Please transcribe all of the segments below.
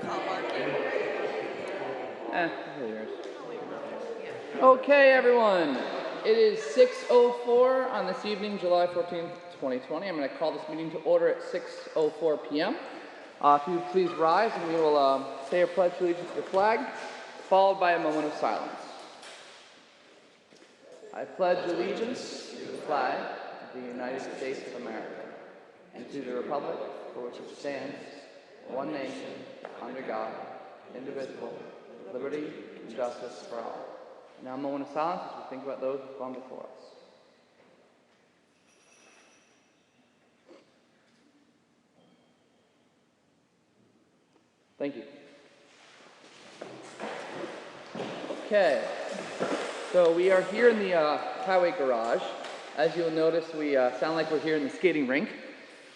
call Marky. Yours. Okay, everyone. It is 6:04 on this evening, July 14th, 2020. I'm going to call this meeting to order at 6:04 p.m. If you would please rise, and we will say a pledge of allegiance to the flag, followed by a moment of silence. I pledge allegiance to the flag of the United States of America, and to the republic for which it stands, one nation, under God, indivisible, with liberty and justice for all. Now a moment of silence as we think about those who've gone before us. Thank you. Okay, so we are here in the highway garage. As you'll notice, we sound like we're here in the skating rink.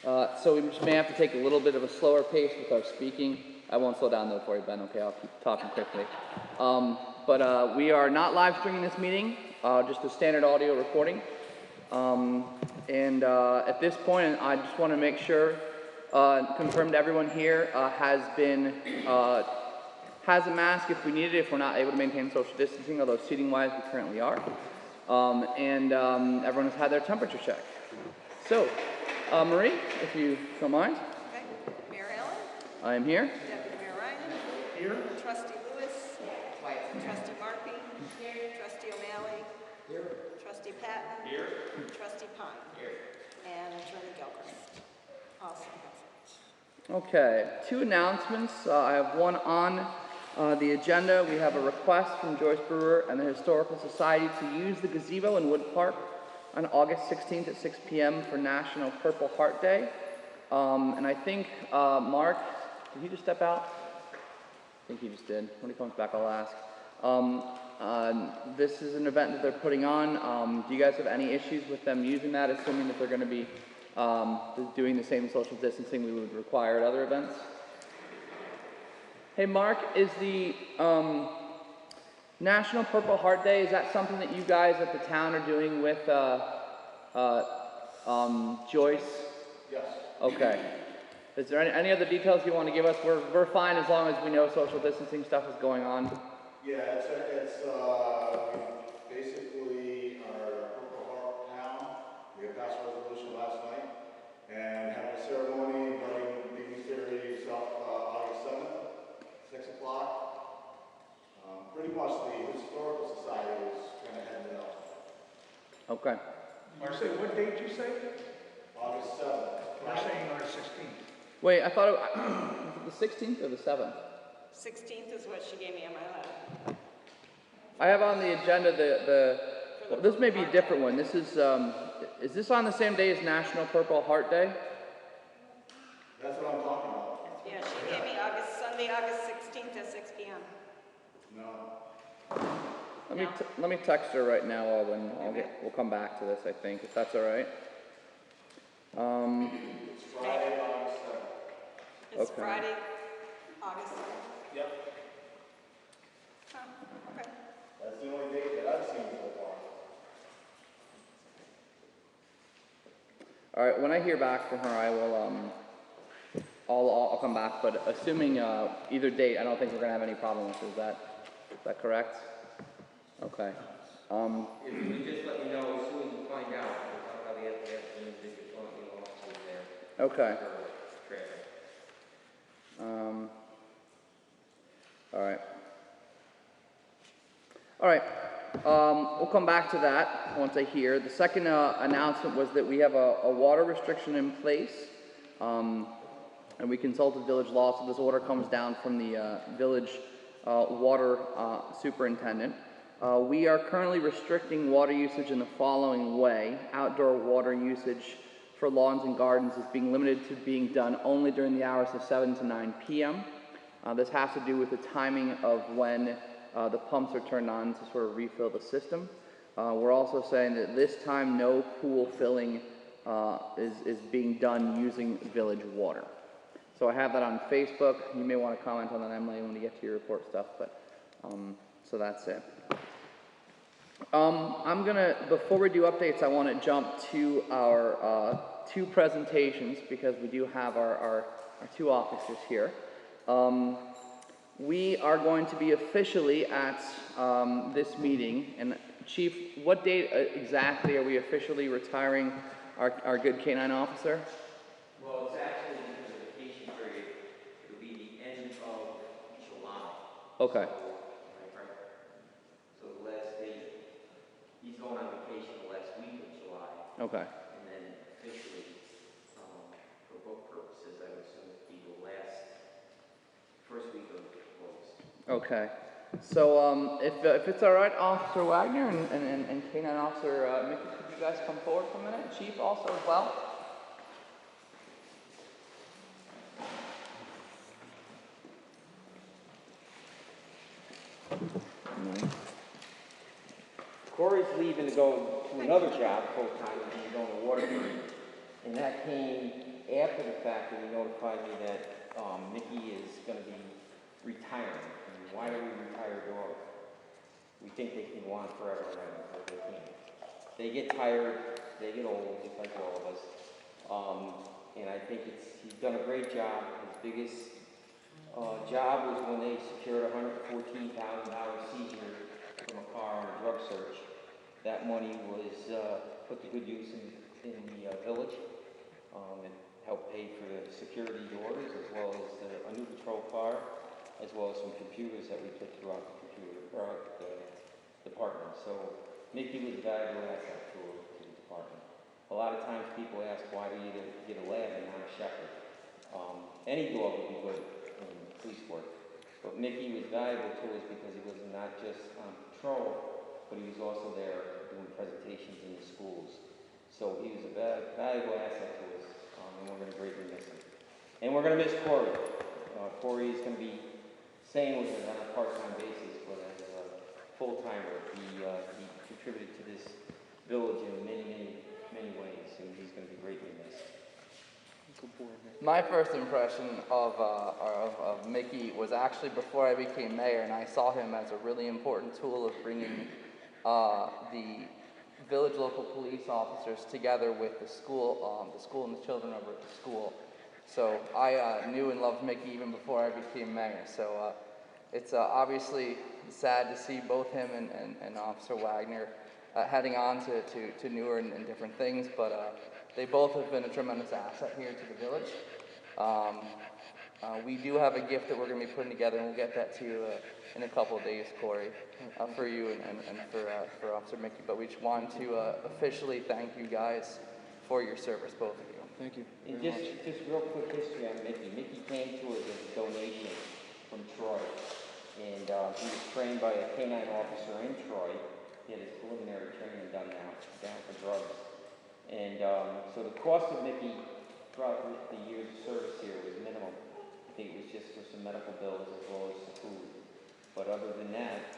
So we just may have to take a little bit of a slower pace with our speaking. I won't slow down though for you, Ben, okay? I'll keep talking quickly. But we are not live streaming this meeting, just a standard audio recording. At this point, I just want to make sure, confirm to everyone here has a mask if we need it, if we're not able to maintain social distancing, although seating-wise we currently are. Everyone has had their temperature check. So, Marie, if you don't mind. Okay. Mayor Allen? I am here. Deputy Mayor Ryan? Here. Trustee Lewis? Trustee Markey? Here. Trustee O'Malley? Here. Trustee Patton? Here. Trustee Pine? Here. And Attorney Gilchrist? Also present. Okay, two announcements. I have one on the agenda. We have a request from Joyce Brewer and the Historical Society to use the gazebo in Wood Park on August 16th at 6 p.m. for National Purple Heart Day. And I think, Mark, did he just step out? I think he just did. When he comes back, I'll ask. This is an event that they're putting on. Do you guys have any issues with them using that, assuming that they're going to be doing the same social distancing we would require at other events? Hey, Mark, is the National Purple Heart Day, is that something that you guys at the town are doing with Joyce? Yes. Okay. Is there any other details you want to give us? We're fine as long as we know social distancing stuff is going on. Yeah, it's basically our Purple Heart town. We had passed a resolution last night and having a ceremony inviting dignitaries up August 7th, 6 o'clock. Pretty much the Historical Society is kind of heading it up. Okay. You say, what date did you say? August 7th. We're saying August 16th. Wait, I thought was it the 16th or the 7th? 16th is what she gave me on my lap. I have on the agenda well, this may be a different one. This is this on the same day as National Purple Heart Day? That's what I'm talking about. Yeah, she gave me Sunday, August 16th at 6 p.m. No. Let me text her right now, we'll come back to this, I think, if that's all right. It's Friday, August 7th. It's Okay. Friday, August 7th. Yep. Huh, okay. That's the only date that I've seen so far. All right, when I hear back from her, I will, I'll come back, but assuming either date, I don't think we're going to have any problem with it. Is that correct? Okay. If you just let me know as soon as you find out, I'll probably have to get the individual officers there. Okay. For traffic. All right. We'll come back to that once I hear. The second announcement was that we have a water restriction in place, and we consulted village law, so this order comes down from the village water superintendent. We are currently restricting water usage in the following way. Outdoor water usage for lawns and gardens is being limited to being done only during the hours of 7 to 9 p.m. This has to do with the timing of when the pumps are turned on to sort of refill the system. We're also saying that this time no pool filling is being done using village water. So I have that on Facebook. You may want to comment on that, Emily, when we get to your report stuff, but so that's it. Before we do updates, I want to jump to our two presentations because we do have our two officers here. we are going to be officially at this meeting. And Chief, what date exactly are we officially retiring our good canine officer? Well, it's actually because of the vacation period, it'll be the end of July. Okay. So the last date, he's going on vacation the last week of July. Okay. And then officially, for book purposes, I would assume it'd be the first week of August. Okay. So if it's all right, Officer Wagner and Canine Officer Mickey, could you guys come forward for a minute? Chief also as well. Corey's leaving to go to another job full-time, and he's going to Waterbury. And that came after the fact that he notified me that Mickey is going to be retiring. And why do we retire dogs? We think they can go on forever and ever, but they can't. They get tired, they get old, just like all of us. And I think he's done a great job. His biggest job was when they secured a $114,000 seizure from a car on a drug search. That money was put to good use in the village. It helped pay for the security doors, as well as a new patrol car, as well as some computers that we put throughout the department. So Mickey was a valuable asset to the department. A lot of times people ask, why do you get a lab and not a shepherd? Any dog would be good in police work. But Mickey was valuable to us because he was not just on patrol, but he was also there doing presentations in the schools. So he was a valuable asset to us, and we're going to greatly miss him. And we're going to miss Corey. Corey is going to be staying with us on a part-time basis, but as a full-timer, he contributed to this village in many ways, and he's going to be greatly missed. My first impression of Mickey was actually before I became mayor, and I saw him as a really important tool of bringing the village local police officers together with the school and the children over at the school. So I knew and loved Mickey even before I became mayor. So it's obviously sad to see both him and Officer Wagner heading on to newer and different things, but they both have been a tremendous asset here to the village. We do have a gift that we're going to be putting together, and we'll get that to you in a couple of days, Corey, for you and for Officer Mickey. But we just want to officially thank you guys for your service, both of you. Thank you. And just real quick history on Mickey. Mickey came to us as a donation from Troy, and he was trained by a canine officer in Troy. He had his preliminary training done now, down for drugs. And so the cost of Mickey throughout the years of service here was minimal. I think it was just for some medical bills as well as some food. But other than that,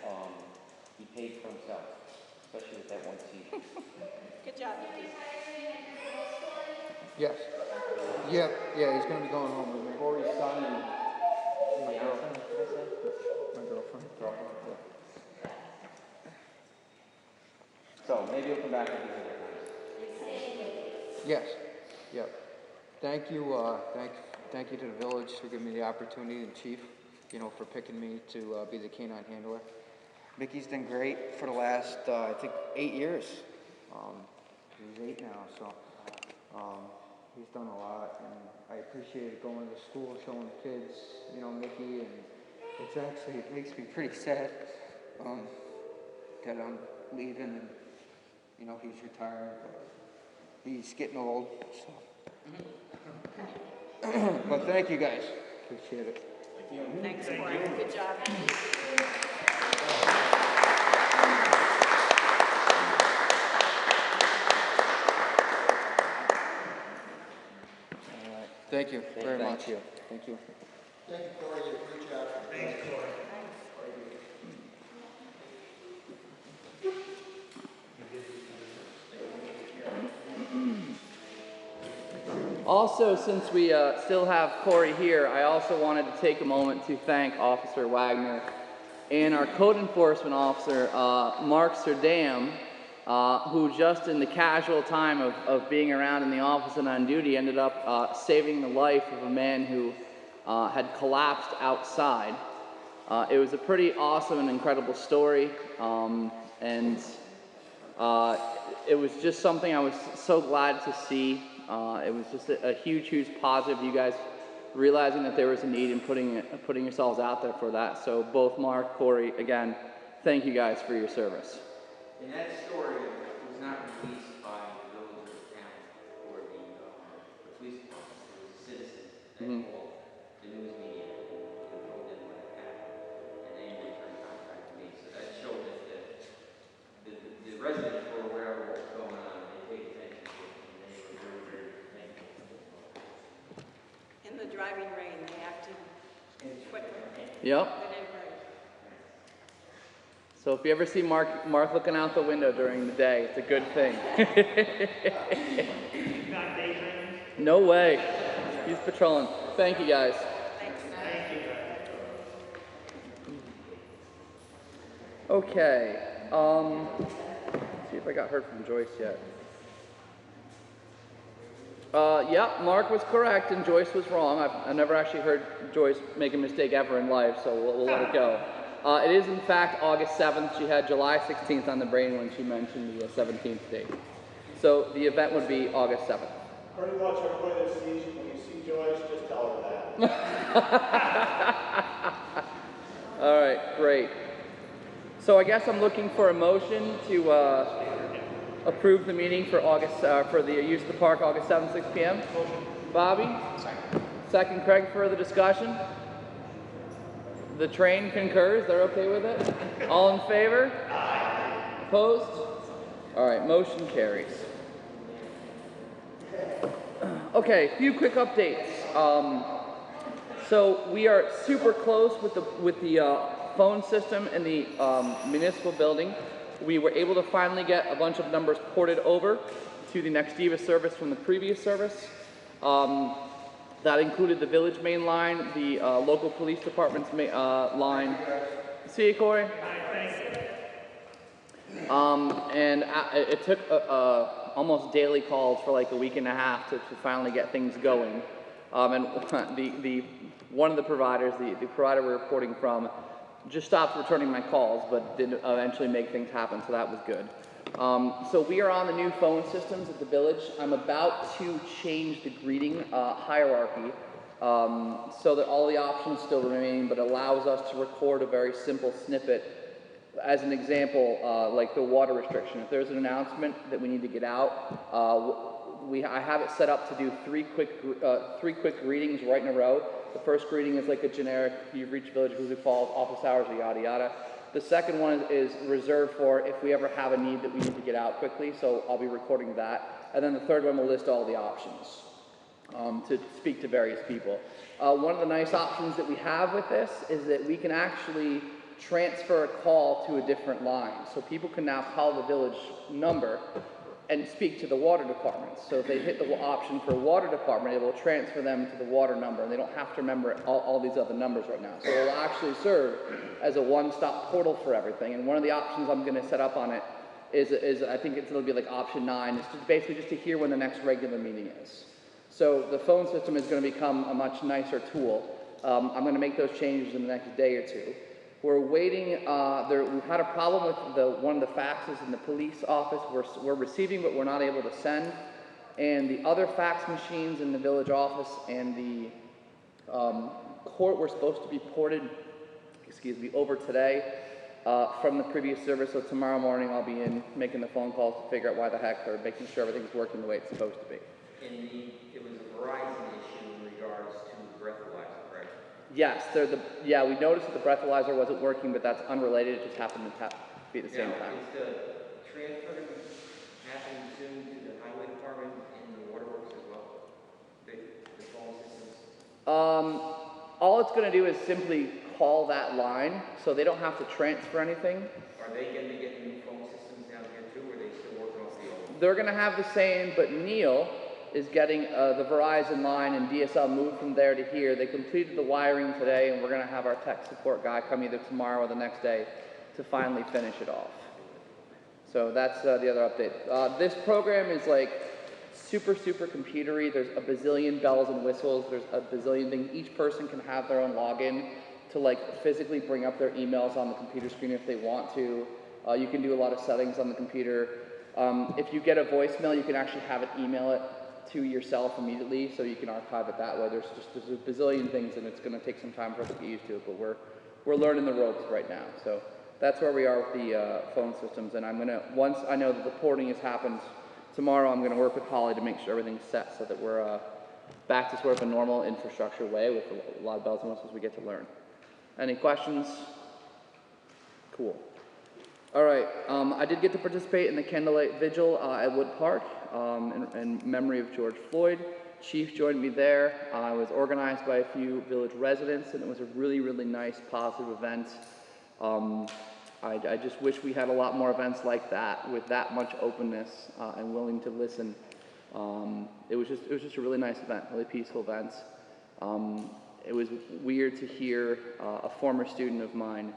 he paid for himself, especially with that one season. Good job, Mickey. Yes. Yeah, he's going to be going home with me. Corey's son and My my girlfriend. girlfriend. My girlfriend. So maybe he'll come back and do it. Yes. Yep. Thank you. Thank you to the village for giving me the opportunity, and Chief, for picking me to be the canine handler. Mickey's done great for the last, I think, 8 years. He's 8 now, so he's done a lot, and I appreciate going to school, showing the kids, Mickey, and it makes me pretty sad that I'm leaving, and he's retiring, but he's getting old, so. But thank you guys, appreciate it. Thanks, Corey. Good job. Thank you very much. you. Thank you. Thank you, Corey. You did a great job. Thanks, Corey. Also, since we still have Corey here, I also wanted to take a moment to thank Officer Wagner and our code enforcement officer, Mark Serdam, who just in the casual time of being around in the office and on duty ended up saving the life of a man who had collapsed outside. It was a pretty awesome and incredible story, and it was just something I was so glad to see. It was just a huge, huge positive. You guys realizing that there was a need and putting yourselves out there for that. So both Mark, Corey, again, thank you guys for your service. And that story was not released by the village or the town or the police department. It was a citizen that called the news media and told them what had happened. And they in return contacted me. So that showed that the residents were aware of what was going on and they paid attention to it. And they were very, very thankful. In the driving rain, they acted quickly. Yep. They did great. So if you ever see Mark looking out the window during the day, it's a good thing. Not daydreaming? No way. He's patrolling. Thank you guys. Thanks. Okay. Let's see if I got heard from Joyce yet. Yep, Mark was correct and Joyce was wrong. I've never actually heard Joyce make a mistake ever in life, so we'll let it go. It is in fact August 7th. She had July 16th on the brain when she mentioned the 17th date. So the event would be August 7th. Pretty much everybody that sees you, when you see Joyce, just tell her that. All right, great. So I guess I'm looking for a motion to approve the meeting for for the use of the park August 7th, 6 p.m. Bobby? Second, Craig. Further discussion? The train concurs. They're okay with it? All in favor? Aye. Opposed? All right, motion carries. Okay, a few quick updates. So we are super close with the phone system in the municipal building. We were able to finally get a bunch of numbers ported over to the Nextiva service from the previous service. That included the village main line, the local police department's line. See you, Corey? And it took almost daily calls for like a week and a half to finally get things going. And one of the providers, the provider we're reporting from, just stopped returning my calls, but did eventually make things happen, so that was good. So we are on the new phone systems at the village. I'm about to change the greeting hierarchy so that all the options still remain, but allows us to record a very simple snippet. As an example, like the water restriction. If there's an announcement that we need to get out, I have it set up to do three quick greetings right in a row. The first greeting is like a generic, you've reached Village Hoosick Falls, office hours, or yada yada. The second one is reserved for if we ever have a need that we need to get out quickly, so I'll be recording that. And then the third one will list all the options to speak to various people. One of the nice options that we have with this is that we can actually transfer a call to a different line. So people can now call the village number and speak to the water department. So if they hit the option for water department, it will transfer them to the water number, and they don't have to remember all these other numbers right now. So it will actually serve as a one-stop portal for everything. And one of the options I'm going to set up on it is I think it'll be like option 9. It's just basically just to hear when the next regular meeting is. So the phone system is going to become a much nicer tool. I'm going to make those changes in the next day or two. We're waiting, we've had a problem with one of the faxes in the police office. We're receiving, but we're not able to send. And the other fax machines in the village office and the court were supposed to be ported, over today from the previous service. So tomorrow morning I'll be in making the phone calls to figure out why the heck they're making sure everything's working the way it's supposed to be. And it was a Verizon issue in regards to the breathalyzer, correct? Yes, we noticed that the breathalyzer wasn't working, but that's unrelated. It just happened to be at the same time. Is the transfer happening soon to the highway department and the waterworks as well? The phone systems? All it's going to do is simply call that line, so they don't have to transfer anything. Are they going to get new phone systems down here too, or are they still working off the old? They're going to have the same, but Neil is getting the Verizon line and DSL moved from there to here. They completed the wiring today, and we're going to have our tech support guy come either tomorrow or the next day to finally finish it off. So that's the other update. This program is like super computery. There's a bazillion bells and whistles. There's a bazillion things. Each person can have their own login. to like physically bring up their emails on the computer screen if they want to. You can do a lot of settings on the computer. If you get a voicemail, you can actually have it email it to yourself immediately, so you can archive it that way. There's a bazillion things, and it's going to take some time for us to get used to it, but we're learning the ropes right now. So that's where we are with the phone systems, and once I know that the porting has happened tomorrow, I'm going to work with Holly to make sure everything's set so that we're back to sort of a normal infrastructure way with a lot of bells and whistles we get to learn. Any questions? Cool. All right, I did get to participate in the candlelight vigil at Wood Park in memory of George Floyd. Chief joined me there. It was organized by a few village residents, and it was a really, really nice, positive event. I just wish we had a lot more events like that with that much openness and willing to listen. It was just a really nice event, really peaceful event. It was weird to hear a former student of mine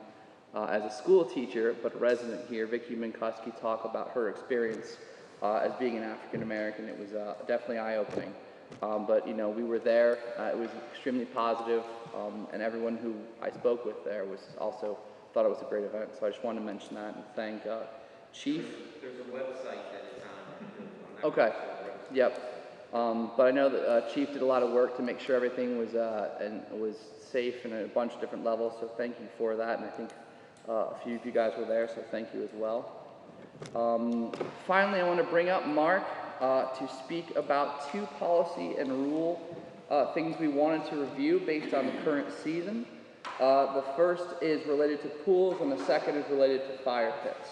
as a school teacher, but a resident here, Vicki Minkowski, talk about her experience as being an African American. It was definitely eye-opening. But you know, we were there. It was extremely positive, and everyone who I spoke with there was also thought it was a great event. So I just wanted to mention that and thank Chief. There's a website that it's on. Okay. Yep. But I know that Chief did a lot of work to make sure everything was safe in a bunch of different levels. So thank you for that, and I think a few of you guys were there, so thank you as well. Finally, I want to bring up Mark to speak about 2 policy and rule things we wanted to review based on the current season. The first is related to pools, and the second is related to fire pits.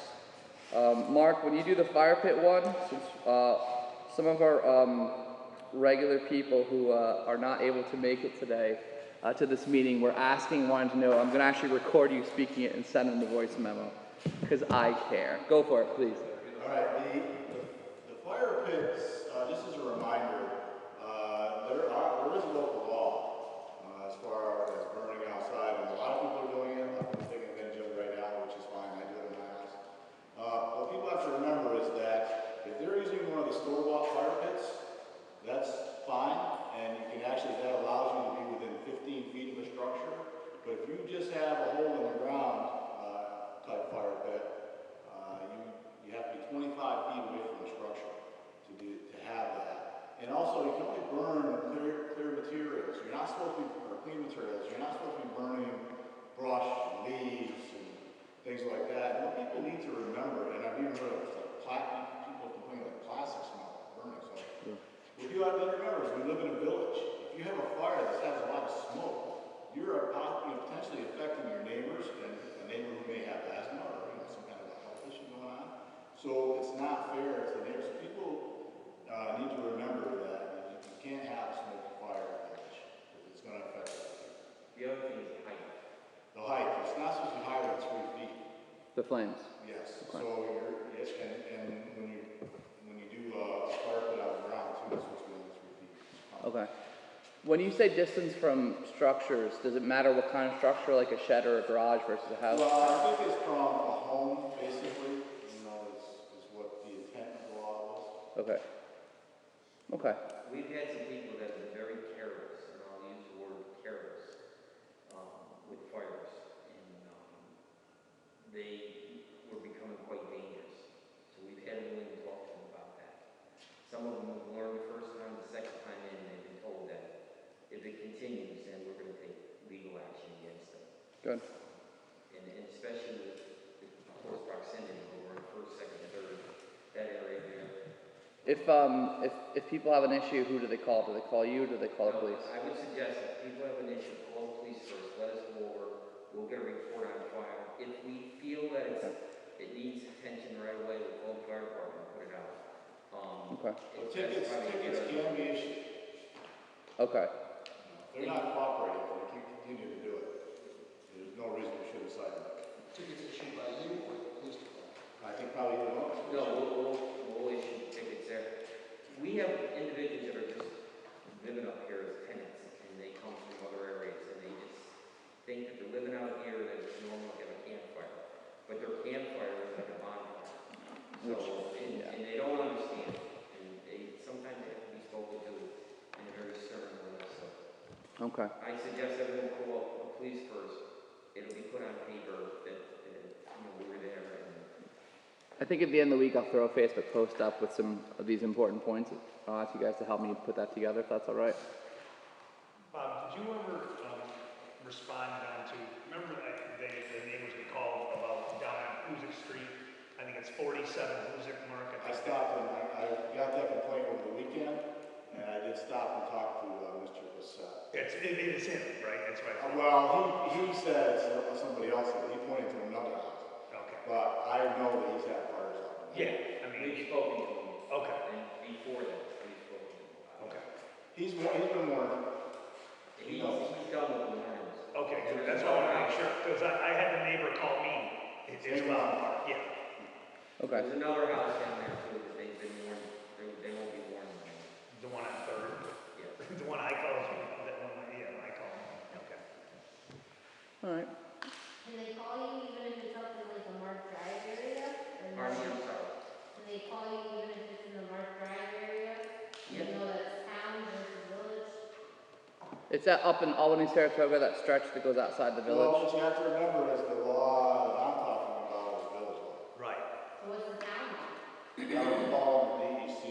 Mark, when you do the fire pit one, since some of our regular people who are not able to make it today to this meeting were wanting to know, I'm going to actually record you speaking it and send them the voice memo, because I care. Go for it, please. All right, the fire pits, just as a reminder, there is a local law as far as burning outside, and a lot of people are doing it. I'm taking advantage of it right now, which is fine. I do it in my house. What people have to remember is that if they're using one of the store-bought fire pits, that's fine, and you can actually, that allows you to be within 15 feet of a structure. But if you just have a hole in the ground type fire pit, you have to be 25 feet away from the structure to have that. And also, you can only burn clear materials. You're not supposed to be, or clean materials. You're not supposed to be burning brush, and leaves, and things like that. And what people need to remember, and I've even heard of people complaining like plastic smell burning. So what you have to remember is we live in a village. If you have a fire that has a lot of smoke, you're potentially affecting your neighbors and a neighbor who may have asthma or some kind of a health issue going on. So it's not fair to the neighbors. So people need to remember that you can't have a smoky fire in the village if it's going to affect other people. The other thing is height. The height, it's not supposed to be higher than 3 feet. The flames. Yes. Okay. So yes, and when you do a fire pit out of the ground too, it's supposed to be only 3 feet. Okay. When you say distance from structures, does it matter what kind of structure, like a shed or a garage versus a house? Well, I think it's from a home, basically, is what the intent of the law was. Okay. Okay. We've had some people that have been very careless, and I'll use the word careless, with fires, and they were becoming quite dangerous. So we've had to really talk to them about that. Some of them have learned the first time, the second time in, they've been told that if it continues, then we're going to take legal action against them. Good. And especially with close proximity, we're in first, second, third, that area there. If people have an issue, who do they call? Do they call you? Or do they call the police? I would suggest that people have an issue, call the police first, let us go over, we'll get a report on file. If we feel that it needs attention right away, we'll call the fire department and put it out. Okay. Tickets can be issued. Okay. If they're not cooperating, they can continue to do it. There's no reason we should decide that. Tickets issued by you or the police department? I think probably either one. No, we'll issue tickets there. We have individuals that are just living up here as tenants, and they come from other areas, and they just think that they're living out here, that it's normal to have a campfire. But their campfire is like a bonfire. So, and they don't understand. And they sometimes have to be spoken to in a very stern way. So Okay. I suggest everyone call the police first, I think at the end of the week I'll throw a Facebook post up with some of these important points. I'll ask you guys to help me put that together if that's all right. Bob, did you ever respond down to, remember the neighbors we called about down on Hoosick Street? I think it's 47 Hoosick Market. I stopped and I got that complaint over the weekend, and I did stop and talk to Mr. Bissett. It's him, right? That's right. Well, he said it's somebody else. He pointed to another house. Okay. But I know that he's had fires up. Yeah, I mean, We've spoken to him. okay, And before that, we've spoken to him. okay. He's been warned. He's done with the warnings. Okay, good. That's what I want to make sure, because I had the neighbor call me as well. Yeah. Okay. There's another house down there too that they've been warned, they won't be warned. The one on Third? Yes. The one I called, that one, yeah, I called. Okay. All right. Can they call you even if it's up in like the Mark Drive area? Or Pardon me, no? I'm sorry. Can they call you even if it's in the Mark Drive area? Yeah. You know that's town versus village? It's that up in Albany, Saratoga, that stretch that goes outside the Well, village. what you have to remember is the law that I'm talking about is village law. Right. So what's the town law? That would fall under DEC.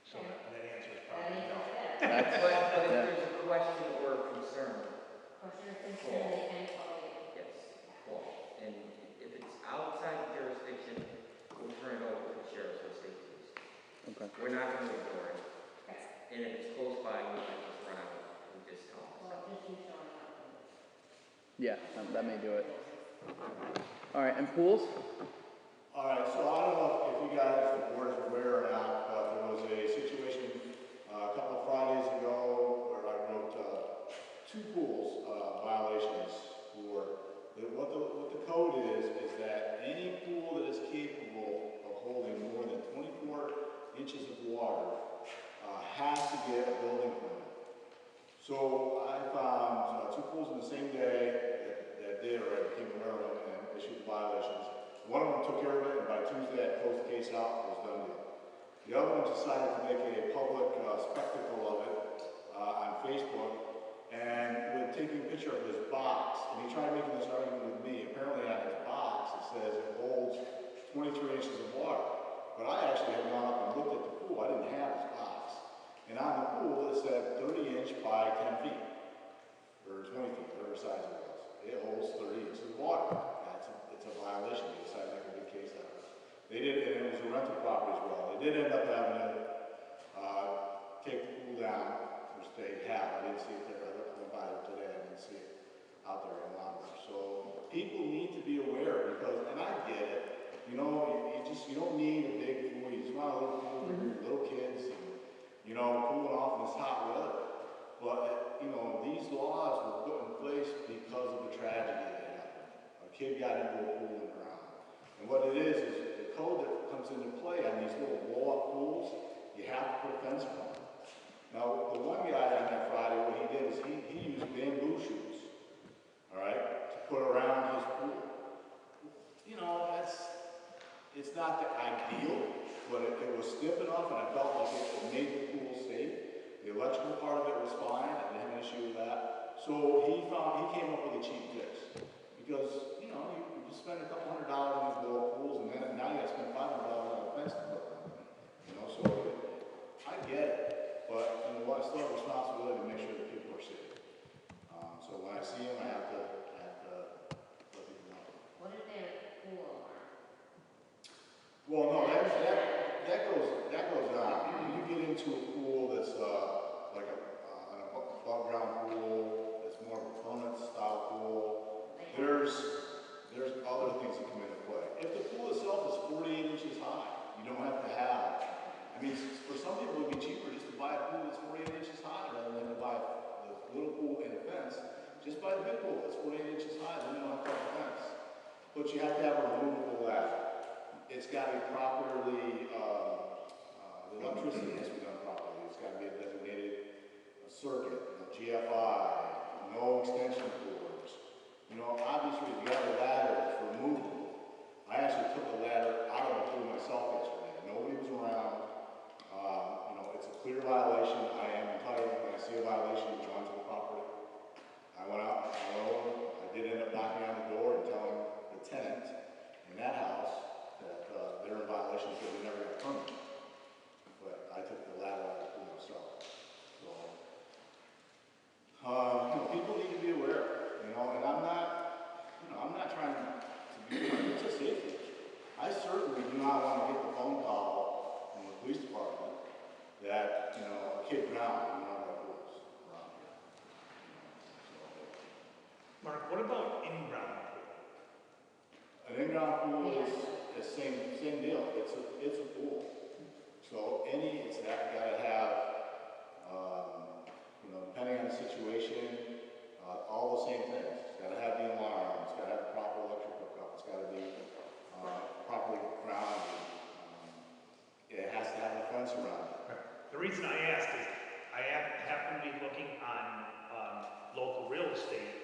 So that answer is That probably ain't no. like that. That's, But if yeah. there's a question or a concern, Question or concern, they can call you. yes, well, and if it's outside the jurisdiction, we'll turn it over to the sheriff's or safety. Okay. We're not going to ignore it. Okay. And if it's close by, we might just run out and just tell them. Well, just you showing up. Yeah, that may do it. All right, and pools? All right, so I don't know if you guys, the board is aware or not, but there was a situation a couple of Fridays ago where I wrote two pools violations for what the code is that any pool that is capable of holding more than 24 inches of water has to get a building permit. So I found two pools in the same day that did, or I became aware of it and issued violations. One of them took care of it, and by Tuesday I closed the case out, it was done deal. The other one decided to make a public spectacle of it on Facebook, and with taking a picture of his box, and he tried making this argument with me. Apparently on his box it says it holds 23 inches of water, but I actually had gone up and looked at the pool. I didn't have his box, and on the pool it said 30 inch by 10 feet, or 20 feet, whatever size it was. It holds 30 inches of water. It's a violation. They decided to make a big case out of it. They did, and it was a rental property as well. They did end up having to take the pool down, which they have. I didn't see it there. I went by there today. I didn't see it out there any longer. So people need to be aware because, and I get it. You know, you don't need a big pool. You just want a little pool for your little kids, and cooling off in this hot weather. But these laws were put in place because of the tragedy that happened. A kid got into a pool and drowned. And what it is the code that comes into play on these little blow-up pools, you have to put a fence around them. Now, the one guy on that Friday, what he did is he used bamboo shoots, all right, to put around his pool. It's not the ideal, but it was stiff enough, and I felt like it made the pool safe. The electrical part of it was fine. I didn't have an issue with that. So he came up with a cheap fix. Because, you spend a couple $100 on these blow-up pools, and then now you got to spend $500 on a fence to put them. So I get it. But, I still have a responsibility to make sure that people are safe. So when I see them, I have to let people know. What if they're pool alarm? Well, no, that goes on. When you get into a pool that's like an above ground pool, that's more of a permanent style pool, there's other things that come into play. If the pool itself is 48 inches high, you don't have to have. For some people it would be cheaper just to buy a pool that's 48 inches high rather than to buy the little pool and a fence. Just buy the big pool that's 48 inches high, then you don't have to have a fence. But you have to have a removable ladder. It's got to be properly, the electricity has to be done properly. It's got to be a designated circuit, GFI, no extension cords. Obviously, if you have a ladder that's removable, I actually took the ladder out of the pool myself yesterday. Nobody was around. It's a clear violation. I am entitled, when I see a violation, to join to the property. I went out, I did end up knocking on the door and telling the tenant Mark, what about in-ground pool? An in-ground pool is the same deal. It's a pool. So it's gotta have, depending on the situation, all the same things. It's gotta have the alarm. It's gotta have the proper electric hookup. It's gotta be properly grounded. It has to have a fence around it. The reason I asked is I happened to be looking on local real estate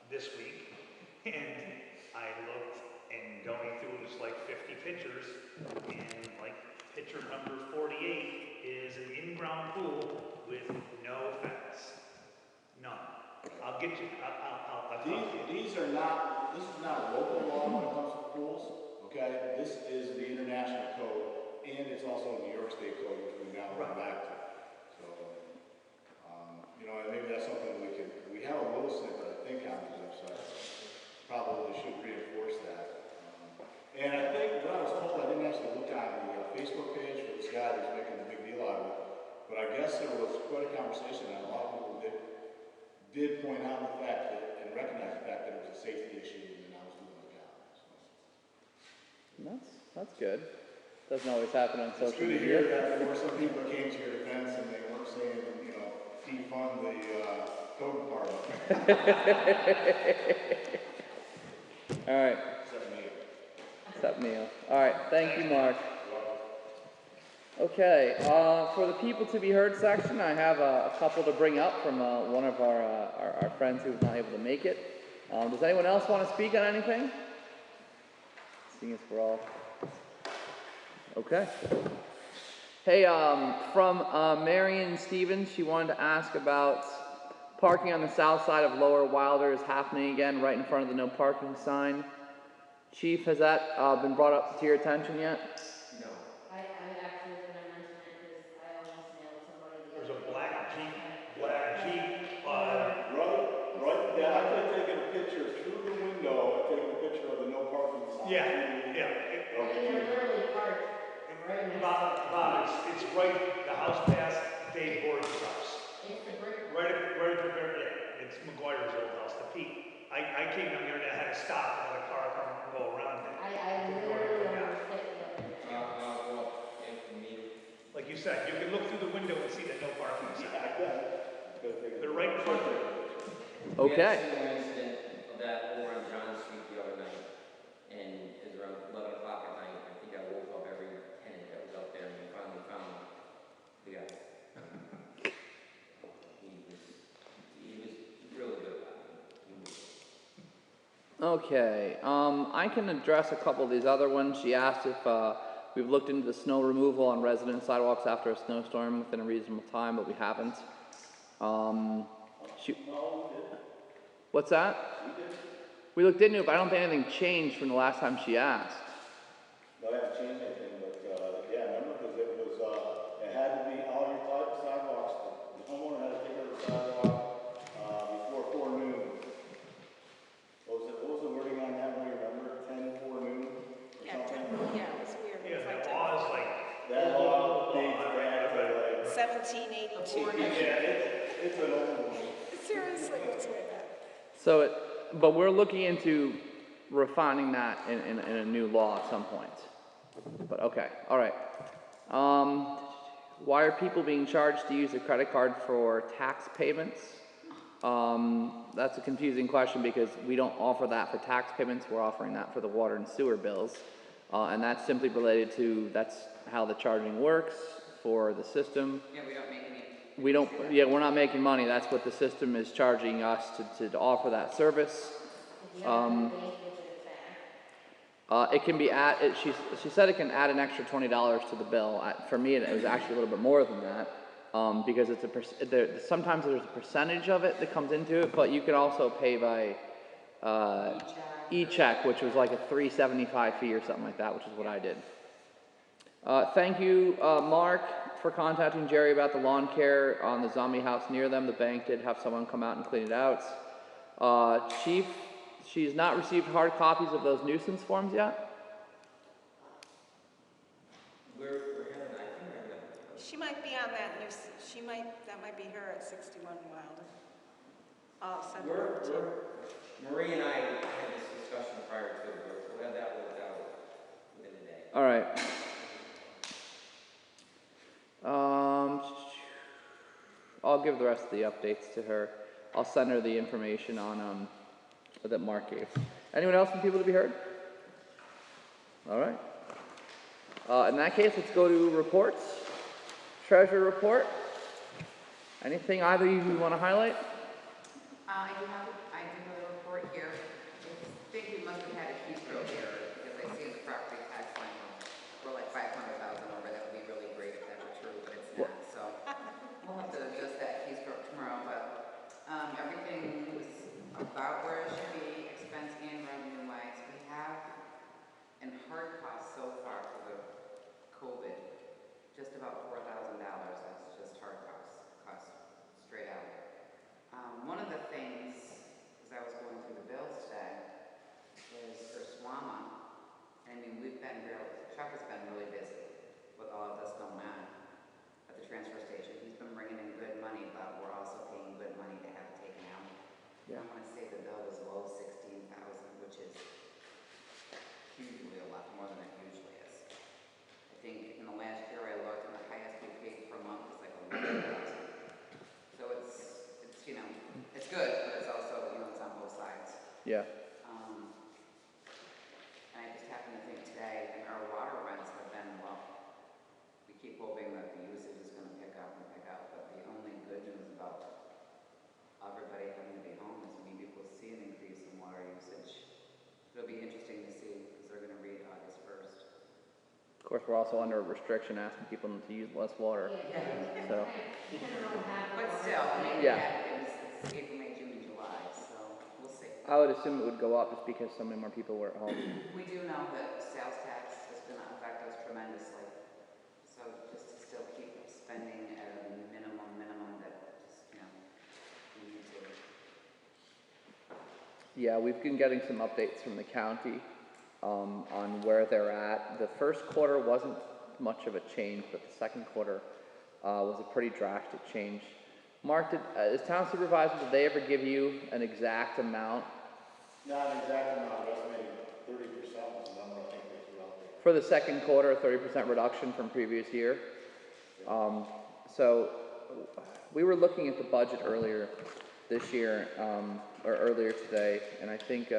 this week, and I looked and going through it was like 50 pictures, and like picture number 48 is an in-ground pool with no fence. None. I'll get you. This is not local law when it comes to pools, okay? This is the international code, and it's also New York State code, which we now run back to. So, and maybe that's something we have a little snippet, I think, on the website. Probably should reinforce that. And I think what I was told, I didn't actually look on the Facebook page for this guy who's making a big deal out of it, but I guess there was quite a conversation, and a lot of people did point out the fact that, and recognize the fact that it was a safety issue, and I was doing my job. So. That's good. Doesn't always happen on social media. It's good to media. hear that there were some people that came to your defense and they weren't saying, defund the code department. All right. Except Neil. All right. Thank you, Mark. Okay. For the people to be heard section, I have a couple to bring up from one of our friends who was not able to make it. Does anyone else want to speak on anything? Seeing as we're all okay. Hey, from Marion Stevens, she wanted to ask about parking on the south side of Lower Wilder is happening again, right in front of the no parking sign. Chief, has that been brought up to your attention yet? No. I actually was going to mention it because I almost nailed somebody. There's a black Jeep. Right. Yeah, I could have taken a picture through the window. I taken a picture of the no parking sign. Yeah. They're literally parked right next to Bob, it's right, the house past Dave Gordon's house. It's the brick. Right at the very end. It's McGuire's old house, the peak. I came down there and I had to stop and let a car come and go around it. I literally almost hit the Like you said, you can look through the window and see the no parking sign. They're right in front of it. Okay. We had a similar incident of that over on John Street the other night, and it was around 11 o'clock at night. I think I woke up every tenant that was up there, and we finally found the guy. He was really good about it. Okay. I can address a couple of these other ones. She asked if we've looked into the snow removal on resident sidewalks after a snowstorm within a reasonable time, but we haven't. What's that? We looked into it, but I don't think anything changed from the last time she asked. No, I haven't changed anything, but remember, because it had to be all your sidewalks. The homeowner had to take out the sidewalk before 4 noon. What was the wording on that one? You remember? 10 4 noon? Yeah, it was weird. Yeah, It was like that law is like, That law dates back to like 1782. it's an old one. Seriously, it's weird. So, but we're looking into refining that in a new law at some point. But okay, all right. Why are people being charged to use a credit card for tax payments? That's a confusing question because we don't offer that for tax payments. We're offering that for the water and sewer bills. And that's simply related to, that's how the charging works for the system. Yeah, we don't make any. We're not making money. That's what the system is charging us to offer that service. It can be she said it can add an extra $20 to the bill. For me, it was actually a little bit more than that because sometimes there's a percentage of it that comes into it, but you can also pay by e-check, which was like a $3.75 fee or something like that, which is what I did. Thank you, Mark, for contacting Jerry about the lawn care on the zombie house near them. The bank did have someone come out and clean it out. Chief, she's not received hard copies of those nuisance forms yet? She might be on that that might be her at 61 Wilder. I'll send it over to you. Marie and I had this discussion prior to, we'll have that worked out within the day. All right. I'll give the rest of the updates to her. I'll send her the information on that Mark gave. Anyone else from people to be heard? All right. In that case, let's go to reports. Treasurer report. Anything either of you want to highlight? I do have a report here. I think we must have had a keystroke error because I see in the property tax line we're like 500,000 over. That would be really great if that were true, but it's not. So we'll have to adjust that keystroke tomorrow. But everything was about where it should be, expense and revenue wise. We have in hard costs so far for the COVID just about $4,000. That's just hard costs straight out. One of the things, as I was going through the bills today, is for SWAMA. I mean, Chuck has been really busy with all of this going on at the transfer station. He's been bringing in good money, but we're also paying good money to have it taken out. Yeah. I want to say the bill was low 16,000, which is hugely a lot more than it usually is. I think in the last year I looked and the highest we paid per month is like 11,000. So it's you know, it's good, but it's also, you know, it's on both sides. Yeah. And I just happen to think today, and our water rents have been low. We keep hoping that the usage is going to pick up, but the only good news about everybody having to be home is maybe we'll see an increase in water usage. It'll be interesting to see because they're going to read August 1st. Of course, we're also under a restriction asking people to use less water. So. But still, I mean, Yeah. it's April, May, June, and July, so we'll see. I would assume it would go up just because so many more people were at home. We do know that sales tax is going to affect us tremendously. So just to still keep spending at a minimum that just, you know, we need to. Yeah, we've been getting some updates from the county on where they're at. The first quarter wasn't much of a change, but the second quarter was a pretty drastic change. Mark, as town supervisor, did they ever give you an exact amount? Not an exact amount, but estimated 30% was the number I think they threw out there. For the second quarter, a 30% reduction from previous year. So we were looking at the budget earlier this year, or earlier today, and I think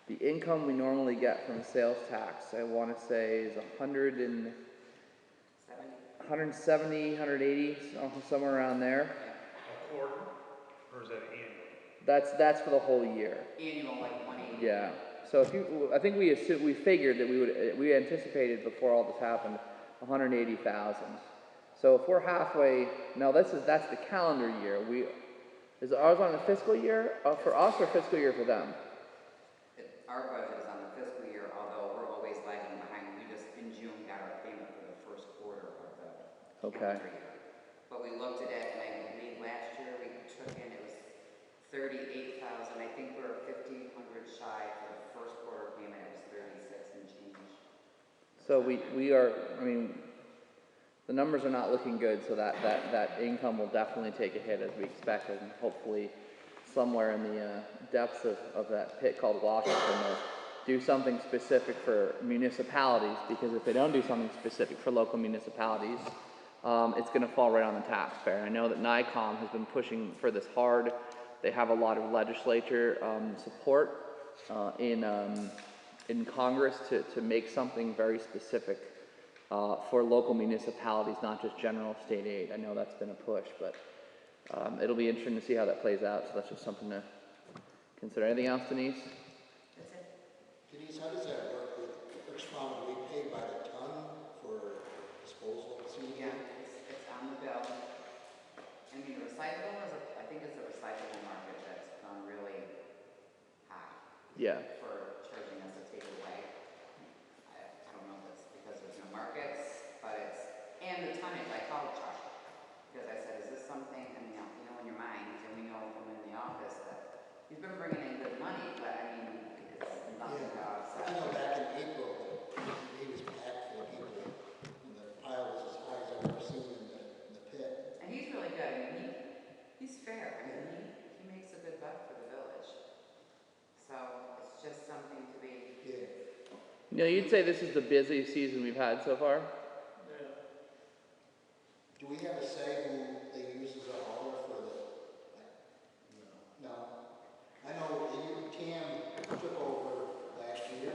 the income we normally get from sales tax, I want to say, is 170, 180, somewhere around there. A quarter, or is that annual? That's for the whole year. Annual, like 180. Yeah. So I think we figured that we anticipated before all this happened, 180,000. So if we're halfway, no, that's the calendar year. Is ours on the fiscal year for us or fiscal year for them? Our budget is on the fiscal year, although we're always lagging behind. We just in June got our payment for the first quarter of the calendar year. But we looked at it, and I believe last year we took in, it was 38,000. I think we were 1,500 shy for the first quarter payment. It was 36 and change. So we are, I mean, the numbers are not looking good, so that income will definitely take a hit as we expected, and hopefully somewhere in the depths of that pit called Washington will do something specific for municipalities, because if they don't do something specific for local municipalities, it's going to fall right on the taxpayer. I know that NICOM has been pushing for this hard. They have a lot of legislature support in Congress to make something very specific for local municipalities, not just general state aid. I know that's been a push, but it'll be interesting to see how that plays out, so that's just something to consider. Anything else, Denise? That's it. Denise, how does that work with first round? Do we pay by the ton for disposal of senior? Yeah, it's on the bill. I mean, the recyclable I think it's the recyclable market that's gone really high. Yeah. For charging us to take it away. I don't know if it's because there's no markets, but and the tonnage. I called Chuck because I said, is this something, and you know in your mind, and we know from in the office that he's been bringing in good money, but I mean, it's nothing to offset. I know back in April, he was packed full of people, and the pile was as high as I've ever seen in the pit. And he's really good. I mean, he's fair. I mean, something to be, Neil, you'd say this is the busiest season we've had so far? Do we have a say who they use as a hauler for the, no? I know Tam took over last year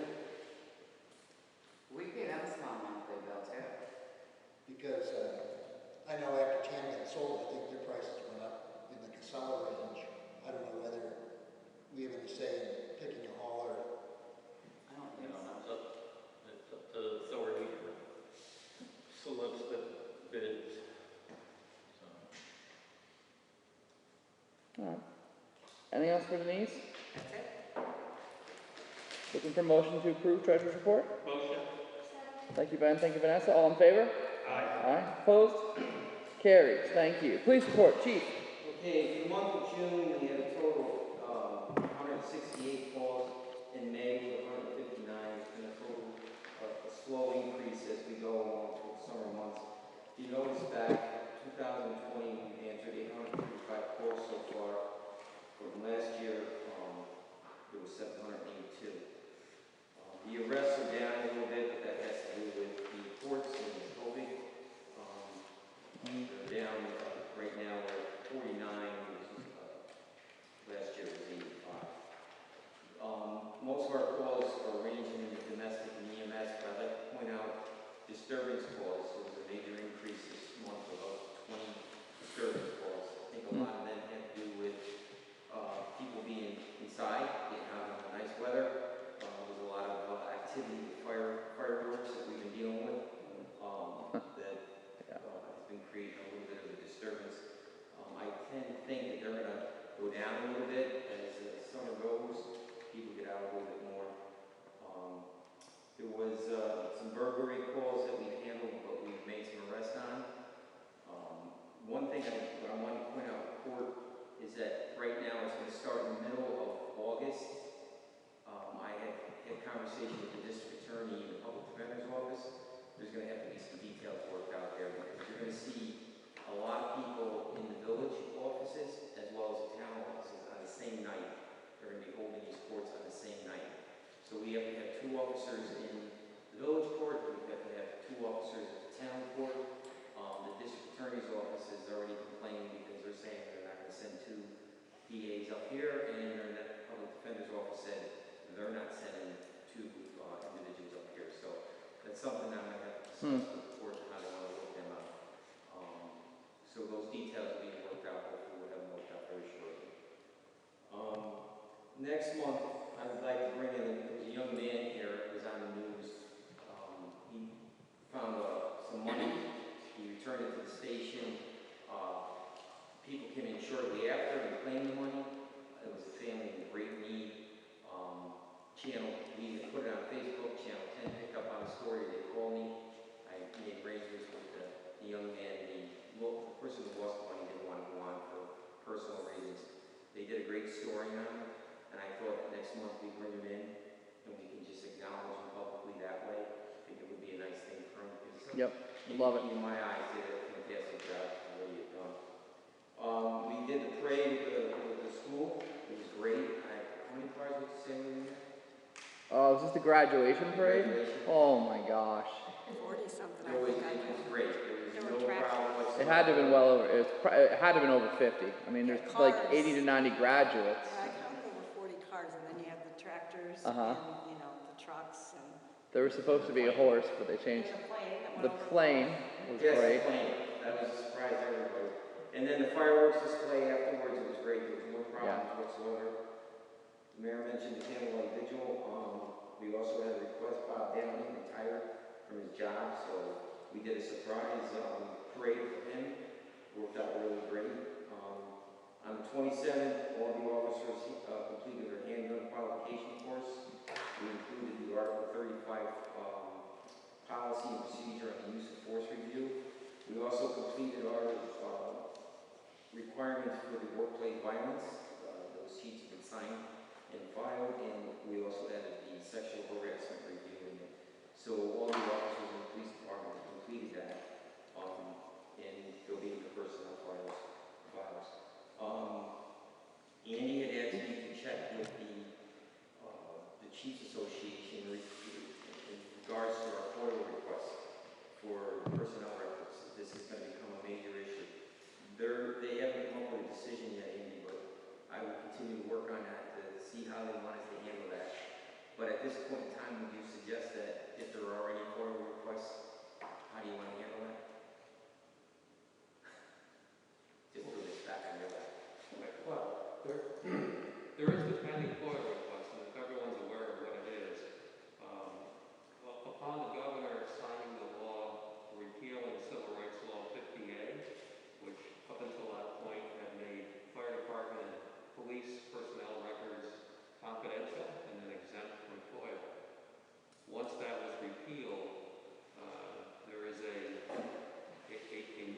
we pay them a small monthly bill too. because, I know after Tam got sold, I think their prices went up in the Casella range. I don't know whether we have any say in picking a hauler. I don't think so. It's up to the authority to solicit bids. Alright. Anything else for Denise? That's it. Looking for motion to approve treasurer's report? Motion. Thank you, Ben. Thank you, Vanessa. All in favor? Aye. Aye. Opposed? Carries. Thank you. Police report, Chief. Okay, for the month of June, we had a total of 168 calls. In May, 159. It's been a total a slow increase as we go along through the summer months. If you notice back, 2020, we answered 835 calls so far. From last year, there was 782. The arrests are down a little bit, but that has to do with the courts and the COVID. They're down right now. We're at 49. Last year was 85. Most of our calls are ranging in the domestic and EMS, but I'd like to point out disturbance calls. There was a major increase this month of about 20 disturbance calls. I think a lot of them had to do with people being inside, getting out in the nice weather. There's a lot of activity with fireworks that we've been dealing with that has been creating a little bit of a disturbance. I tend to think that they're going to go down a little bit as the summer goes. People get out a little bit more. There was some burglary calls that we've handled, but we've made some arrests on. One thing I want to point out in court is that right now it's going to start in the middle of August. I had conversation with the district attorney in the public defender's office. There's going to have to be some details worked out there because you're going to see a lot of people in the village offices as well as the town offices on the same night. They're going to be holding these courts on the same night. So we have to have 2 officers in the village court. We have to have 2 officers at the town court. The district attorney's office is already complaining because they're saying they're not going to send 2 PAs up here, and the public defender's office said they're not sending 2 individuals up here. So that's something I'm going to have to discuss with the court how they want to work them out. So those details are being worked out. Hopefully we'll have them worked out very shortly. Next month, I would like to bring in, there was a young man here, it was on the news. He found some money. He returned it to the station. People came in shortly after and claimed the money. It was a family in great need. We put it on Facebook. Channel 10 picked up on the story. They called me. I made arrangements with the young man. The person who lost the money didn't want to go on for personal reasons. They did a great story on him, and I thought next month we bring him in and we can just acknowledge him publicly that way. I think it would be a nice thing for him. Yep, love it. In my eyes, did a fantastic job for what he had done. We did the parade with the school. It was great. How many cars would you say were in there? Was this the graduation parade? Graduation. Oh my gosh. 40-something, I It was, think I it was did. great. There There were was no tractors. problem whatsoever. It had to have been well over, it had to have been over 50. I mean, there's like Cars. 80 to 90 graduates. Yeah, I counted over 40 cars, and then you have the tractors Uh-huh. and, the trucks and There was supposed to be a horse, but they changed. the plane that went The over. plane was Yes, great. the plane. That was a surprise to everybody. And then the fireworks display afterwards, it was great. There was no problems whatsoever. The mayor mentioned the candlelight vigil. We also had a request. Bob Downey retired from his job, so we did a surprise parade for him. Worked out really great. On the 27th, all the officers completed their handgun qualification course. We included the Article 35 policy and procedure on the use of force review. We also completed our requirements for the workplace violence. Those sheets have been signed and filed, and we also added the sexual harassment review in it. So all the officers in the police department have completed that, and they'll be in the personnel files. Andy had asked me to check with the chiefs this point in time, would you suggest that if there are any FOIL requests, how do you want to handle that? Just throw this back on your lap. Well, there is the pending FOIL request, and if everyone's aware of what it is, upon the governor signing the law repealing Civil Rights Law 50A, which up until that point had made fire department and police personnel records confidential and then exempt from FOIL. Once that was repealed, there is a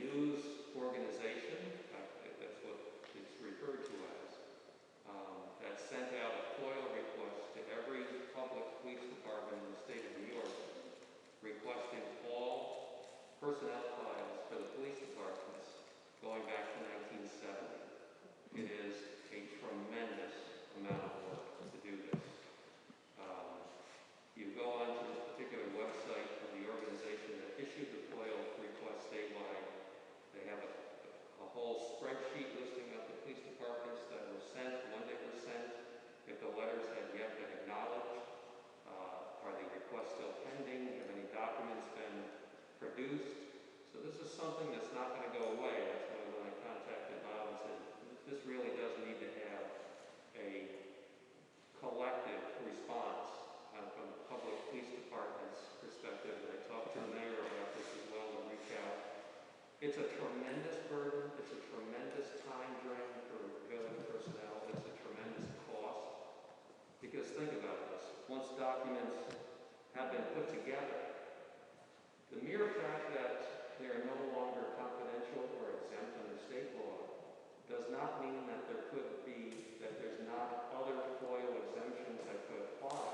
news organization, that's what it's referred to as, that sent out a FOIL request to every public police department in the state of New York, requesting all personnel files for the police departments going back to 1970. It is a tremendous amount of work to do this. You go onto the particular website of the organization that issued the FOIL request statewide. They have a whole spreadsheet listing of the police departments that were sent, when they were sent, if the letters had yet been acknowledged, are the requests still pending, have any documents been produced. So this is something that's not going to go away. That's why when I contacted Bob and said, this really does need to have a collective response from the public police department's perspective. And I talked to the mayor about this as well to reach out. It's a tremendous burden. It's a tremendous time drain for village personnel. It's a tremendous cost. Because think about this. Once documents have been put together, the mere fact that they are no longer confidential or exempt under state law does not mean that there's not other FOIL exemptions that could apply,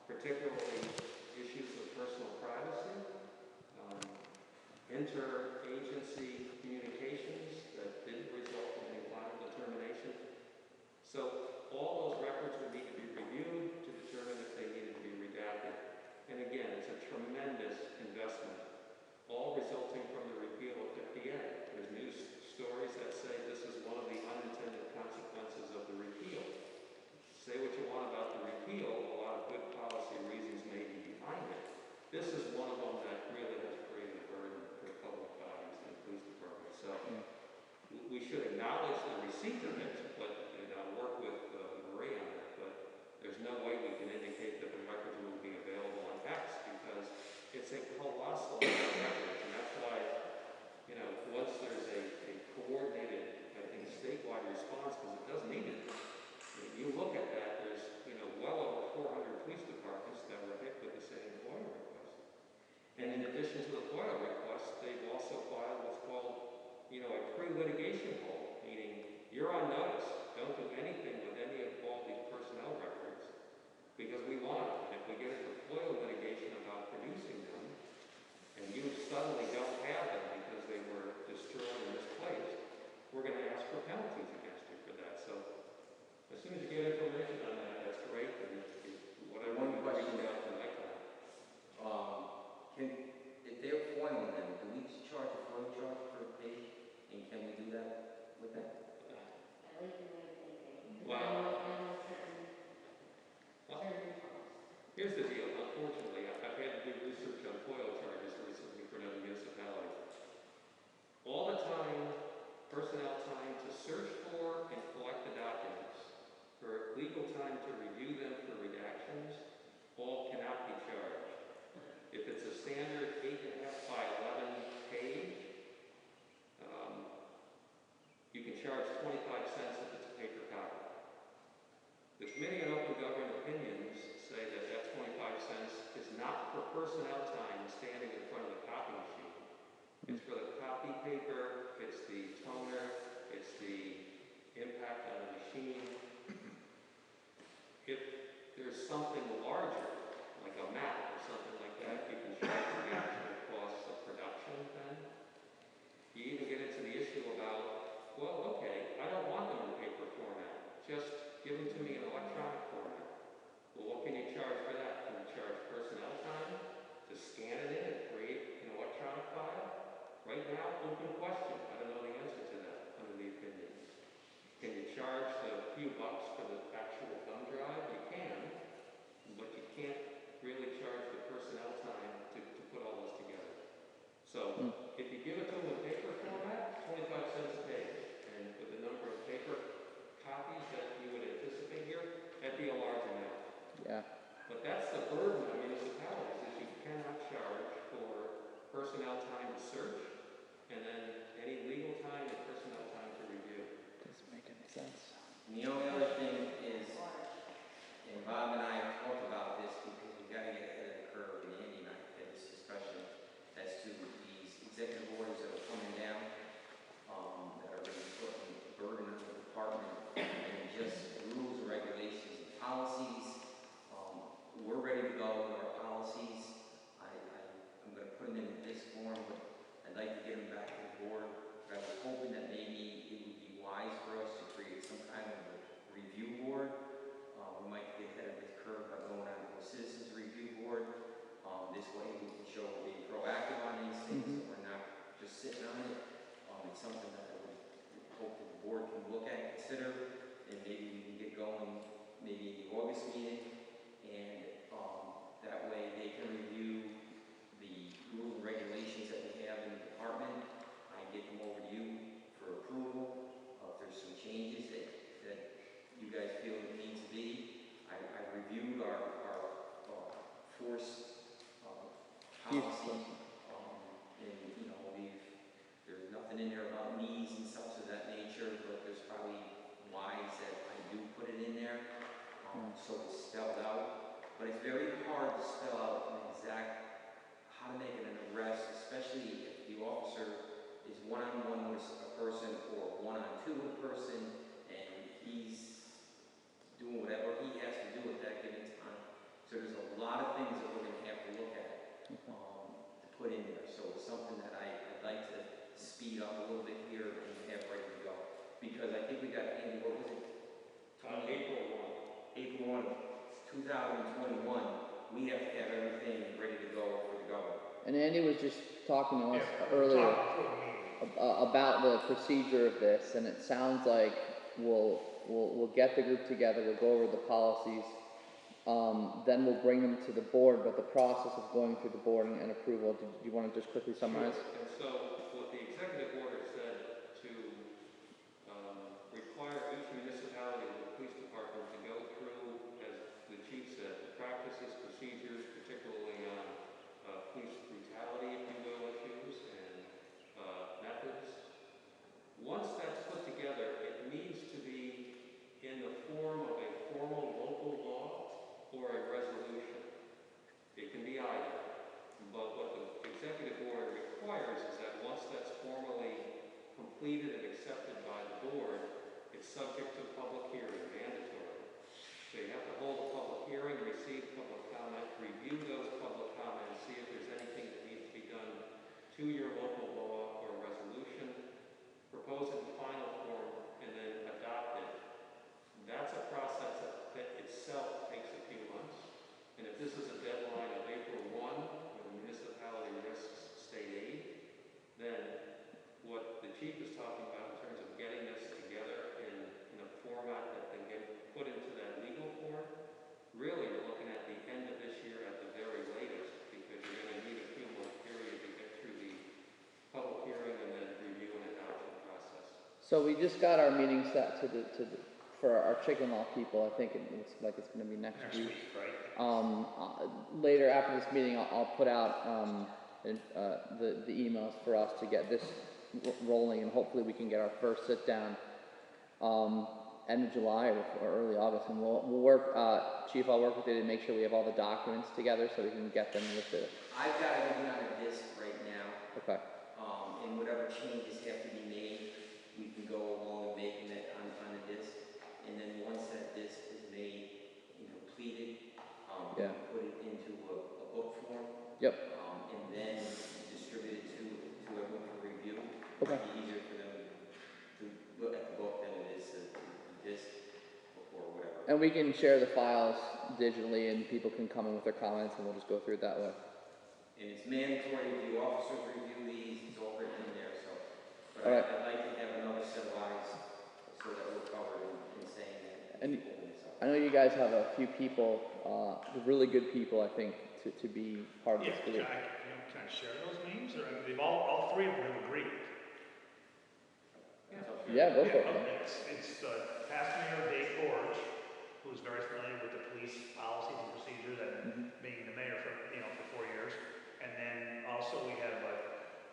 particularly issues of personal privacy, interagency communications that didn't result in any final determination. So all those records would need to be reviewed to determine if they needed to be redacted. And again, it's a tremendous investment, all resulting from the repeal of 50A. There's news stories that say this is one of the unintended consequences of the repeal. Say what you want about the repeal, a lot of good policy reasons may be behind it. This is one of them that really has created a burden for public bodies and police departments. So we should acknowledge the receipt of it, but work with Marie on that. But there's no way we can indicate that the records will be available on X because it's a colossal amount of records, and that's why, once there's a coordinated, I think, statewide response, because it does need it. If you look at that, there's, well over 400 police departments that were hit with the same FOIL request. And in addition to the FOIL request, they've also filed what's called, a pre-litigation hold, meaning you're on notice. Don't do anything with any of all these personnel records because we want them. And if we get into FOIL litigation about producing them, and you suddenly don't have them because they were destroyed or misplaced, we're going to ask for penalties against you for that. So as soon as you get information on that, that's great. And whatever you reach out to my time. If they're foiling them, do we charge a FOIL charge per page? And can we do that with that? At least in my thinking. Well, here's the deal. Unfortunately, I've had to do research on FOIL charges recently for another municipality. All the time, personnel time to search for and collect the documents, for legal time to review them for redactions, all cannot be charged. If it's a standard 8.5 by 11 page, you can charge 25 cents if it's a paper copy. The Committee on Open Government Opinions say that 25 cents is not for personnel time standing in front of the copy machine. It's for the copy paper, it's the toner, it's the impact on the machine. If there's something larger, like a map or something like that, you can charge the actual costs of production then. You even get into the issue about, well, okay, I don't want them in paper format. Just give them to me in electronic format. Well, what can you charge for that? Can you charge personnel time to scan it in and create an electronic file? Right now, open question. I don't know the answer to that under the opinion. Can you charge the few bucks for the actual thumb drive? You can, but you can't really charge the personnel time to put all this together. So if you give it to them in paper format, 25 cents a page. And with the number of paper copies that you would anticipate here, that'd be a large amount. Yeah. But that's the burden on municipalities, is you cannot charge for personnel time to search, and then any legal time and personnel time to review. Doesn't make any sense. And the only other thing is, and Bob and I have talked about this because we got to get ahead of the curve, and Andy and I had this discussion as to these executive orders that are coming down, that are going to be putting a burden on the department, and just rules and regulations and policies. We're ready to go with our policies. I'm going to put them in this form, but I'd like to get them back to the board. I was hoping that maybe it would be wise for us to create some kind of a review board. We might get ahead of this curve by going on to a citizens review board. This way we can show we're being proactive on these things, and we're not just sitting on it. It's something that I would hope that the board can look at and consider, and maybe we can get going maybe in the August meeting, and that way they can review the rules and regulations that we have in the department. I can get them over to you for approval. If there's some changes that you guys feel it needs to be. I reviewed our force policy, and you know, there's nothing in there about knees and stuff of that nature, but there's probably whys that I do put it in there, so it's spelled out. But it's very hard to spell out an exact how to make it an arrest, especially if the officer is one-on-one with a person or one-on-two with a person, and he's doing whatever he has to do at that given time. So there's a lot of things that we're going to have to look at to put in there. So it's something that I'd like to speed up a little bit here and have ready to go. Because I think we got, Andy, what was it? April 1, 2021, we have to have everything ready to go for the governor. And Andy was just talking to us earlier about the procedure of this, and it sounds like we'll get the group together, we'll go over the policies, then we'll bring them to the board, but the process of going through the board and approval, do you want to just quickly summarize? Sure. And so what the executive order said to require each municipality and the police department to go through, as the chief said, the practices, procedures, particularly on police brutality, if you will, issues and methods. Once that's put together, it needs to be in the form of a formal local law or a resolution. It can be either. But what the executive order requires is that once that's formally completed and accepted by the board, it's subject to public hearing, mandatory. So you have to hold a public hearing, receive public comment, review those public comments, see if there's anything that needs to be done to your local law or resolution, propose it in final form, and then adopt it. That's a process that itself takes a few months. And if this is a deadline of April 1, when the municipality risks state aid, then what the chief is talking about in terms of getting this together in a format that can get put into that legal form, really you're looking at the end of this year at the very latest, because you're going to need a few month period to get through the public hearing and then review and adoption process. So we just got our meeting set for our chicken law people. I think it looks like it's going to be next week. Right? Later after this meeting, I'll put out the emails for us to get this rolling, and hopefully we can get our first sit down end of July or early August, and we'll work. Chief, I'll work with you to make sure we have all the documents together so we can get them with the. I've got everything on a disc right now. Okay. And whatever changes have to be made, we can go along and making it on a disc. And then once that disc is made and completed, we can put it into a book form. Yep. And then distribute it to everyone for review. Okay. It'd be easier for them to look at the book than it is the disc or whatever. And we can share the files digitally, and people can come in with their comments, and we'll just go through it that way. And it's mandatory to do officers review these, it's all written in there, so. But All right. I'd like to have another set of eyes so that we're covered in saying that. And open this up. I know you guys have a few people, really good people, I think, to be part of Yeah, this group. can I share those names, or they've all three of them have agreed? Yeah, go for it. Okay, it's past Mayor Dave Gorge, who's very familiar with the police policies and procedures, and being the mayor for 4 years. And then also we have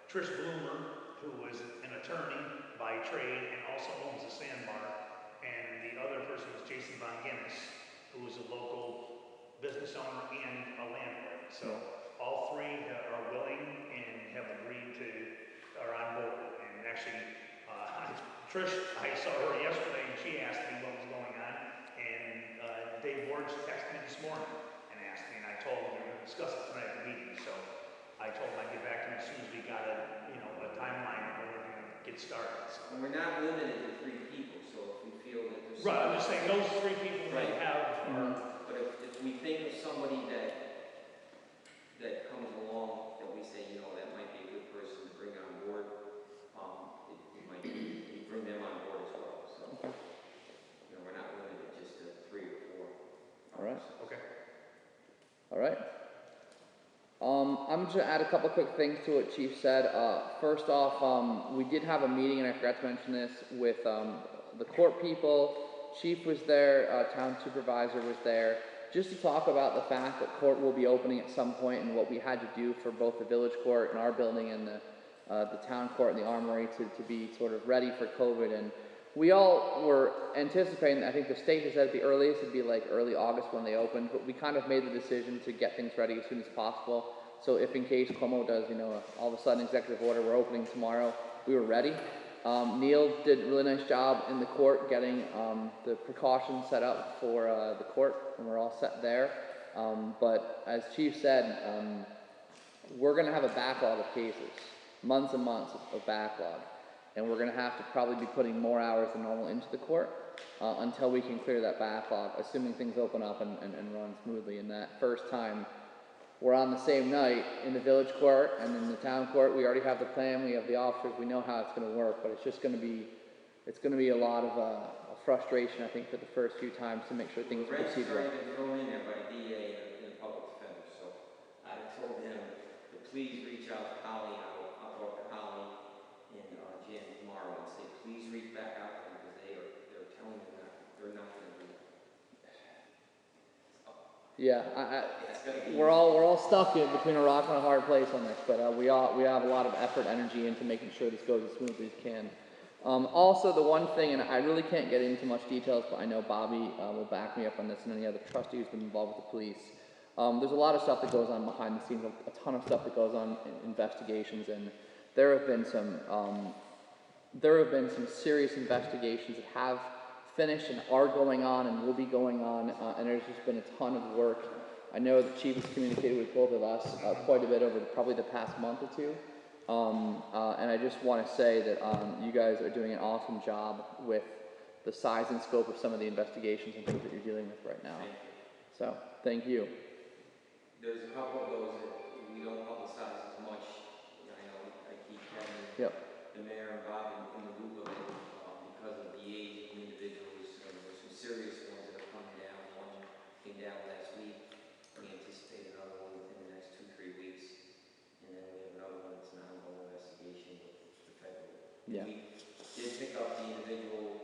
Trish Bloomer, who is an attorney by trade and also owns a sandbar. And the other person is Jason Von Guinness, who is a local business owner and a landlord. So all three are willing and have agreed are on board. And actually, Trish, I saw her yesterday and she asked me what was going on. And Dave Ward texted me this morning and asked me, and I told him we were going to discuss it tonight at the meeting. So I told him I'd get back to him as soon as we got a timeline of when we're going to get started. So. And we're not limited to 3 people, so if we feel that there's... Right, I'm just saying those 3 people we have are... But if we think of somebody that comes along, that we say, that might be a good person to bring on board, it might be, we bring them on board as well. So, we're not limited just to 3 or 4. All right. Okay. All right. I'm just going to add a couple quick things to what Chief said. First off, we did have a meeting, and I forgot to mention this, with the court people. Chief was there, town supervisor was there, just to talk about the fact that court will be opening at some point and what we had to do for both the village court and our building and the town court and the armory to be sort of ready for COVID. And we all were anticipating, I think the state has said at the earliest it'd be like early August when they opened, but we kind of made the decision to get things ready as soon as possible. So if in case Cuomo does, all of a sudden executive order, we're opening tomorrow, we were ready. Neil did a really nice job in the court getting the precautions set up for the court, and we're all set there. But as Chief said, we're going to have a backlog of cases, months and months of backlog. And we're going to have to probably be putting more hours than normal into the court until we can clear that backlog, assuming things open up and run smoothly. And that first time we're on the same night in the village court and in the town court, we already have the plan, we have the officers, we know how it's going to work, but it's just going to be, a lot of frustration, I think, for the first few times to make sure things proceed well. The rent's already been thrown in there by the DA and the public defender, so I told him to please reach out to Holly, and I'll talk to Holly and Jan tomorrow and say, please reach back out to them because they're telling me that they're not going to do it. Yeah, we're all stuck in between a rock and a hard place on this, but we have a lot of effort, energy into making sure this goes as smoothly as it can. Also, the one thing, and I really can't get into much details, but I know Bobby will back me up on this, and any other trustee who's been involved with the police. There's a lot of stuff that goes on behind the scenes, a ton of stuff that goes on in investigations, and there have been some serious investigations that have finished and are going on and will be going on, and there's just been a ton of work. I know the Chief has communicated with both of us quite a bit over probably the past month or two, and I just want to say that you guys are doing an awesome job with the size and scope of some of the investigations and things that you're dealing with right now. So, thank you. There's a couple of those that we don't publicize as much. I know I keep having the mayor and Bob in the loop of it because of the age of the individuals. There's some serious ones that are coming down. One came down last week. We anticipate another one within the next 2-3 weeks. And then we have another one that's an ongoing investigation with the federal. Yeah. We did pick up the individual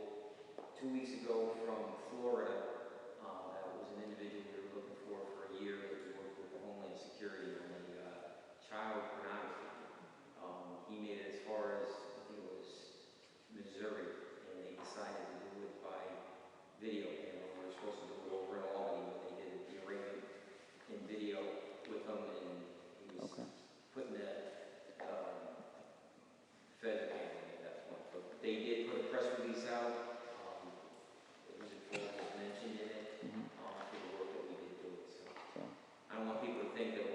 2 weeks ago from Florida. That was an individual we were looking for a year that we worked with the Homeland Security on the child pornography. He made it as far as, I think it was Missouri, and they decided to do it by video camera. We were supposed to do it over in Albany, but they did the arraignment in video with them, and he was putting the feds camera at that point. But they did put a press release out. It was mentioned in it for the work that we did do it. So I don't want people to think that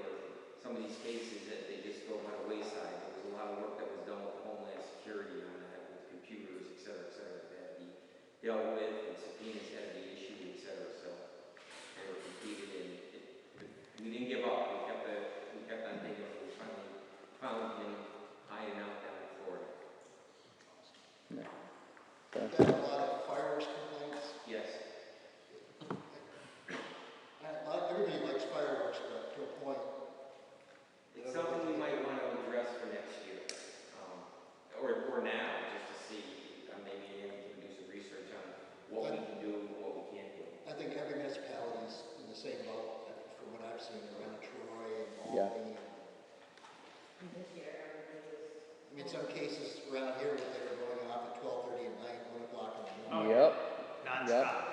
some of these cases that they just nonstop.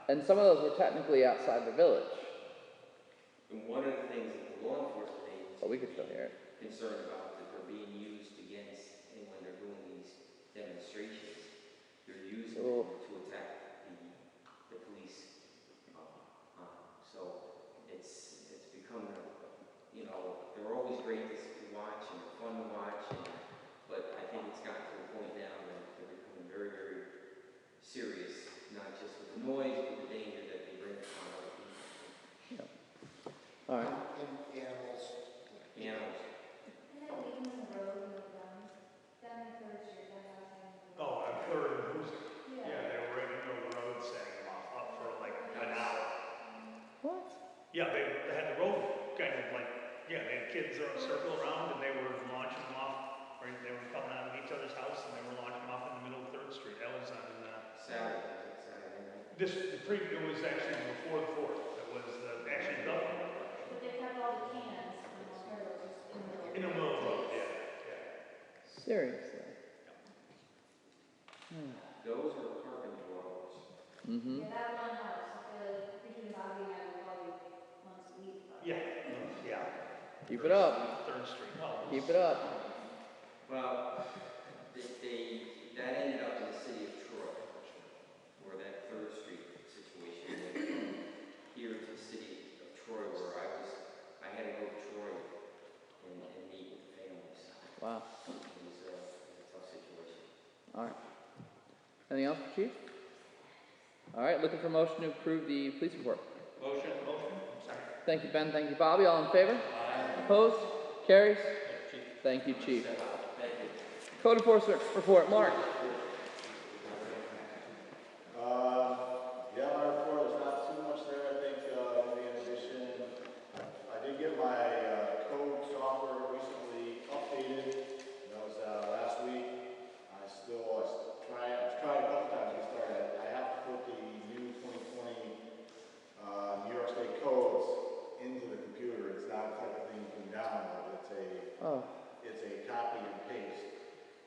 And some of those were technically outside the village, And one of the things that the law enforcement agencies but we could still hear it. concerned about that they're being used against, and when they're doing these demonstrations, they're using Oh. them to attack the police. So it's become, they're always great to watch and they're fun to watch, but I think it's gotten to a point now that they're becoming very, very serious, not just with the noise, but the danger that they bring upon other people. All right. Animals. Animals. And then leaving the road with them, down in Third Street, that house on the road. Oh, I'm third and Hoosick. Yeah. Yeah, they were right in the middle of the road setting them up for like an hour. What? Yeah, they had the road kind of like, yeah, they had kids circle around and they were launching them off, or they were coming out of each other's house and they were launching them off in the middle of Third Street. That was on, Saturday night. it was actually before the 4th. That was actually the But they kept all the cans from the trailers just in the middle of the road, yeah. Seriously. Those are carpenter dwellers. Mm-hmm. Yeah, that one house, I feel like between Bobby and I, we probably once a week. But Yeah. Keep it up. Third Street. Oh, Keep it up. Well, that ended up in the city of Troy, where that Third Street situation went from here to the city of Troy, where I had to go to Troy and meet with the families. Wow. It was a tough situation. All right. Anything else, Chief? All right. Looking for motion to approve the police report. Motion. Sorry. Thank you, Ben. Thank you, Bobby. All in favor? Aye. Opposed? Carries. Thank you, Chief. Code enforcement report. Mark. Yeah, my report is not too much there. I think, maybe in addition, I did get my code software recently updated. That was last week. I've tried a couple times to start it. I have to put the new 2020 New York State codes into the computer. It's not a type of thing you can download. It's a copy and paste.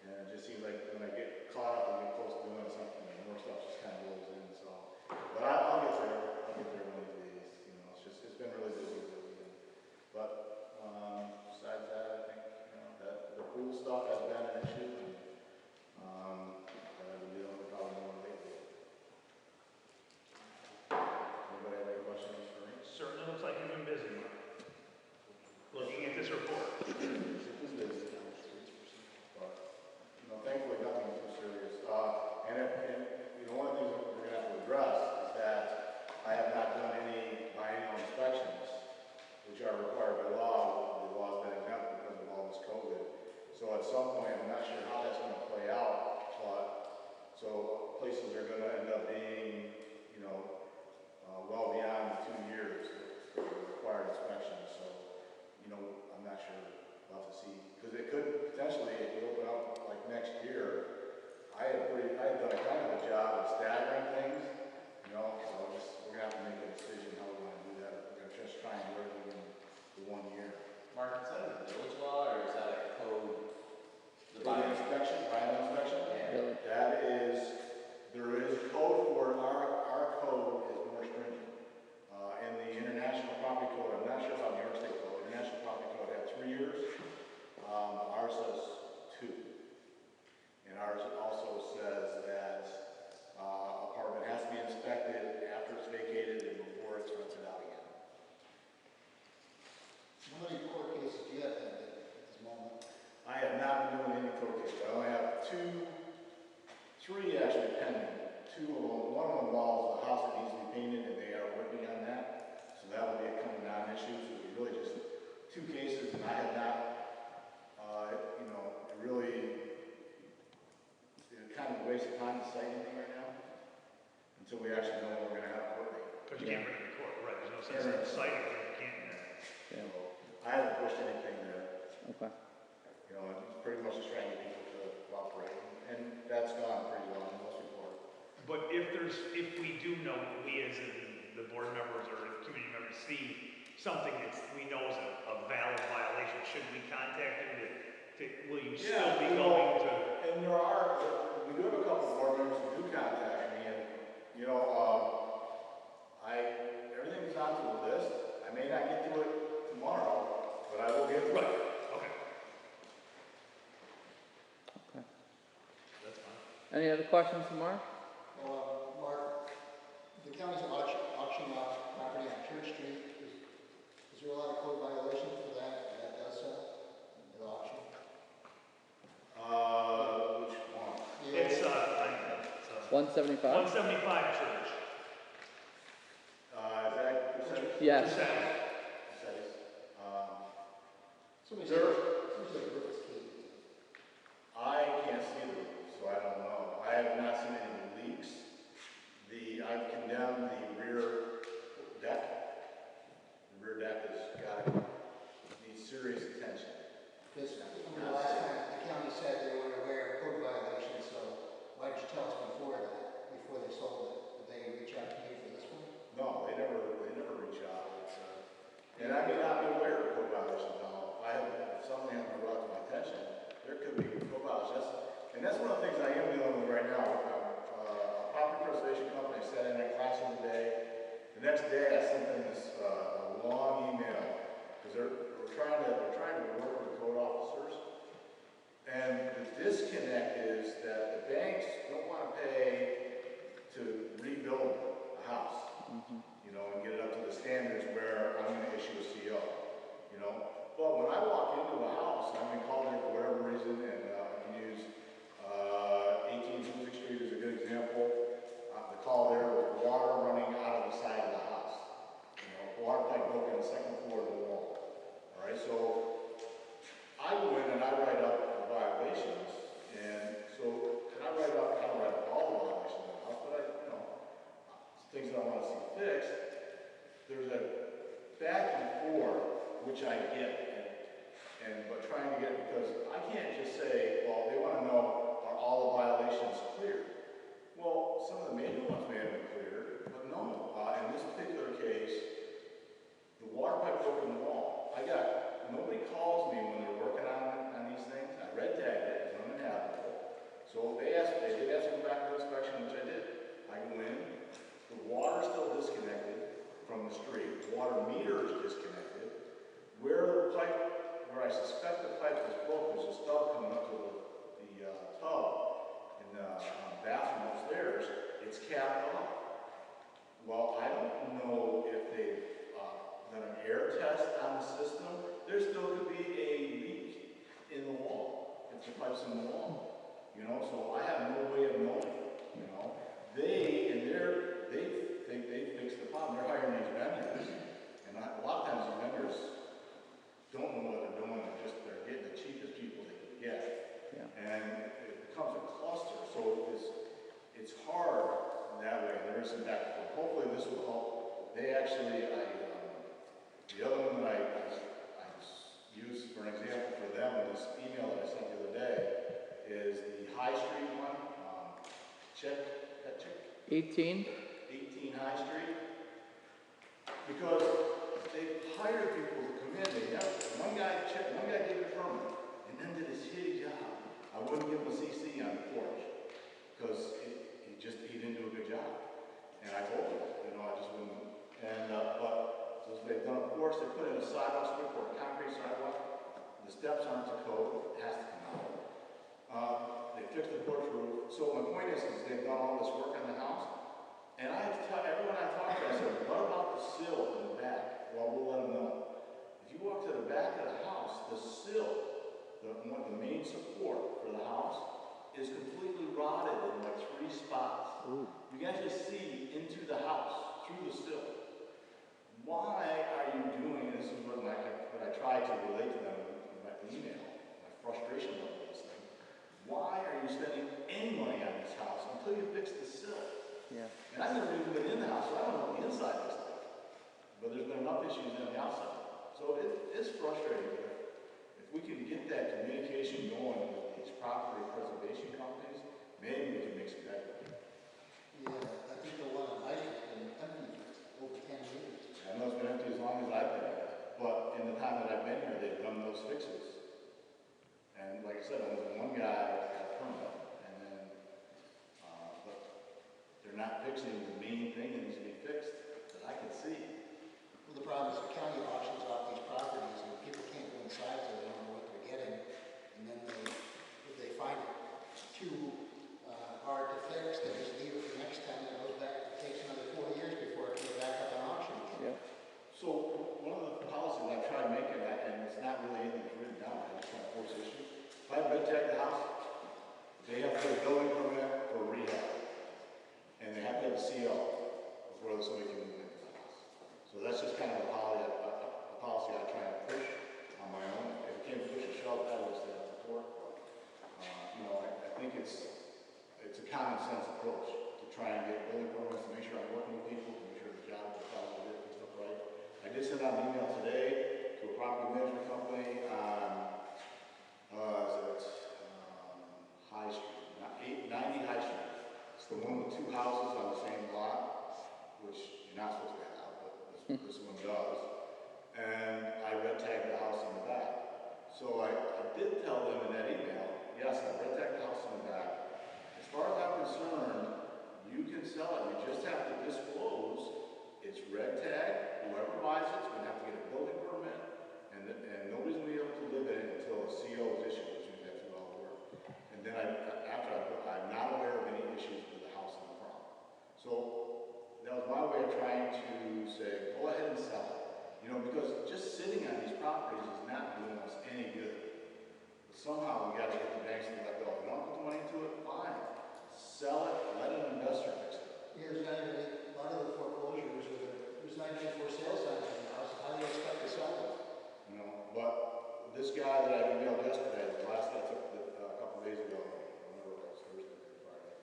And it just seems like when I get caught up and get close to doing something, more stuff just kind of rolls in. So, but I'll get there. I'll get there one of these days. It's been really busy. But besides that, I think that the pool stuff has been an issue, and that I've been dealing with probably more lately. Anybody have any questions for me? Certainly looks like you've been busy, Mark. Looking at this report. It's busy. But, thankfully nothing too serious. And one of the things that we're going to have to address is that I have not done any biennial inspections, which are required by law. The law's been exempt because of all this COVID. So at some point, I'm not sure how that's going to play out, but so places are going to end up being, well beyond 2 years for required inspections. So, I'm not sure. We'll have to see. Because it could potentially, if you open up like next year, I had done a kind of a job of staggering things, so we're going to have to make a decision how we want to do that. If we're going to just try and do everything in the 1 year. Mark, is that a village law or is that a code? Biennial inspection? Really? There is a code for it. Our code is more stringent. In the International Property Code, I'm not sure about New York State Code, International Property Code had 3 years. Ours says 2. And ours also says that apartment has to be inspected after it's vacated and before it's rented out again. How many court cases do you have at this moment? I have not been doing any court cases. I only have 3 actually pending. 2 of them, one of them involves a house that needs to be painted and they are working on that. So that will be a coming on issue. So it was really just 2 cases and I have not, it's kind of a waste of time to say anything right now until we actually know when we're going to have a court date. Because you can't bring it to court, right? There's no sense in citing it if you can't. So I haven't pushed anything there. Okay. It's pretty much just trying to get people to cooperate. And that's gone pretty well in most report. But if we do know, we as in the board members or the community members see something that we know is a valid violation, should we contact him will you still be going to? And we do have a couple of board members who do contact me, and Any other questions for Mark? Mark, the county's auctioning off property on Church Street. Is there a lot of code violations for that? That does sell at auction? Which one? It's, 175? 175 Church. Is that percentage? Yes. Percentage. Somebody There- said the roof is caved. I can't see the roof, so I don't know. I have not seen any leaks. I've condemned the rear deck. The rear deck needs serious attention. Because the last time the county said they weren't aware of code violations, so why didn't you tell us before that, before they sold it? Did they reach out to you for this one? No, they never reach out. And I may not be aware of code violations now. If something hasn't brought to my attention, there could be code violations. And that's one of the things I am dealing with right now. A property preservation company sat in a classroom today. The next day I sent them this long email because they're trying to work with the code officers. And the disconnect is that the banks don't want to pay to rebuild a house, you know, and get it up to the standards where I'm going to issue a CO, you know. But when I walk into a house, I've been called there for whatever reason, and I can use 18 Hoosick Street as a good example. The call there was water running out of the side of the house. You know, water pipe broke on the second floor of the wall. All right, so I go in and I write up the violations, and I don't write up all the violations of the house, but things that I want to see fixed. There's a back and forth, which I get, but trying to get it because I can't just say, well, they want to know, are all the violations clear? Well, some of the major ones may have been cleared, but no. In this particular case, the water pipe broke in the wall. Nobody calls me when they're working on these things. I red tagged it as uninhabitable. So they did ask me to go back to inspection, which I did. I go in, the water's still disconnected from the street. The water meter is disconnected. Where I suspect the pipe was broke, there's a stub coming up to the tub in the bathroom upstairs. It's capped off. Well, I don't know if they've done an air test on the system. There still could be a leak in the wall if the pipe's in the wall. You know, so I have no way of knowing. You know, they think they fixed the problem. They're hiring these vendors, and a lot of times these vendors don't know what they're doing. They're getting the cheapest people they can get, and it becomes a cluster. So it's hard that way. There is some back and forth. Hopefully this will help. They actually, the other one that I used for an example for them in this email that I sent the other day is the High Street one. Check. 18. 18 High Street. Because they hired people to come in. One guy gave a permit and then did a shitty job. I wouldn't give him a CC on the porch because he didn't do a good job. And I told him, I just wouldn't. And but so they've done a course. They put in a sidewalk strip or a concrete sidewalk. The steps aren't to code. It has to come out. They fixed the porch roof. So my point is they've done all this work on the house. And I have to tell everyone I talk to, I said, what about the sill in the back? Well, we'll let them know. If you walk to the back of the house, the sill, the main support for the house, is completely rotted in like 3 spots. Ooh. You can actually see into the house through the sill. Why are you doing this? Is what I tried to relate to them in my email, my frustration about this thing. Why are you spending any money on this house until you fix the sill? Yeah. And I've never even been in the house, so I don't know what the inside looks like. But there's been enough issues on the outside. So it's frustrating. If we can get that communication going with these property preservation companies, maybe we can make some headway. Yeah, I think the one on Hoosick has been empty over 10 years. I know it's been empty as long as I've been here, but in the time that I've been here, they've done those fixes. And like I said, only one guy got a permit, and then, but they're not fixing the main thing that needs to be fixed that I can see. Well, the problem is the county auctions off these properties and people can't go inside, so they don't know what they're getting. And then if they find it too hard sent out an email today to a property management company on, High Street, not 890 High Street. It's the one with 2 houses on the same lot, which you're not supposed to have, but this one does. And I red tagged the house in the back. So I did tell them in that email, yes, I red tagged the house in the back. As far as I'm concerned, you can sell it, you just have to disclose it's red tag, whoever buys it's gonna have to get a building permit, and nobody's gonna be able to live in it until a CO is issued, which means that's all the work. And then I'm not aware of any issues with the house in the front. So that was my way of trying to say, go ahead and sell it. You know, because just sitting on these properties is not doing us any good. But somehow we gotta get the banks to let go. If you don't put the money into it, fine. Sell it, let an investor fix it. There's not even, a lot of the foreclosures, there's not even for sale signs in the house, how do you expect to sell them? You know, but this guy that I emailed yesterday, the last I took a couple days ago, I remember it was Thursday or Friday.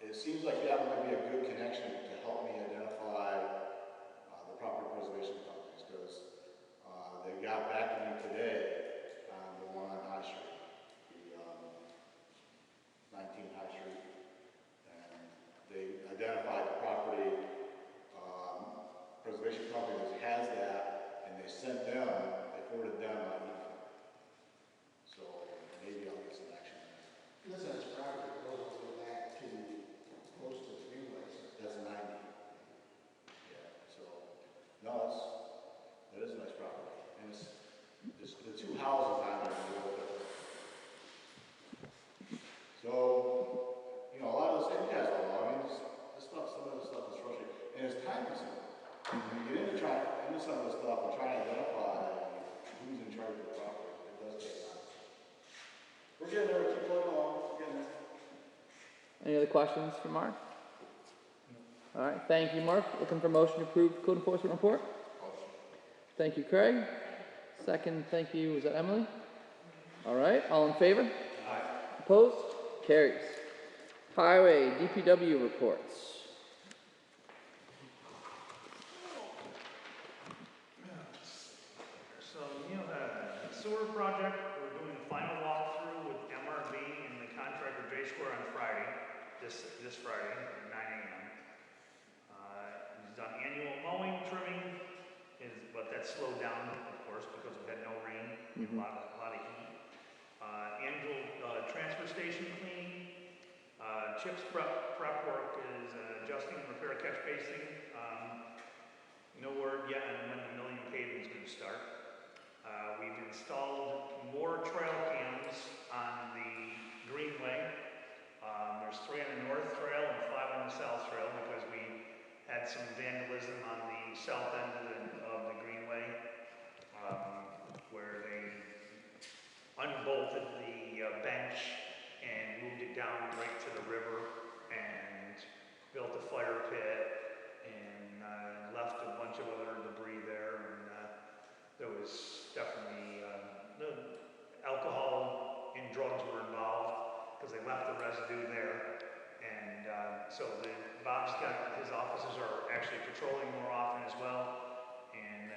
It seems like that might be a good connection to help me identify the property preservation companies, because they got back to me today on the one on High Street, the 19 High Street, and they identified the property preservation company that has that, and they sent them, they forwarded them my email. So maybe I'll get some action. Listen, it's property, it goes all the way back to close to the greenways. That's 90. Yeah, so, no, that is a nice property. And it's the 2 houses on there are a little different. So, you know, a lot of this, and you guys don't know, I mean, some of this stuff is frustrating, and it's time consuming. When you get into some of this stuff and try to identify who's in charge of the property, it does take time. We're getting there, keep going along, we're getting there. Any other questions for Mark? All right, thank you, Mark. Looking for motion to approve code enforcement report? Thank you, Craig. Second, thank you, was that Emily? All right, all in favor? Aye. Opposed? Carries. Highway, DPW reports. So, you know, the sewer project, we're doing the final walkthrough with MRB and the contractor J Square on Friday, this Friday, at 9 a.m. He's done annual mowing, trimming, but that's slowed down, of course, because we've had no rain, a lot of heat. Annual transfer station cleaning, CHIPS prep work is adjusting and repair catch basin. No word yet on when the million paving is going to start. We've installed more trail cams on the Greenway. There's 3 on the North Trail and 5 on the South Trail because we had some vandalism on the south end of the Greenway where they unbolted the bench and moved it down right to the river and built a fire pit and left a bunch of other debris there. And there was definitely alcohol and drugs were involved because they left the residue there. And so Bob's got, his officers are actually patrolling more often as well. And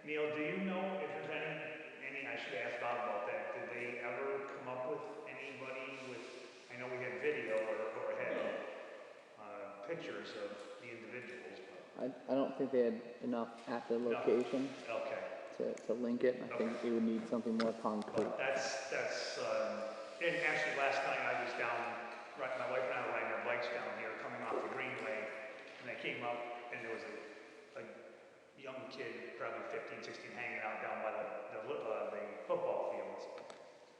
Neil, do you know if there's any, I should ask Bob about that, did they ever come up with anybody with, I know we had video or had pictures of the individuals. But I don't think they had enough at the location. No. Okay. To link it. I think we would need something more concrete. That's and actually last night I was down, my wife and I were riding our bikes down here coming off the Greenway, and I came up and there was a young kid, probably 15, 16, hanging out down by the football fields.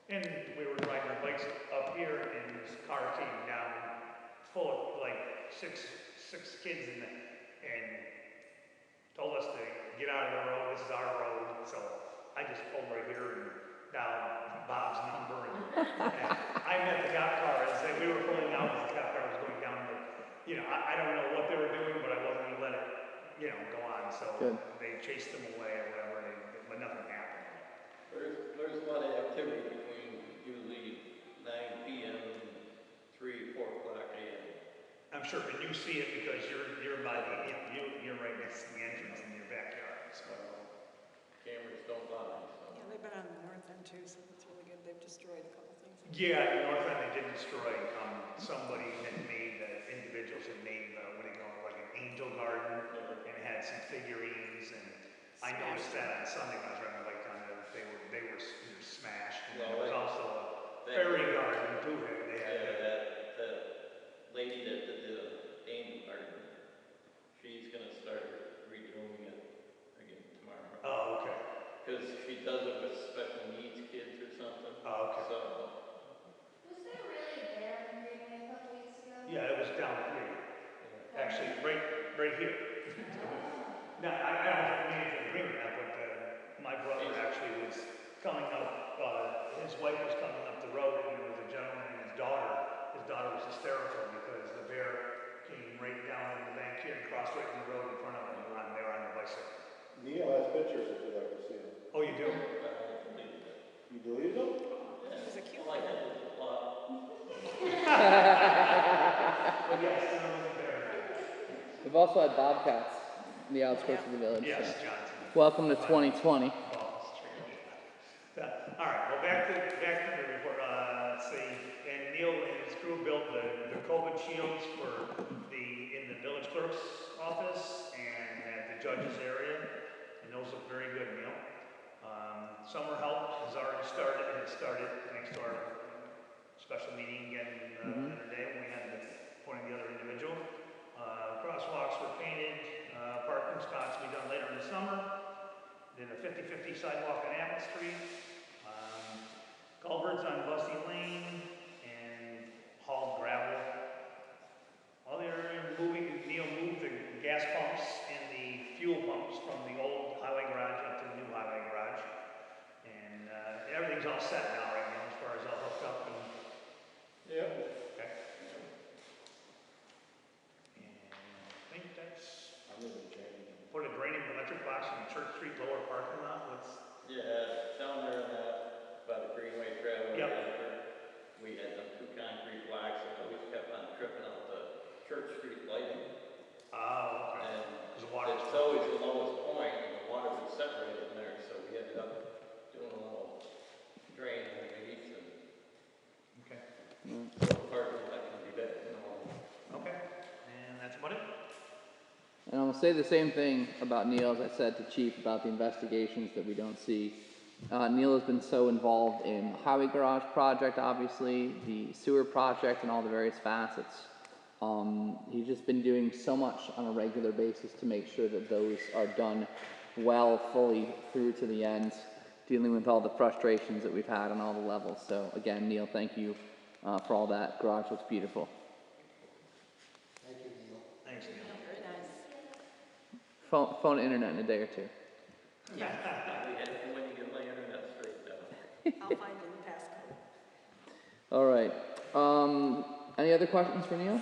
And we were riding our bikes up here and this car came down full of like six kids in it and told us to get out of the road, this is our road. So I just pulled right here and dialed Bob's number. And I met the cop car and said we were pulling out as the cop car was going down. But, you know, I don't know what they were doing, but I wasn't going to let it, you know, go on. So they chased them away or whatever, but nothing happened. There's a lot of activity between usually 9 p.m. and 3, 4 o'clock a.m. I I'm sure, and you see it because you're by the, you're right next to the entrance in your backyard, so. Cameras don't lie, so. Yeah, they've been on the north end too, so that's really good. They've destroyed a couple things. Yeah, north end they did destroy, somebody had made, individuals had made, what do you call it, like an angel garden, and it had some figurines, and I noticed that on Sunday when I was riding my bike down there, they were smashed, and there was also a fairy garden too, they had. That lady that did the angel garden, she's gonna start redoing it again tomorrow. Oh, okay. Because she does it with special needs kids or something. Oh, okay. So, Was there really a bear in Greenway a couple weeks ago? Yeah, it was down here. Actually, right here. Now, I don't have a name for the agreement now, but my brother actually was coming up, his wife was coming up the road, and there was a gentleman and his daughter. His daughter was hysterical because the bear came right down in the bank here and crossed right in the road in front of them, and they were on the bicycle. Neil has pictures if you'd like to see them. Oh, you do? You deleted them? It was a cute all I one. had was a plot. But yes, there was a bear. We've also had bobcats in the outskirts of the village. Yes, so. Johnson. Welcome to 2020. All right, well, back to the report. Let's see, and Neil and his crew built the COVID shields in the village clerk's office and at the judge's area, and those look very good, Neil. Summer help has already started. It started thanks to our special meeting again the other day when we had the appointing the other individual. Crosswalks were painted. Parking spots will be done later in the summer. Did a 50-50 sidewalk on Apple Street. Culverts on Bussy Lane and hauled gravel. While they were Neil moved the gas pumps and the fuel pumps from the old highway garage up to the new highway garage. And everything's all set now, right now, as far as all hooked up and. Yep. Okay. And I think that's. I'm gonna be changing them. Put a drainage electric box in the Church Street lower parking lot. Yeah, down there in that, by the Greenway Trail. Yep. We had them 2 concrete blocks, and we kept on tripping out the Church Street lighting. Oh, okay. And Because the water. it's always the lowest point, and the water would separate in there, so we ended up doing a little drain underneath, and Okay. so the parking lot can be back to normal. Okay. And that's about it. And I'll say the same thing about Neil as I said to Chief about the investigations that we don't see. Neil has been so involved in the highway garage project, obviously, the sewer project, and all the various facets. He's just been doing so much on a regular basis to make sure that those are done well, fully through to the end, dealing with all the frustrations that we've had on all the levels. So again, Neil, thank you for all that. Garage looks beautiful. Thank you, Neil. Thanks, Neil. Very nice. Phone internet in a day or two. We had when you get my internet straight down. I'll find you the passcode. All right. Any other questions for Neil?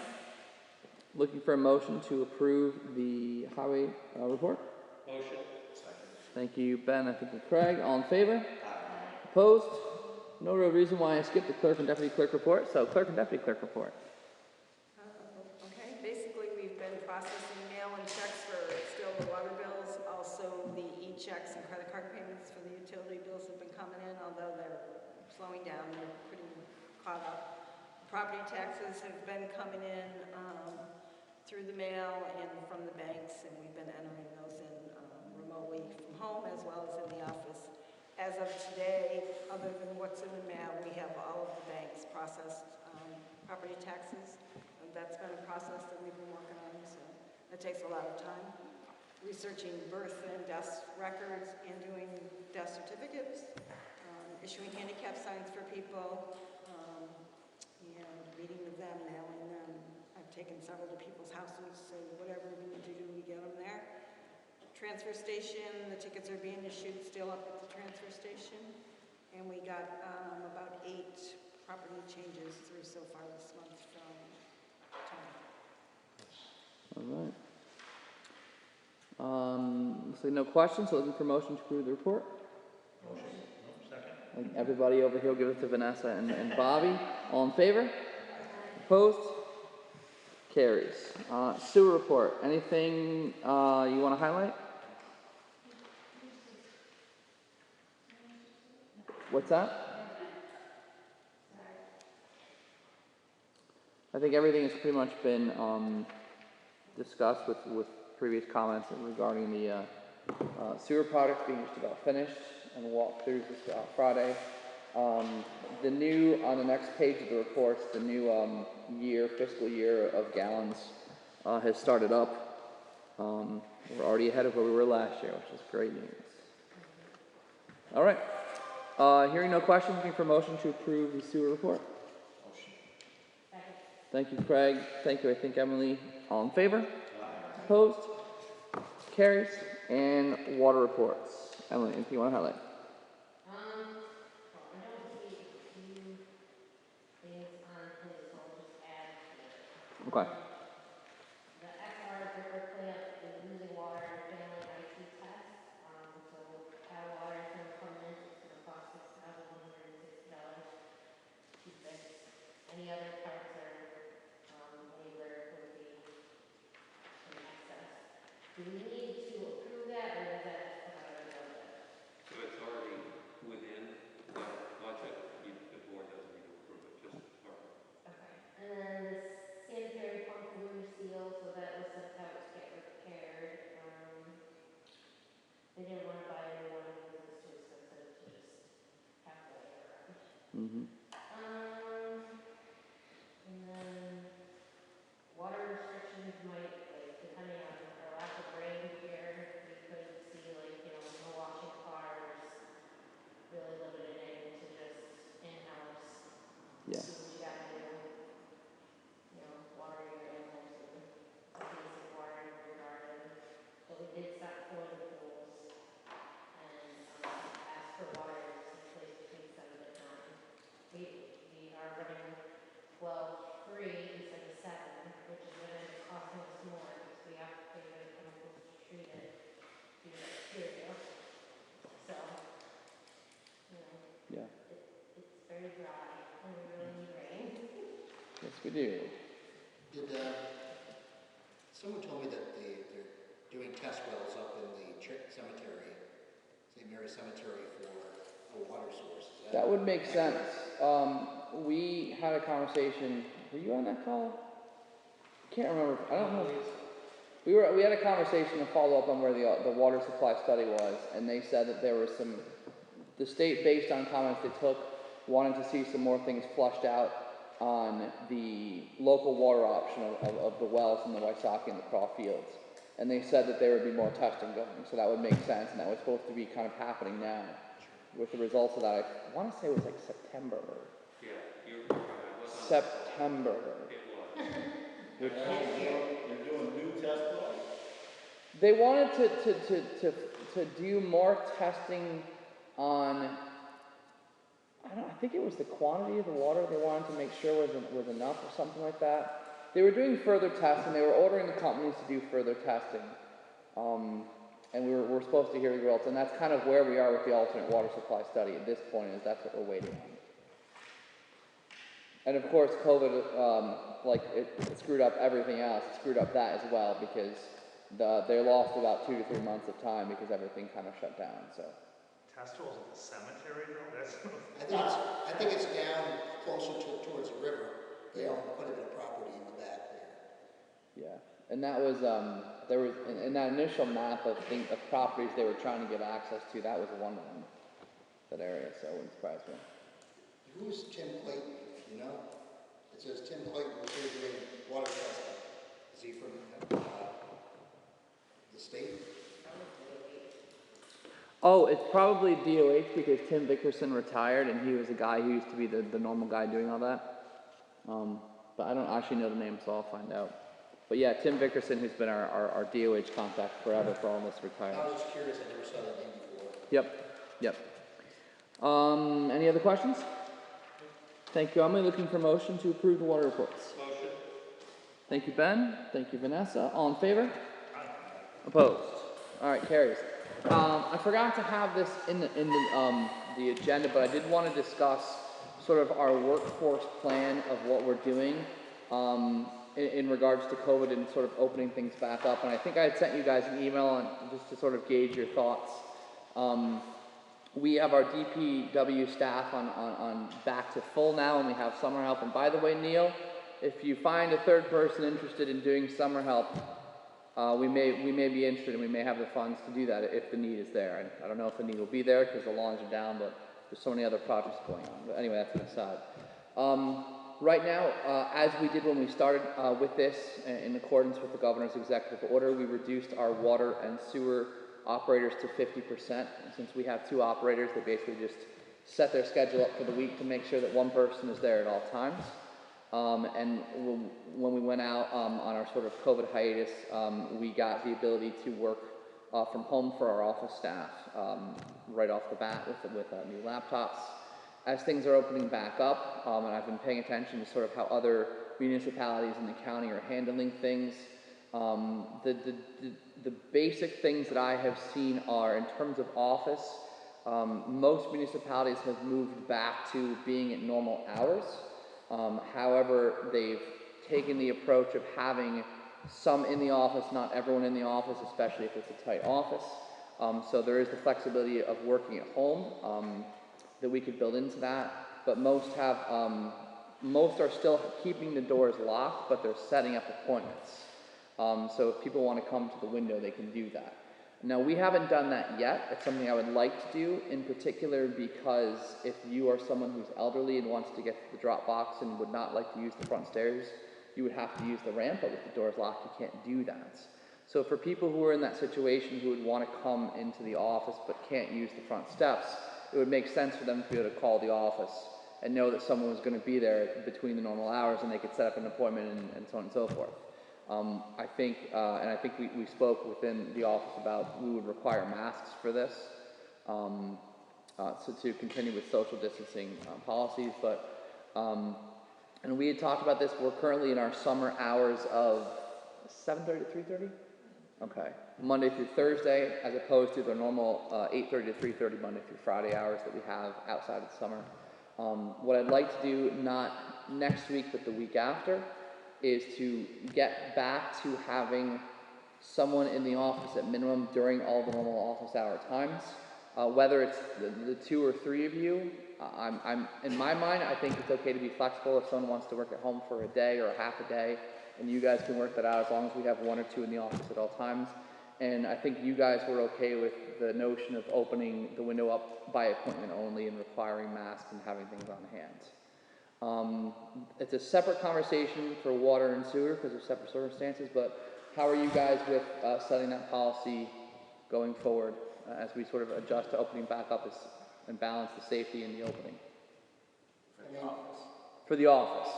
Looking for a motion to approve the highway report. Motion. Thank you, Ben. I think Craig. All in favor? Opposed? No real reason why I skipped the clerk and deputy clerk report. So clerk and deputy clerk report. Okay, basically we've been processing mail and checks for still the water bills, also the e-checks and credit card payments for the utility bills have been coming in, although they're slowing down, they're pretty caught up. Property taxes have been coming in through the mail and from the banks, and we've been entering those in remotely from home as well as in the office. As of today, other than what's in the mail, we have all of the banks processed property taxes. That's been a process that we've been working on, so that takes a lot of time. Researching birth and death records and doing death certificates, issuing handicap signs for people, and meeting with them, mailing them. I've taken several to people's houses, so whatever we need to do, we get them there. Transfer station, the tickets are being issued still up at the transfer station, and we got about 8 property changes through so far this month from Tony. All right. Looks like no questions, so looking for motion to approve the report. Motion. Second. I think everybody over here will give it to Vanessa and Bobby. All in favor? Opposed? Carries. Sewer report. Anything you want to highlight? What's that? I think everything has pretty much been discussed with previous comments regarding the sewer project being just about finished and walkthroughs this Friday. The new, on the next page of the reports, the new fiscal year of gallons has started up. We're already ahead of where we were last year, which is great news. All right. Hearing no questions, looking for motion to approve the sewer report. Thank you, Craig. Thank you, I think, Emily. All in favor? Opposed? Carries. And water reports. Emily, anything you want to highlight? I don't see a few things on his, so I'll just add here. Okay. The FR river plant is losing water in family IT test. So our water is gonna come in, it's gonna cost $6,160 to fix. Any other parts are, labor would be in excess. Do we need to approve that, or is that just part of the budget? So it's already within the budget, the board doesn't need to approve it, just part. Okay. And then the sanitary pump wound seal, so that was sent out to get repaired. They didn't want to buy a new one because it was too expensive to just have to wait around. Mm-hmm. And then water restrictions might, like, depending on our lack of rain here, we could see, like, no washing cars, really limited to just in-house. Yeah. Do what you gotta do. Water your animals and basic watering your garden. But we did stop filling the pools and ask for water to place between 7 and 9. We are running 12-3 instead of 7, which is going to end up costing us more because we have to pay the chemicals to treat it to get bacteria. So, Yeah. it's very dry and we really need rain. Yes, we do. Someone told me that they're doing test wells up in the cemetery, St. Mary's Cemetery for a water source. That would make sense. We had a conversation. Were you on that call? I can't remember. I don't know. We had a conversation to follow up on where the water supply study was, and they said that there was the state, based on comments they took, wanted to see some more things flushed out on the local water option of the wells in the Wysocki and the Craw fields. And they said that there would be more testing going, so that would make sense, and that was supposed to be kind of happening now. With the results of that, I want to say it was like September. Yeah, you're right. I was on September. It was. They're doing new test wells? They wanted to do more testing on, I think it was the quantity of the water they wanted to make sure was enough or something like that. They were doing further testing. They were ordering the companies to do further testing. And we're supposed to hear the results. And that's kind of where we are with the alternate water supply study at this point, is that's what we're waiting on. And of course, COVID, it screwed up everything else. It screwed up that as well, because they lost about 2 to 3 months of time because everything kind of shut down. So. Test wells at the cemetery, though? That's I think it's down closer towards the river. They own quite a bit of property in the back there. Yeah, and that was there was in that initial map of properties they were trying to get access to. That was one of them. That area, so it wouldn't surprise me. Who's Tim Clayton? You know, it says Tim Clayton was here doing water testing. Is he from the state? Oh, it's probably DOH because Tim Vickerson retired and he was the guy who used to be the normal guy doing all that. But I don't actually know the name, so I'll find out. But yeah, Tim Vickerson, who's been our DOH contact forever for all this, retired. I was just curious, I never saw that name before. Yep. Any other questions? Thank you, Emily. Looking for motion to approve the water reports. Motion. Thank you, Ben. Thank you, Vanessa. All in favor? Opposed? All right, carries. I forgot to have this in the agenda, but I did want to discuss sort of our workforce plan of what we're doing. in regards to COVID and sort of opening things back up. And I think I had sent you guys an email on just to sort of gauge your thoughts. We have our DPW staff on back to full now, and we have summer help. And by the way, Neil, if you find a third person interested in doing summer help, we may be interested, and we may have the funds to do that if the need is there. And I don't know if the need will be there because the lawns are down, but there's so many other projects going on. But anyway, that's an aside. Right now, as we did when we started with this, in accordance with the governor's executive order, we reduced our water and sewer operators to 50%. And since we have 2 operators, they basically just set their schedule up for the week to make sure that one person is there at all times. And when we went out on our sort of COVID hiatus, we got the ability to work from home for our office staff right off the bat with new laptops. As things are opening back up, and I've been paying attention to sort of how other municipalities in the county are handling things, the basic things that I have seen are, in terms of office, most municipalities have moved back to being at normal hours. However, they've taken the approach of having some in the office, not everyone in the office, especially if it's a tight office. So there is the flexibility of working at home that we could build into that. But most are still keeping the doors locked, but they're setting up appointments. So if people want to come to the window, they can do that. Now, we haven't done that yet. It's something I would like to do, in particular because if you are someone who's elderly and wants to get to the drop box and would not like to use the front stairs, you would have to use the ramp, but with the doors locked, you can't do that. So for people who are in that situation who would want to come into the office but can't use the front steps, it would make sense for them to be able to call the office and know that someone was going to be there between the normal hours, and they could set up an appointment and so on and so forth. I think we spoke within the office about we would require masks for this, so to continue with social distancing policies. But and we had talked about this. We're currently in our summer hours of 7:30 to 3:30. Okay, Monday through Thursday, as opposed to the normal 8:30 to 3:30 Monday through Friday hours that we have outside of the summer. What I'd like to do, not next week but the week after, is to get back to having someone in the office at minimum during all the normal office hour times. Whether it's the 2 or 3 of you, I'm in my mind, I think it's okay to be flexible if someone wants to work at home for a day or a half a day, and you guys can work that out as long as we have 1 or 2 in the office at all times. And I think you guys were okay with the notion of opening the window up by appointment only and requiring masks and having things on hand. It's a separate conversation for water and sewer because of separate circumstances, but how are you guys with setting that policy going forward as we sort of adjust to opening back up and balance the safety and the opening? For the office. For the office.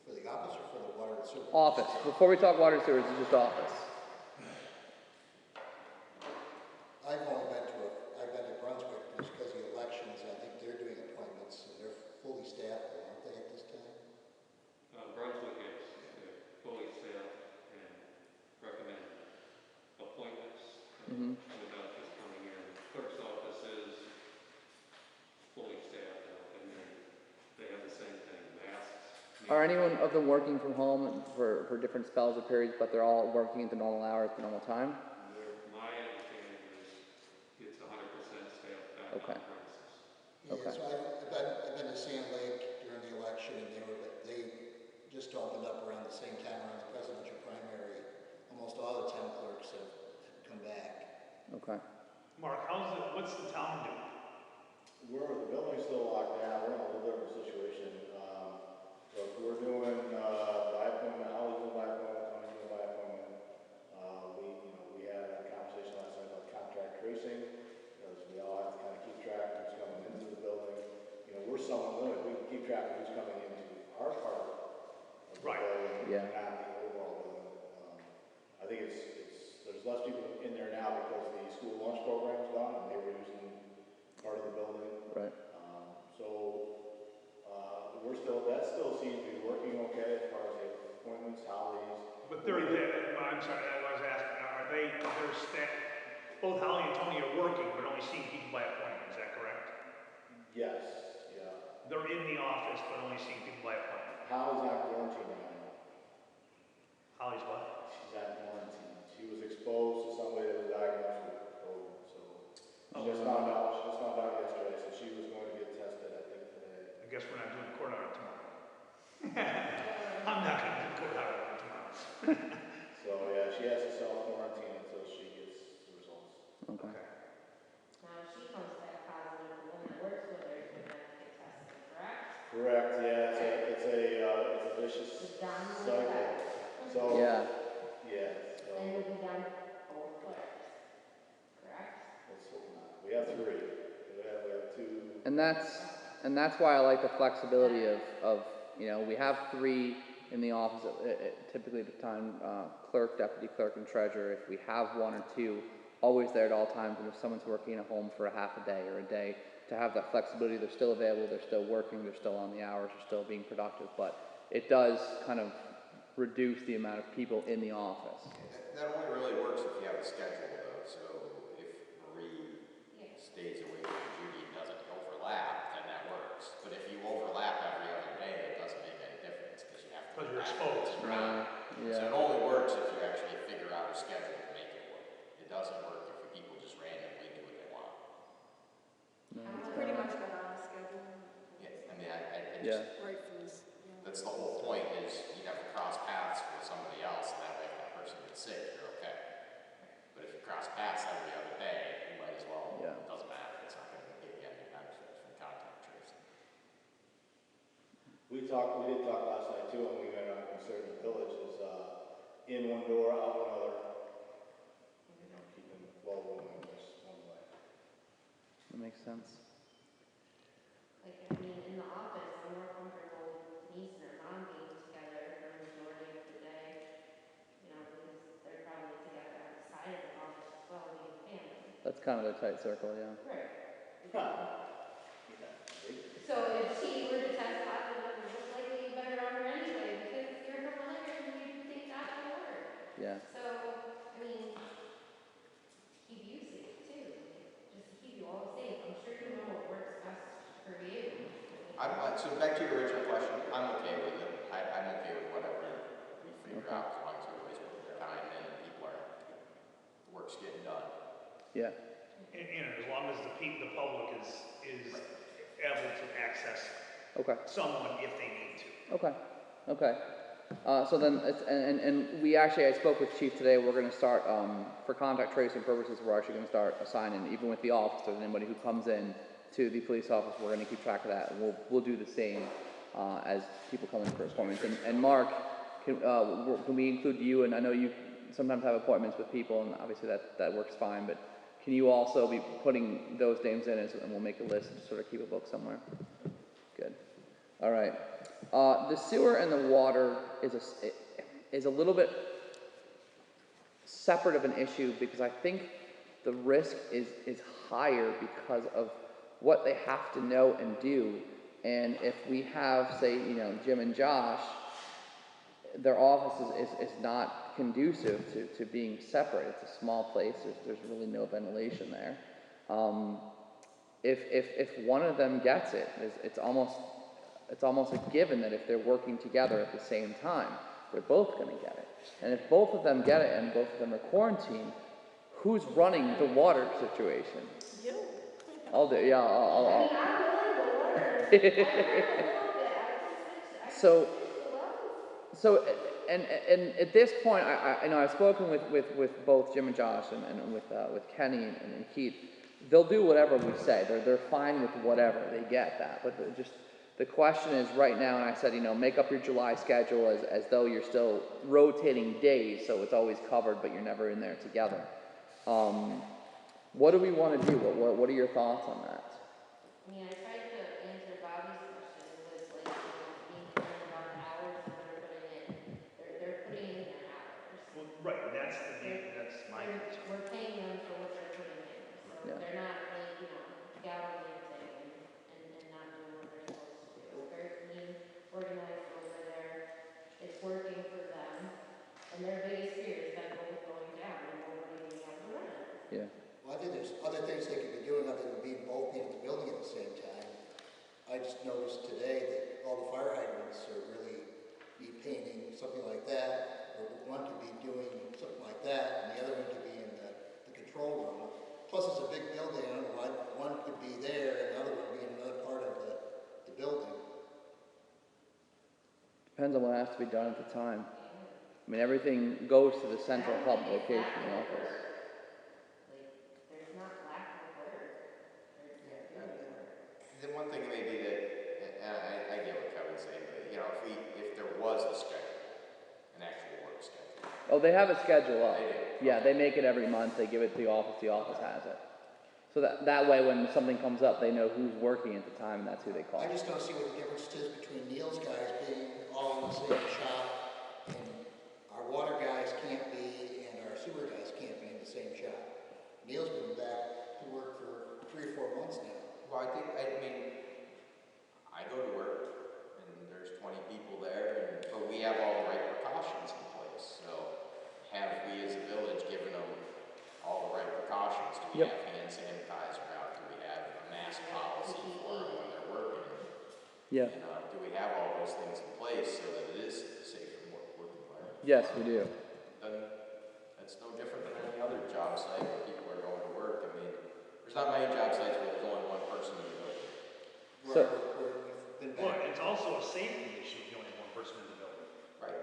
For the office or for the water and sewer? Office. Before we talk water and sewer, it's just office. I've been to Brunswick just because of the elections. I think they're doing appointments and they're fully staffed, aren't they, at this time? Brunswick is fully staffed and recommend appointments without just coming in. Clerk's office is fully staffed and they have the same thing, masks. Are anyone of them working from home for different spells or periods, but they're all working at the normal hour at the normal time? My understanding is it's 100% staffed back Okay. on premises. Yeah, Okay. so I've been to Sand Lake during the election, and they just opened up around the same time around the presidential primary. Almost all the town clerks have come back. Okay. Mark, what's the town doing? The building's still locked down. We're in a little different situation. So we're doing by appointment. Holly's doing by appointment. Tony's doing by appointment. We had a conversation last night about contract tracing because we all have to kind of keep track of who's coming into the building. We're somewhat limited. We can keep track of who's coming into our part of the building, Yeah. not the overall building. I think there's less people in there now because the school lunch program's gone and they were using part of the building. Right. That still seems to be working okay as far as the appointments, Holly's. But I'm sorry, I was asking, they're staff, both Holly and Tony are working, but only seeing people by appointment, is that correct? Yes, yeah. They're in the office, but only seeing people by appointment. Holly's on quarantine right now. Holly's what? She's at quarantine. She was exposed to somebody that was diagnosed with COVID, so she just found out yesterday, so she was going to get tested, I think, today. I guess we're not doing court hour tomorrow. I'm not gonna do court hour tomorrow. So, yeah, she has to self-quarantine until she gets the results. Okay. Now, if she comes back positive, the one that works with her is going to have to get tested, correct? Correct, yeah, it's a vicious It's down the cycle. way. So, Yeah. yeah, so, And it'll be down both clerks, correct? let's hope not. We have 3. We have 2. And that's why I like the flexibility of you know, we have 3 in the office, typically at the time, clerk, deputy clerk, and treasurer. If we have 1 or 2, always there at all times, and if someone's working at home for a half a day or a day, to have that flexibility, they're still available, they're still working, they're still on the hours, they're still being productive, but it does kind of reduce the amount of people in the office. That only really works if you have a schedule, though. So if Marie stays away from Judy and doesn't overlap, then that works. But if you overlap every other day, it doesn't make any difference because you have to. Because you're exposed. Yeah. So it only works if you actually figure out a schedule to make it work. It doesn't work if people just randomly do what they want. I've pretty much been on a schedule. Yeah, I mean, I just, Yeah. Right from this, that's the whole point is you never cross paths with somebody else, and that way if that person gets sick, you're okay. But if you cross paths every other day, you might as well, Yeah. it doesn't matter, it's not gonna give you any benefit from contact tracing. We did talk last night too, and we went on concern the village is, in one door, out another. You know, keeping well going just one way. That makes sense. Like, I mean, in the office, I'm more comfortable with Denise and her mom being together for the majority of the day. You know, because they're probably together outside of the office as well, being family. That's kind of a tight circle, yeah. Right. So if she were to test positive, most likely you better on her anyway, because you're her mother and you take that on word. Yeah. So, I mean, keep you safe too, just to keep you all safe. I'm sure you know what works best for you. So back to your original question, I'm okay with it. I'm okay with whatever we figure out, as long as everybody's putting their time in and people are, the work's getting done. Yeah. And as long as the public is able to access Okay. someone if they need to. Okay. Okay. So then, and we actually, I spoke with Chief today. We're going to start, for contact tracing purposes, we're actually going to start assigning, even with the officers, anybody who comes in to the police office, we're going to keep track of that. And we'll do the same as people come in for appointments. And Mark, can we include you? And I know you sometimes have appointments with people, and obviously that works fine. But can you also be putting those names in, and we'll make a list and sort of keep a book somewhere? Good. All right. The sewer and the water is a little bit separate of an issue because I think the risk is higher because of what they have to know and do. And if we have, say, Jim and Josh, their office is not conducive to being separate. It's a small place. There's really no ventilation there. If one of them gets it, it's almost a given that if they're working together at the same time, they're both going to get it. And if both of them get it and both of them are quarantined, who's running the water situation? you. I'll do. Yeah, I'll. So, and at this point, I know I've spoken with both Jim and Josh and with Kenny and Keith. They'll do whatever we say. They're fine with whatever. They get that. But just the question is right now, and I said, make up your July schedule as though you're still rotating days, so it's always covered, but you're never in there together. What do we want to do? What are your thoughts on that? I mean, I tried to answer Bobby's question with being concerned about the hours that they're putting in. They're putting in their hours. Well, right, that's my concern. We're paying them for what they're putting in. So Yeah. they're not like, gallivanting and not doing what they're supposed to do. It's very clean, organized over there. It's working for them. And their biggest fear is them both going down and nobody being able to run it. Yeah. Well, I think there's other things they could be doing other than both being at the building at the same time. I just noticed today that all the fire hydrants are really something like that, or one could be doing something like that, and the other one could be in the control room. Plus, it's a big building, I don't know why one could be there, and the other one would be in another part of the building. Depends on what has to be done at the time. I mean, everything goes to the central hub location in the office. There's not lack of work. The one thing maybe that, and I get what Kevin's saying, but you know, if there was a schedule, an actual work schedule. Oh, they have a schedule up. They do. Yeah, they make it every month. They give it to the office has it. So that way, when something comes up, they know who's working at the time, and that's who they call. I just don't see what the difference is between Neil's guys being all in the same shop and our water guys can't be and our sewer guys can't be in the same shop. Neil's been back to work for 3 or 4 months now. Well, I mean, I go to work and there's 20 people there, but we have all the right precautions in place. So have we as a village given them all the right precautions? Do we have hand sanitizer out? Do we have a mask policy for them when they're working? Yeah. And do we have all those things in place so that it is a safer working environment? Yes, we do. Then it's no different than any other job site where people are going to work. I mean, there's not many job sites where there's only one person in the building. So, Well, it's also a safety issue if you only have one person in the building. Right.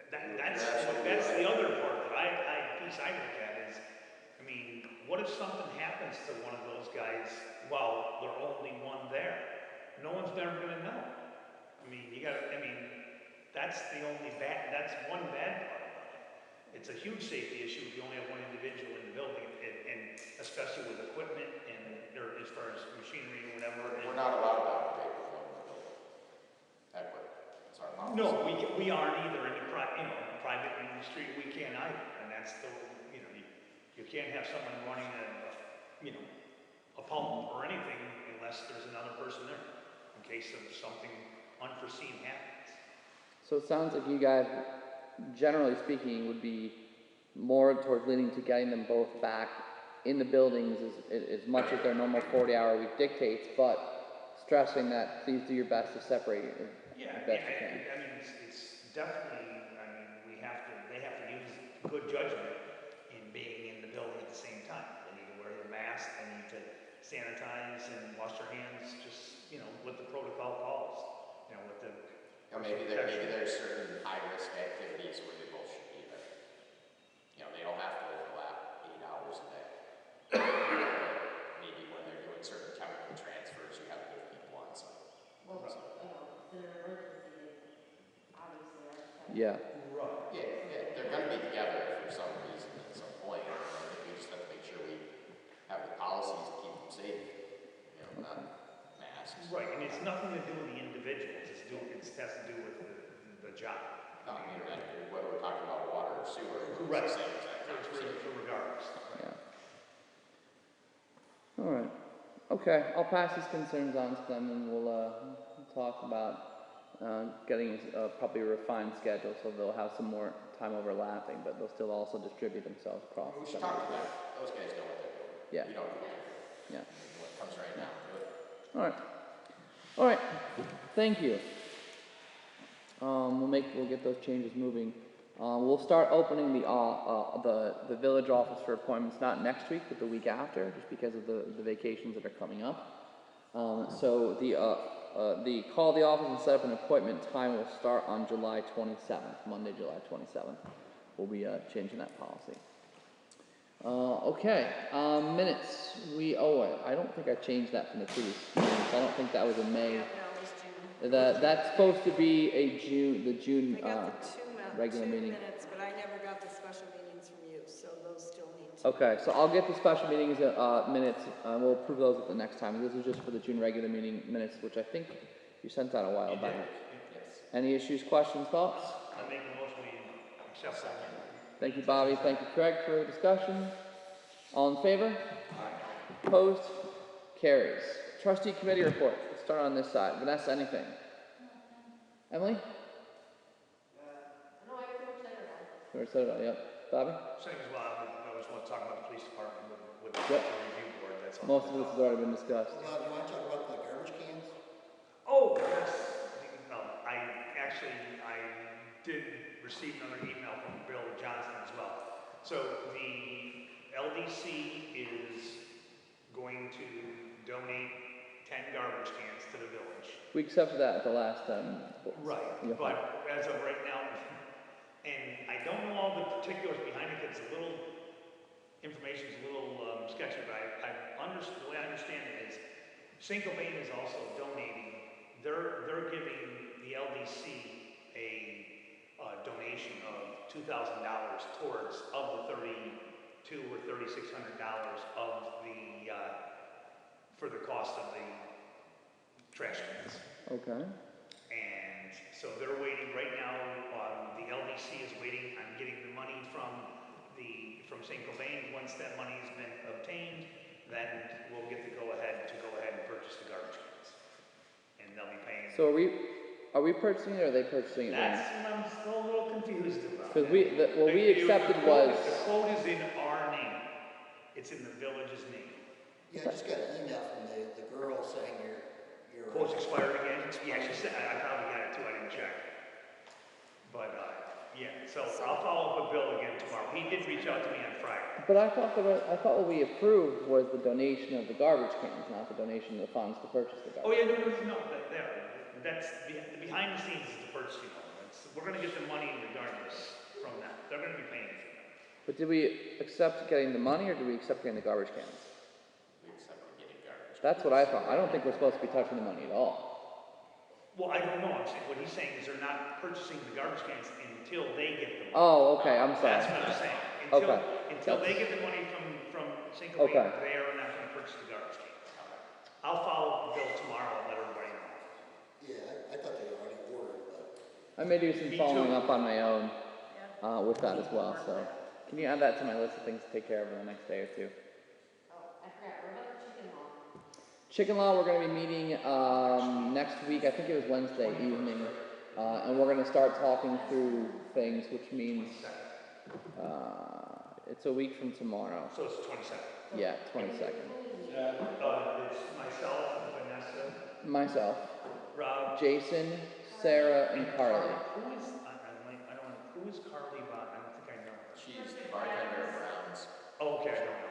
That's the other part that piece I look at is, I mean, what if something happens to one of those guys while there's only one there? No one's never gonna know. I mean, that's one bad part about it. It's a huge safety issue if you only have one individual in the building, and especially with equipment or as far as machinery or whatever. We're not allowed to operate with one in the building. Ever. It's our policy. No, we aren't either in the private industry, we can't either, and that's you can't have someone running a pump or anything unless there's another person there, in case of something unforeseen happens. so it sounds like you guys, generally speaking, would be more towards leaning to getting them both back in the buildings as much as their normal 40-hour week dictates, but stressing that please do your best to separate it as best you can. I mean, it's definitely, they have to use good judgment in being in the building at the same time. They need to wear their mask, they need to sanitize and wash their hands, just, what the protocol calls, Maybe there's certain high-risk activities where they both should be there. They don't have to overlap 8 hours a day. Maybe when they're doing certain chemical transfers, you have to give people on site. Well, it's an emergency, obviously, right? Yeah. Yeah, they're going to be together for some reason at some point. I think we just have to make sure we have the policies to keep them safe. Not masks. Right, and it's nothing to do with the individuals, it has to do with the job. No, I mean, whether we're talking about water or sewer, Right. it's the same exact conversation. Regardless. Yeah. All right. Okay, I'll pass these concerns on to them, and we'll talk about getting probably a refined schedule, so they'll have some more time overlapping, but they'll still also distribute themselves across. We should talk to them. Those guys know what they're doing. Yeah. You don't know. Yeah. What comes right now, do it. All right. All right. Thank you. We'll get those changes moving. We'll start opening the village office for appointments not next week, but the week after, just because of the vacations that are coming up. So the call the office and set up an appointment time will start on July 27th, Monday, July 27th. We'll be changing that policy. Okay, minutes, we owe it. I don't think I changed that from the previous meeting, so I don't think that was in May. No, it was June. That's supposed to be the June I got the regular two meeting. minutes, but I never got the special meetings from you, so those still need to. Okay, so I'll get the special meetings minutes, we'll approve those at the next time. This is just for the June regular meeting minutes, which I think you sent out a while back. Any issues, questions, thoughts? I make a motion we accept that. Thank you, Bobby. Thank you, Craig, for discussion. All in favor? Opposed? Carries. Trustee committee report. Let's start on this side. Vanessa, anything? Emily? No, I pretty much said it all. You already said it all, yep. Bobby? Same as well, I just want to talk about the police department with the Yep. review board, that's all. Most of this has already been discussed. Well, do you want to talk about the garbage cans? Oh, yes. I did So the LDC is going to donate 10 garbage cans to the village. We accepted that at the last, Right, yeah. but as of right now, and I don't know all the particulars behind it, because information's a little sketchy, but the way I understand it is, St. Cobain is also donating, they're giving the LDC a donation of $2,000 towards, of the $3,200 or $3,600 of the, for the cost of the trash cans. Okay. And so they're waiting right now, the LDC is waiting on getting the money from St. Cobain. Once that money's been obtained, then we'll get the go ahead and purchase the garbage cans. And they'll be paying. So are we purchasing it or are they purchasing it? That's what I'm still a little confused about. Because what we accepted was. The quote is in our name. It's in the village's name. Yeah, I just got an email from the girl saying your Quote's expired again? Yeah, she said, I probably got it too, I didn't check. But, yeah, so I'll follow up with Bill again tomorrow. He did reach out to me on Friday. But I thought what we approved was the donation of the garbage cans, not the donation of the funds to purchase the Oh, garbage. yeah, no, that's, behind the scenes is the purchasing of it. We're gonna get the money regardless from that. They're gonna be paying for that. But did we accept getting the money or did we accept getting the garbage cans? We accepted getting garbage. That's what I thought. I don't think we're supposed to be touching the money at all. Well, I don't know. What he's saying is they're not purchasing the garbage cans until they get the money. Oh, okay, I'm sorry. That's what I'm saying. Until they get the money from St. Cobain, Okay. they are not going to purchase the garbage cans. I'll follow up with Bill tomorrow and let everybody know. Yeah, I thought they already ordered, but. I may do some Me following too. up on my own with that as well. So can you add that to my list of things to take care of in the next day or two? Oh, I forgot, what about the chicken law? Chicken law, we're going to be meeting next week. I think it was Wednesday evening. And we're going to start talking through things, which means it's a week from tomorrow. So it's 22nd. Yeah, 22nd. It's myself, Vanessa, Myself, Rob. Jason, Sarah, and Carly. Who is, who is Carly Bond? I don't think I know her. She's the bartender at Brown's. Oh, okay, I don't know.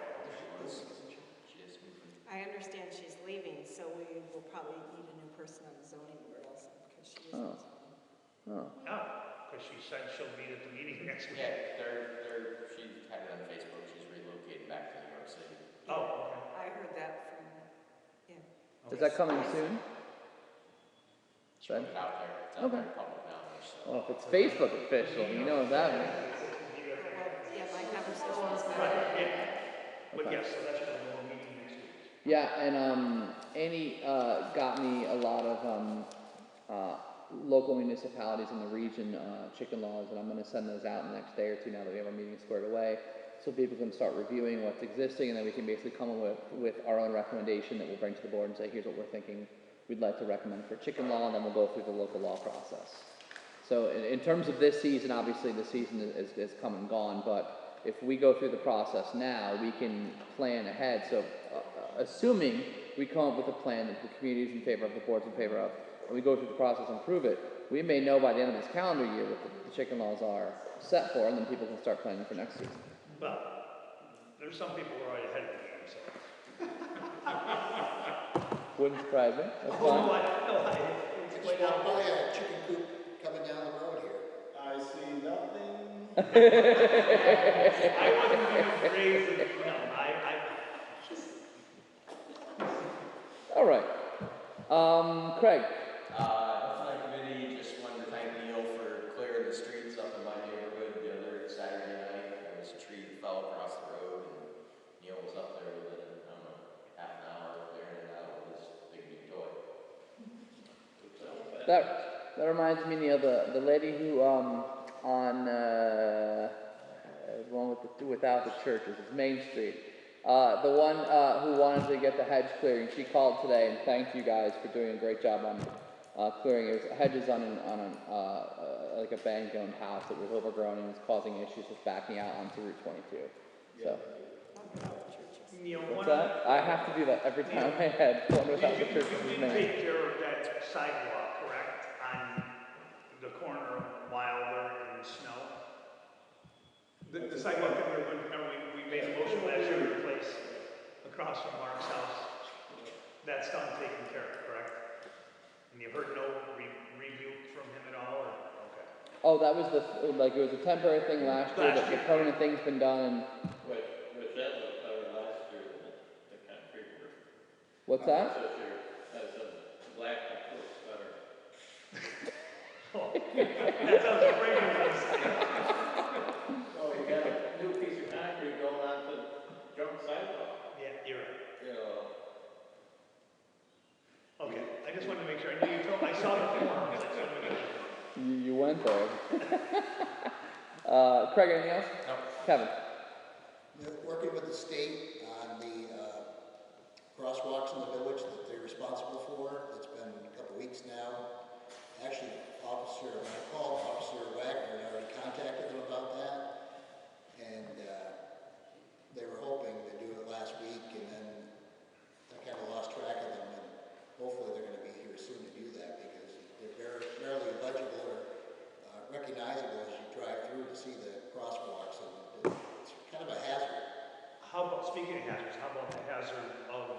She is moving. I understand she's leaving, so we will probably need a new person on the zoning board also, because she is on zoning. Oh. No, because she said she'll be at the meeting next week. Yeah, she had it on Facebook, she's relocating back to New York City. Oh, okay. I heard that from, yeah. Is that coming soon? She put it out there, it's out Okay. there public knowledge, so. Well, if it's Facebook official, you know what that means. Well, yeah, my conversation was Right, yeah. But Okay. yes, so that's what we'll meeting next week. Yeah, and Annie got me a lot of local municipalities in the region chicken laws, and I'm going to send those out in the next day or two now that we have our meeting squared away, so people can start reviewing what's existing, and then we can basically come up with our own recommendation that we'll bring to the board and say, here's what we're thinking we'd like to recommend for chicken law, and then we'll go through the local law process. So in terms of this season, obviously the season is come and gone, but if we go through the process now, we can plan ahead. So assuming we come up with a plan that the community is in favor of, the board's in favor of, and we go through the process and prove it, we may know by the end of this calendar year what the chicken laws are set for, and then people can start planning for next season. But there's some people who are already ahead of the game, so. Wouldn't surprise me. That's Oh, fine. no, I just walked by a chicken coop coming down the road here. I see nothing. I wasn't going to raise it, no, All right. Craig. Health and Committee, just wanted to thank Neil for clearing the streets up in my neighborhood the other Saturday night. There was a tree that fell across the road, and Neil was up there within, I don't know, half an hour clearing it out with his big new toy. That reminds me, Neil, the lady who on one without the churches, it's Main Street. The one who wanted to get the hedge clearing, she called today and thanked you guys for doing a great job on clearing. It was hedges on like a bank-owned house that was overgrown and was causing issues with backing out onto Route 22. So. Neil, What's that? I have to do that every time I head one without the churches is you did named. take care of that sidewalk, correct, on the corner of Wilder and Snow? The sidewalk that we were going to, remember, we made a motion last year to replace across from Mark's house. That's done, taken care of, correct? And you heard no review from him at all, or, okay. Oh, that was it was a temporary thing last year, but the permanent thing's been done. Which that was better last year than the concrete work. What's that? This year, that's a black looks better. Oh, that sounds great. Oh, you got a new piece of concrete going on to junk sidewalk. Yeah, you're right. You know, Okay, I just wanted to make sure. I knew you told, I saw the form. I just wanted to make sure. You went there. Craig, anything else? No. Kevin? Working with the state on the crosswalks in the village that they're responsible for. It's been a couple weeks now. Actually, when I called Officer Wagner, and I already contacted them about that. And they were hoping to do it last week, and then I kind of lost track of them. And hopefully they're going to be here soon to do that, because they're barely legible or recognizable as you drive through to see the crosswalks, and it's kind of a hazard. How about, speaking of hazards, how about the hazard of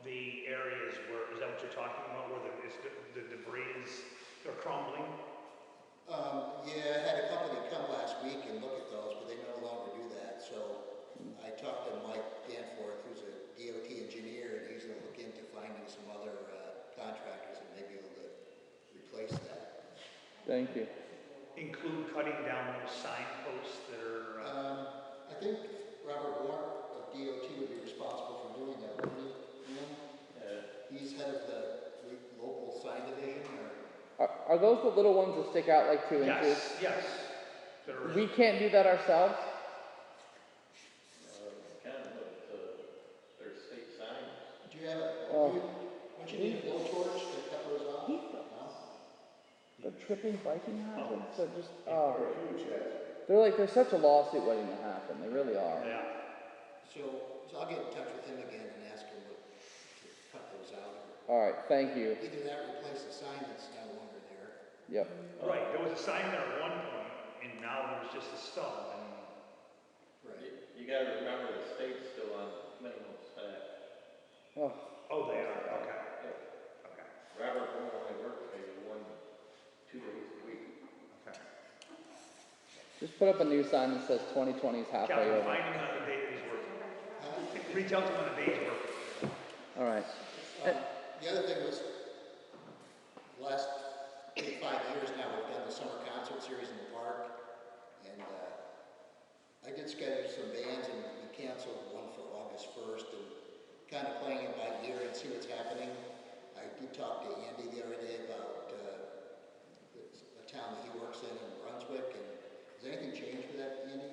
the areas where, is that what you're talking about, where the debris they're crumbling? Yeah, I had a company come last week and look at those, but they no longer do that. So I talked to Mike Danforth, who's a DOT engineer, and he's going to look into finding some other contractors and maybe able to replace that. Thank you. Include cutting down those signposts that are... I think Robert Warren of DOT would be responsible for doing that, wouldn't he? He's head of the local sign division, or... Are those the little ones that stick out like 2 inches? Yes. We can't do that ourselves? kind of, there's state signs. Do you have don't you need a blowtorch to cut those off? No? They're tripping biking hazards. They're just, they're such a lawsuit waiting to happen. They really are. Yeah. So I'll get in touch with him again and ask him to cut those out. All right, thank you. Either that or replace the sign that's no longer there. Yep. Right, there was a sign there at one point, and now there's just a stub. And Right. You gotta remember the state's still on minimum staff. oh, they are. Okay. Okay. Robert won't only work maybe 2 days a week. Okay. Just put up a new sign that says 2020 is halfway Calvin, over. find him on the day that he's working. Reach out to him on the day he's working. All right. The other thing was, the last 5 years now, we've done the summer concert series in the park, and I did schedule some bands, and we canceled one for August 1st, and kind of playing it by ear and see what's happening. I did talk to Andy the other day about a town that he works in Brunswick, and has anything changed with that, Andy?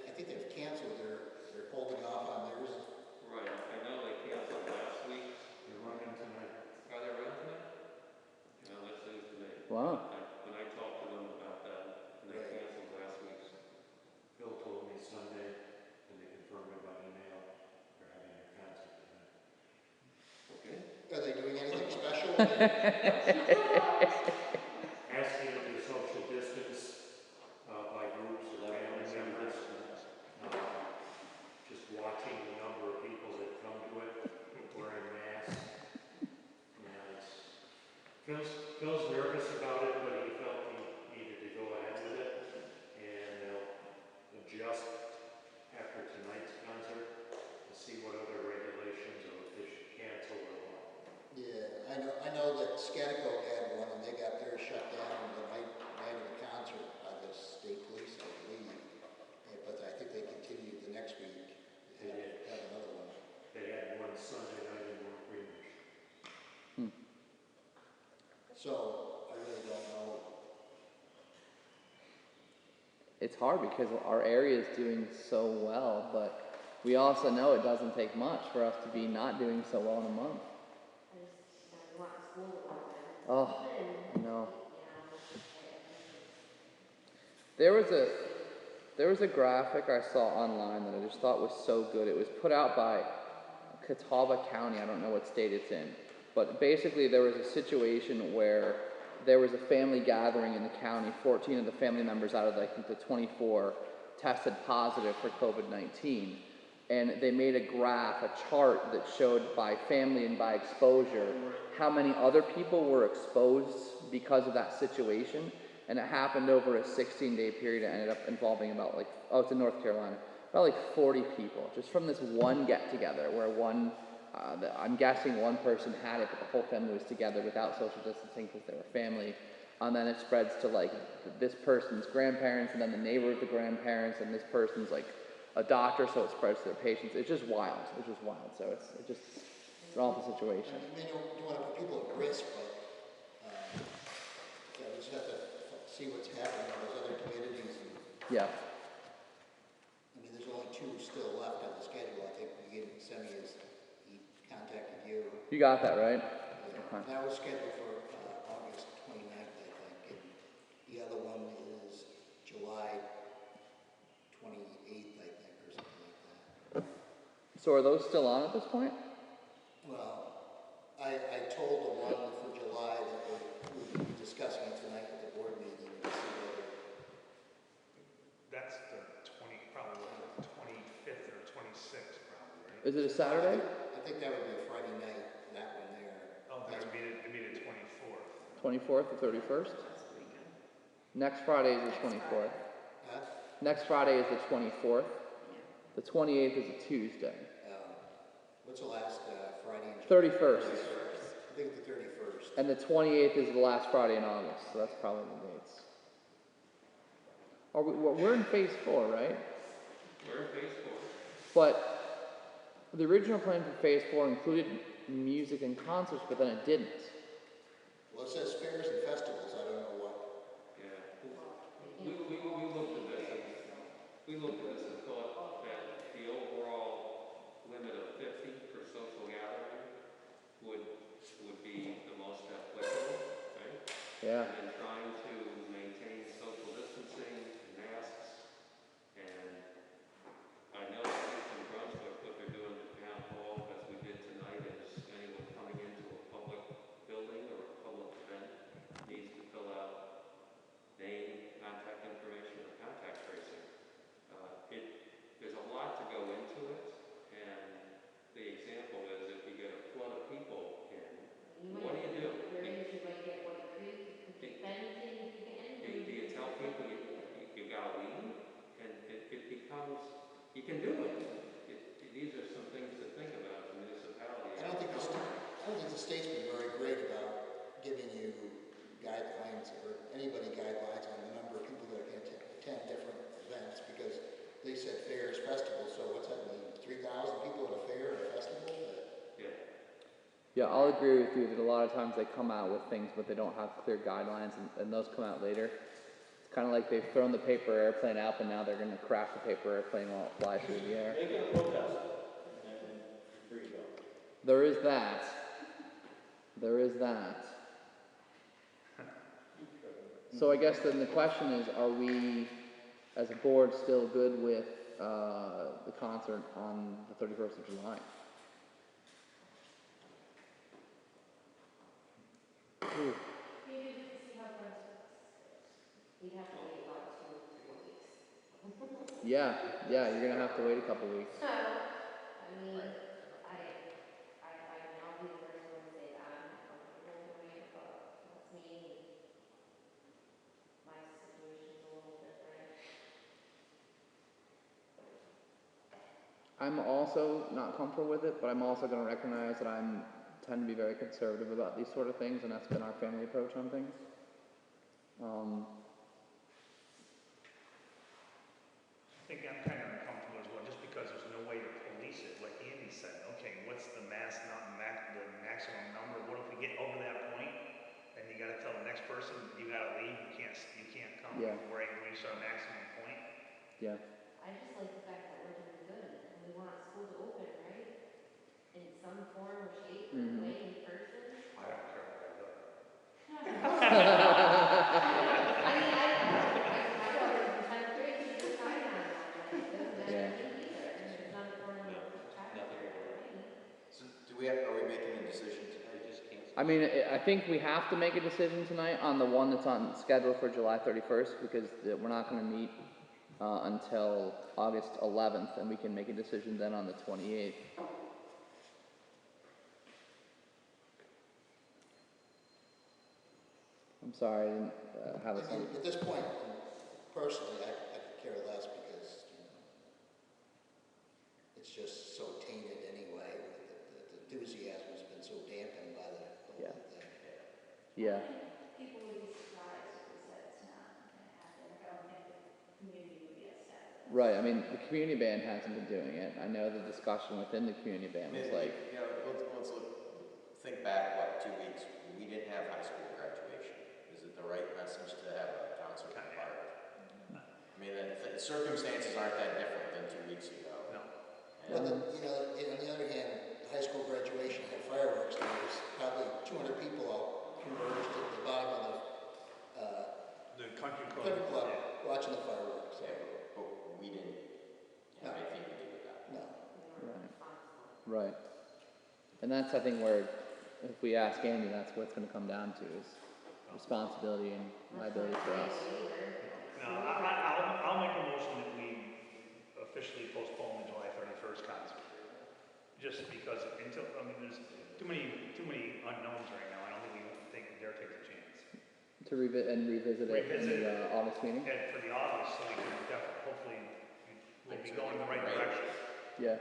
I think they've canceled, they're holding off on theirs. Right, I know they canceled last week. They're running tonight. Are they running tonight? No, that's news to me. Wow. When I talked to them about that, and they canceled last week. Bill told me Sunday, and they confirmed it by email, they're having their concert tonight. Okay. Are they doing anything special? Asking them to social distance by groups or family members. Just watching the number of people that come to it, wearing masks. Phil's nervous about it, but he felt he needed to go ahead with it. And they'll adjust after tonight's concert to see what other regulations or if they should cancel or what. Yeah, I know that Scaticoke had one, and they got theirs shut down the night of the concert by the state police, I believe. But I think they continued the next week. They have another one. They had one Sunday night in North Greenwich. So I really don't know. It's hard because our area is doing so well, but we also know it doesn't take much for us to be not doing so well in a month. I want school to open. Oh, I know. You know, There was a graphic I saw online that I just thought was so good. It was put out by Catawba County. I don't know what state it's in. But basically there was a situation where there was a family gathering in the county. 14 of the family members out of I think the 24 tested positive for COVID-19. And they made a graph, a chart that showed by family and by exposure how many other people were exposed because of that situation. And it happened over a 16-day period. It ended up involving about like, oh, it's in North Carolina, about like 40 people, just from this one get-together where one, I'm guessing one person had it, but the whole family was together without social distancing because they were family. And then it spreads to like this person's grandparents, and then the neighbor of the grandparents, and this person's like a doctor, so it spreads to their patients. It's just wild. It's just wild. So it's an awful situation. I mean, you don't want to put people at risk, but yeah, we just have to see what's happening in those other communities. And, Yeah. I mean, there's only 2 still left on the schedule. I think he contacted you. You got that, right? Yeah. Okay. That was scheduled for August 29th, I think. And the other one is July 28th, I think, or something like that. So are those still on at this point? Well, I told the one for July that we would be discussing it tonight at the board meeting to see whether. That's the 25th or 26th, probably, right? Is it a Saturday? I think that would be a Friday night, that one there. Oh, it'd be the 24th. 24th or 31st? Next Friday is the 24th. Huh? Next Friday is the 24th. The 28th is a Tuesday. What's the last Friday in 31st. I think the 31st. And the 28th is the last Friday in August, so that's probably the dates. We're in phase 4, right? We're in phase 4. But the original plan for phase 4 included music and concerts, but then it didn't. Well, it says fairs and festivals. I don't know what. Yeah. We looked at this and thought that the overall limit of 50 for social gathering would be the most applicable, right? Yeah. And then trying to maintain social distancing and masks. And I know at least in Brunswick, what they're doing at town hall, as we did tonight, is anyone coming into a public building or a public event needs to fill out name, contact information, or contact tracing. There's a lot to go into it, and the example is if you get a flood of people in, what do you do? Where is you might get White Creek, you could get Bennington, you could get anything. Do you tell people you gotta leave? And it becomes, you can do it. These are some things to think about as a municipality. I don't think the state's been very great about giving you guidelines or anybody guidelines on the number of people that can attend different events because they said fairs, festivals. So what's that mean? 3,000 people at a fair or a festival? Yeah. Yeah, I'll agree with you that a lot of times they come out with things, but they don't have clear guidelines, and those come out later. It's kind of like they've thrown the paper airplane out, and now they're going to crash the paper airplane while it flies through the air. Make it a protest, and here you go. There is that. There is that. So I guess then the question is, are we, as a board, still good with the concert on the 31st of July? Ooh. Maybe we can see how Brunswick goes. We'd have to wait about 2 weeks. Yeah, you're gonna have to wait a couple weeks. So, I mean, I'll be the first one to say that I'm not comfortable doing it, but that's me. My situation's a little different. I'm also not comfortable with it, but I'm also gonna recognize that I tend to be very conservative about these sort of things, and that's been our family approach on things. I think I'm kind of uncomfortable as well, just because there's no way to police it, like Andy said. Okay, what's the maximum number? What if we get over that point? Then you got to tell the next person you got to leave. You can't come. Yeah. We're at reach our maximum point. Yeah. I just like the fact that we're doing good and we want school to open, right? In some form or shape or way in person. I don't care what I do. I mean, I thought it was kind of crazy to sign on that. Like, it doesn't matter to me either. And it's not a form of childcare for me. So are we making a decision tonight? I mean, I think we have to make a decision tonight on the one that's on schedule for July 31st, because we're not gonna meet until August 11th, and we can make a decision then on the 28th. I'm sorry, I didn't have a I mean, at this point, personally, I could care less because, it's just so tainted anyway. The enthusiasm's been so dampened by the whole thing. Yeah. People would be surprised if we said it's not gonna happen. I don't think the community would be upset. Right, I mean, the community band hasn't been doing it. I know the discussion within the community band was like, You know, let's think back, 2 weeks, we didn't have high school graduation. Is it the right message to have a concert in the park? I mean, the circumstances aren't that different than 2 weeks ago. No. Well, on the other hand, the high school graduation had fireworks. There was probably 200 people all converged at the bottom of The country club. the club watching the fireworks. Yeah, but we didn't have anything to do with that. No. right. And that's, I think, where, if we ask Andy, that's what it's gonna come down to, is responsibility and liability for us. No, I'll make a motion that we officially postpone the July 31st concert. Just because there's too many unknowns right now. I don't think we dare take the chance. To revisit it in the August meeting? And for the August, so we can hopefully, we'll be going in the right direction. Yeah.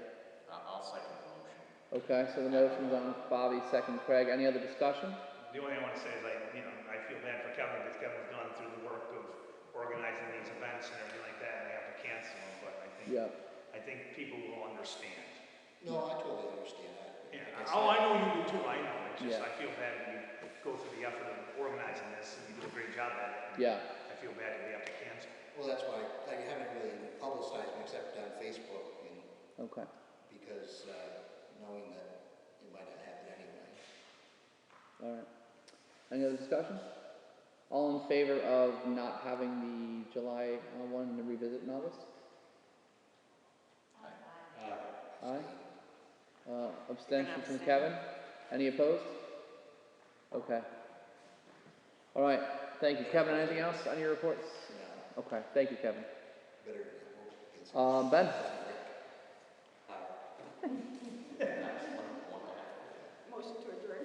I'll second the motion. Okay, so the motion's on Bobby, second Craig. Any other discussion? The only thing I want to say is I feel bad for Kevin because Kevin's gone through the work of organizing these events and everything like that, and they have to cancel them, but I think people will understand. No, I totally understand that. I know you do too, I know. It's just, I feel bad when you go through the effort of organizing this, and you do a great job at it. I feel bad that we have to cancel. Well, that's why I haven't really publicized it except on Facebook, Okay. because knowing that it might not happen anyway. All right. Any other discussion? All in favor of not having the July 1 to revisit in August? Aye. Abstention from Kevin? Any opposed? Okay. All right. Thank you, Kevin. Anything else on your reports? No. Okay. Thank you, Kevin. Better. Ben? Motion to adjourn.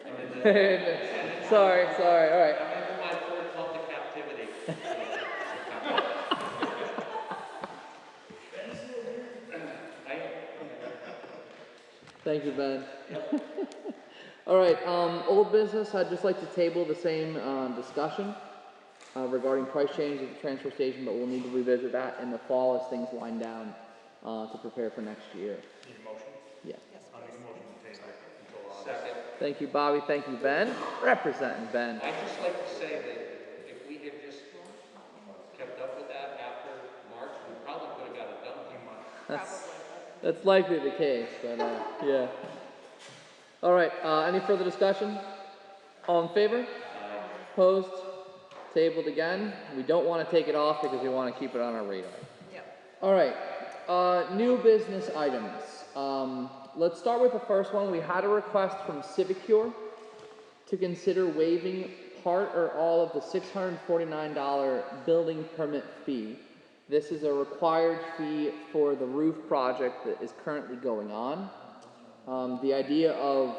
Sorry. All right. I'm into my fourth month of captivity. Thank you, Ben. All right, old business, I'd just like to table the same discussion regarding price change at the transfer station, but we'll need to revisit that in the fall as things wind down to prepare for next year. Need a motion? Yeah. I'll make a motion to table until August. Second. Thank you, Bobby. Thank you, Ben. Representing Ben. I'd just like to say that if we had just kept up with that after March, we probably could have got it done in March. That's likely the case, but yeah. All right, any further discussion? All in favor? Opposed? Tabled again. We don't want to take it off because we want to keep it on our radar. All right, new business items. Let's start with the first one. We had a request from Civicure to consider waiving part or all of the $649 building permit fee. This is a required fee for the roof project that is currently going on. The idea of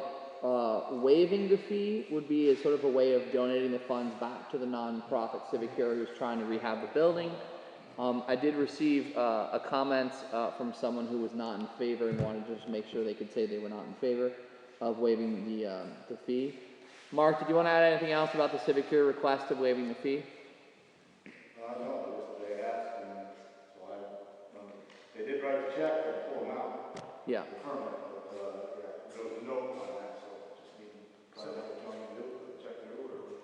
waiving the fee would be a sort of a way of donating the funds back to the nonprofit Civicure who's trying to rehab the building. I did receive a comment from someone who was not in favor and wanted to just make sure they could say they were not in favor of waiving the fee. Mark, did you want to add anything else about the Civicure request of waiving the fee? No, just they asked, and so they did write a check for the full amount. Yeah. The permit, but, there was a note on that, so just need to find out what you want to do, check the order.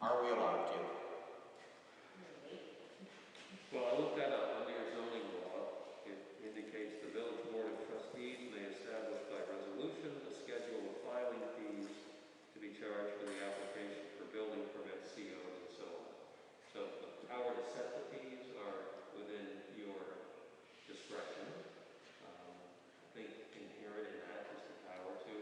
Are we allowed to? Well, I looked that up under your zoning law. It indicates the village board of trustees may establish by resolution a schedule of filing fees to be charged for the application for building permits, COs, and so on. So the power to set the fees are within your discretion. I think inherent in that is the power to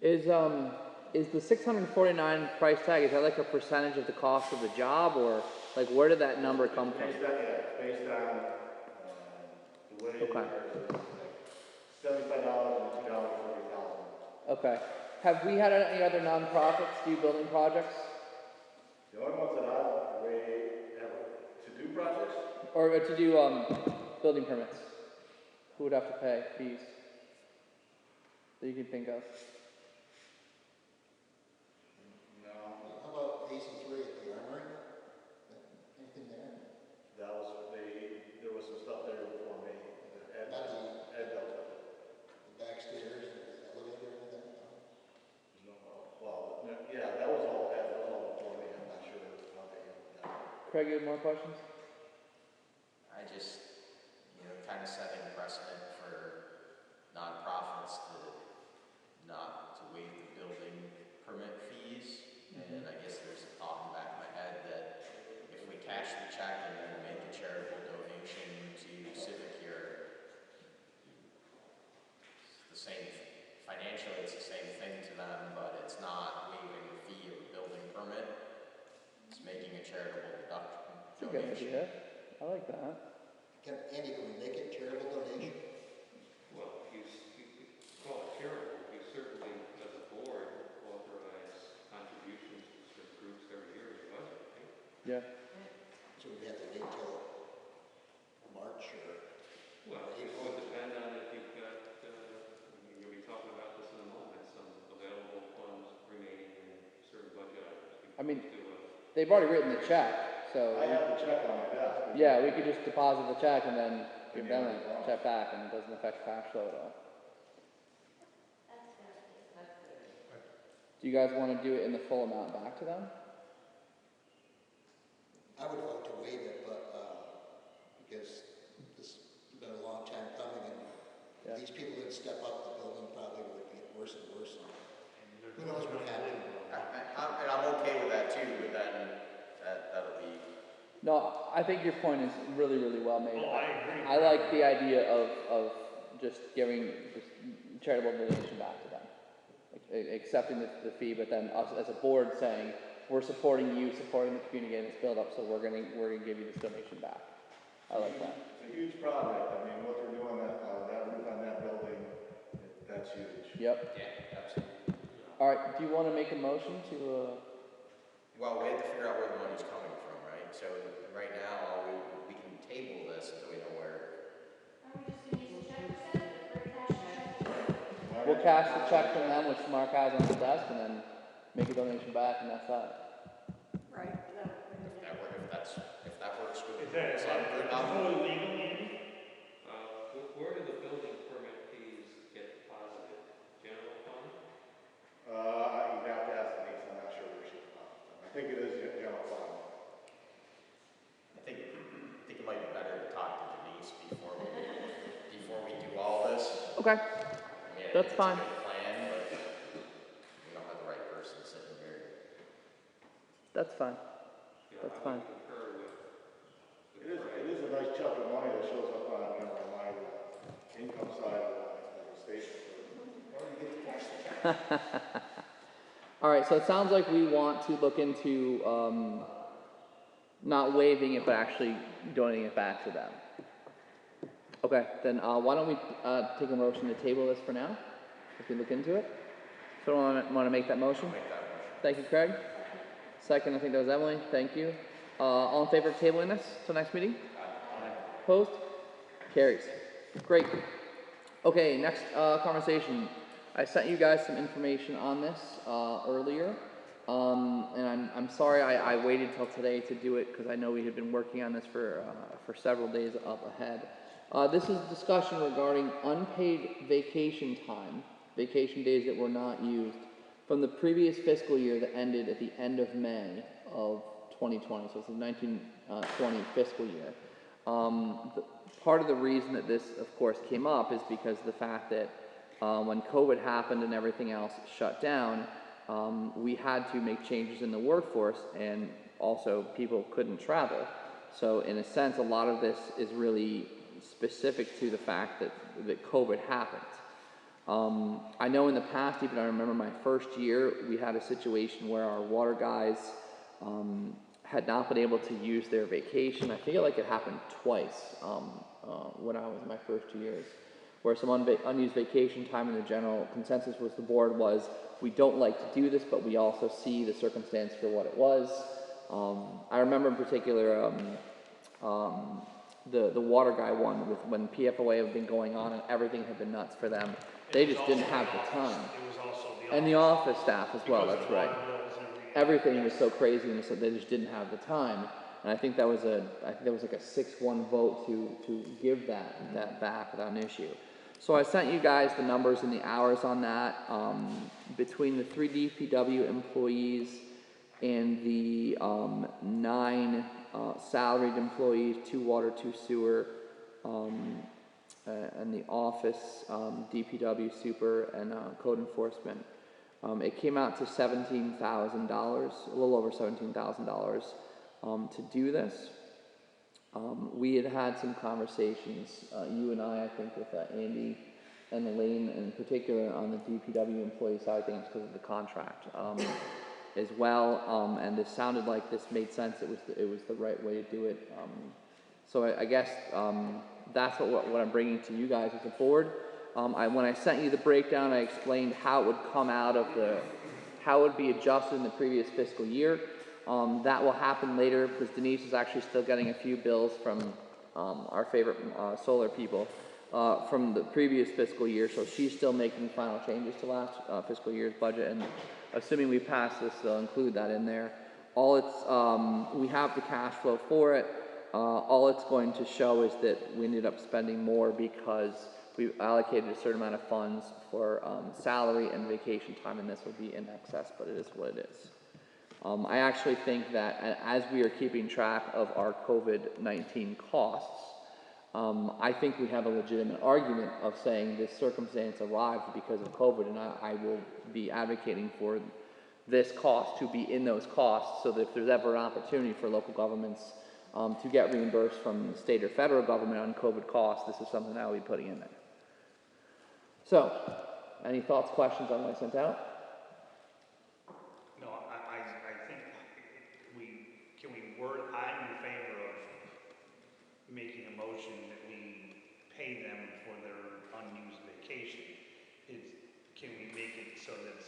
Is the 649 price tag, is that like a percentage of the cost of the job, or like where did that number come from? Based on, yeah, based on the way it Okay. is, like $75 and $2 for every thousand. Okay. Have we had any other nonprofits do building projects? The only ones that have to do projects, Or to do building permits? Who would have to pay fees? That you can think of? no, How about AC3 at the Armory? Anything there? that was, there was some stuff there before me. Ed dealt with it. The back stairs, the elevator, and that? No, well, yeah, that was all before me. I'm not sure how they handled that. Craig, you have more questions? I just, kind of setting precedent for nonprofits not to waive the building permit fees. And I guess there's a thought in the back of my head that if we cash the check and then make a charitable donation to Civic here, it's the same, financially it's the same thing to them, but it's not waiving the fee of a building permit. It's making a charitable That's a good donation. idea. I like that. Andy, can we make it charitable donation? Well, you call it charitable, you certainly, as a board, authorize contributions to certain groups every year in the budget, right? Yeah. So we have to wait till March or Well, it would depend on if you've got, you'll be talking about this in a moment, some available funds remaining in certain budget items. I mean, they've already written the check, so. I have the check on my desk. Yeah, we could just deposit the check and then give them a check back, and it doesn't affect cash flow at all. Do you guys want to do it in the full amount back to them? I would vote to waive it, but, because this has been a long time coming and Yeah. these people didn't step up, the building probably would get worse and worse. Who knows what happened? And I'm okay with that too, but then that'll be. No, I think your point is really, really well made. Oh, I agree. I like the idea of just giving just charitable donation back to them. Accepting the fee, but then us as a board saying, we're supporting you, supporting the community getting this build up, so we're gonna give you this donation back. I like that. It's a huge project. I mean, what they're doing, that roof on that building, that's huge. Yep. Yeah, absolutely. All right, do you want to make a motion to, Well, we have to figure out where the money's coming from, right? So right now, we can table this until we know where. we'll cash the check from them, which Mark has on his desk, and then make a donation back, and that's that. Right. If that works good. Is that totally legal, Andy? Where do the building permit fees get deposited? General fund? You have to ask Denise, I'm not sure where she found them. I think it is general fund. I think it might be better to talk to Denise before we do all this. Okay, Yeah, that's it's fine. a good plan, but we don't have the right person sitting here. That's fine. Yeah, That's I fine. would concur with It is a nice chunk of money that shows up on, my income side of the station. Or you get to cash the check. All right, so it sounds like we want to look into not waiving it, but actually donating it back to them. Okay, then why don't we take a motion to table this for now, if we look into it. So want to make that motion? Make that motion. Thank you, Craig. Second, I think that was Emily. Thank you. All in favor of tabling this till next meeting? Opposed? Carries. Great. Okay, next conversation. I sent you guys some information on this earlier, and I'm sorry I waited till today to do it because I know we had been working on this for several days up ahead. This is a discussion regarding unpaid vacation time, vacation days that were not used from the previous fiscal year that ended at the end of May of 2020, so it's the 1920 fiscal year. Part of the reason that this, of course, came up is because of the fact that when COVID happened and everything else shut down, we had to make changes in the workforce, and also people couldn't travel. So in a sense, a lot of this is really specific to the fact that COVID happened. I know in the past, even I remember my first year, we had a situation where our water guys had not been able to use their vacation. I feel like it happened twice when I was in my first 2 years, where some unused vacation time, and the general consensus was the board was, we don't like to do this, but we also see the circumstance for what it was. I remember in particular the water guy one, with when PFOA had been going on and everything had been nuts for them. They just didn't have the time. It was also And the office staff as well, because that's of the right. water bills and everything. Everything was so crazy, and so they just didn't have the time. And I think that was like a 6-1 vote to give that back without an issue. So I sent you guys the numbers and the hours on that. Between the 3 DPW employees and the 9 salaried employees, 2 water, 2 sewer, and the office, DPW super, and code enforcement. It came out to $17,000, a little over $17,000 to do this. We had had some conversations, you and I think, with Andy and Elaine in particular on the DPW employee side of things because of the contract as well. And this sounded like this made sense. It was the right way to do it. So I guess that's what I'm bringing to you guys as a board. When I sent you the breakdown, I explained how it would come out of how it would be adjusted in the previous fiscal year. That will happen later because Denise is actually still getting a few bills from our favorite solar people from the previous fiscal year, so she's still making final changes to last fiscal year's budget, and assuming we pass this, they'll include that in there. We have the cash flow for it. All it's going to show is that we ended up spending more because we allocated a certain amount of funds for salary and vacation time, and this will be in excess, but it is what it is. I actually think that as we are keeping track of our COVID-19 costs, I think we have a legitimate argument of saying this circumstance arrived because of COVID, and I will be advocating for this cost to be in those costs, so that if there's ever an opportunity for local governments to get reimbursed from the state or federal government on COVID costs, this is something that I'll be putting in there. So, any thoughts, questions on what I sent out? No, I think can we word, I'm in favor of making a motion that we pay them for their unused vacation. Can we make it so that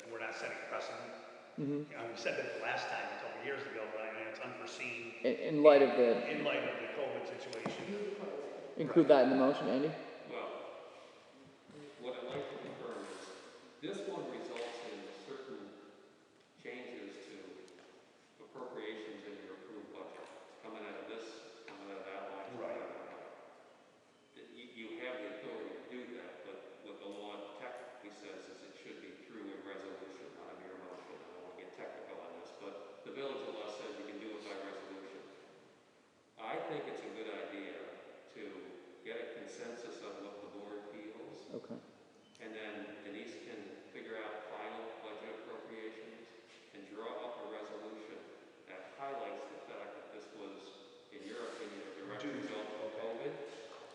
we're not setting precedent? Mm-hmm. We said that the last time, a couple of years ago, but I mean, it's unforeseen. In light of the COVID situation. Include that in the motion, Andy? Well, what I'd like to confirm is this one results in certain changes to appropriations in your approved budget. Coming out of this, coming out of that line, right. You have the authority to do that, but what the law technically says is it should be through a resolution, not a mere motion. I don't want to get technical on this, but the village law says you can do it by resolution. I think it's a good idea to get a consensus on what the board feels. Okay. And then Denise can figure out final budget appropriations and draw up a resolution that highlights the fact that this was, in your opinion, a direct result of COVID.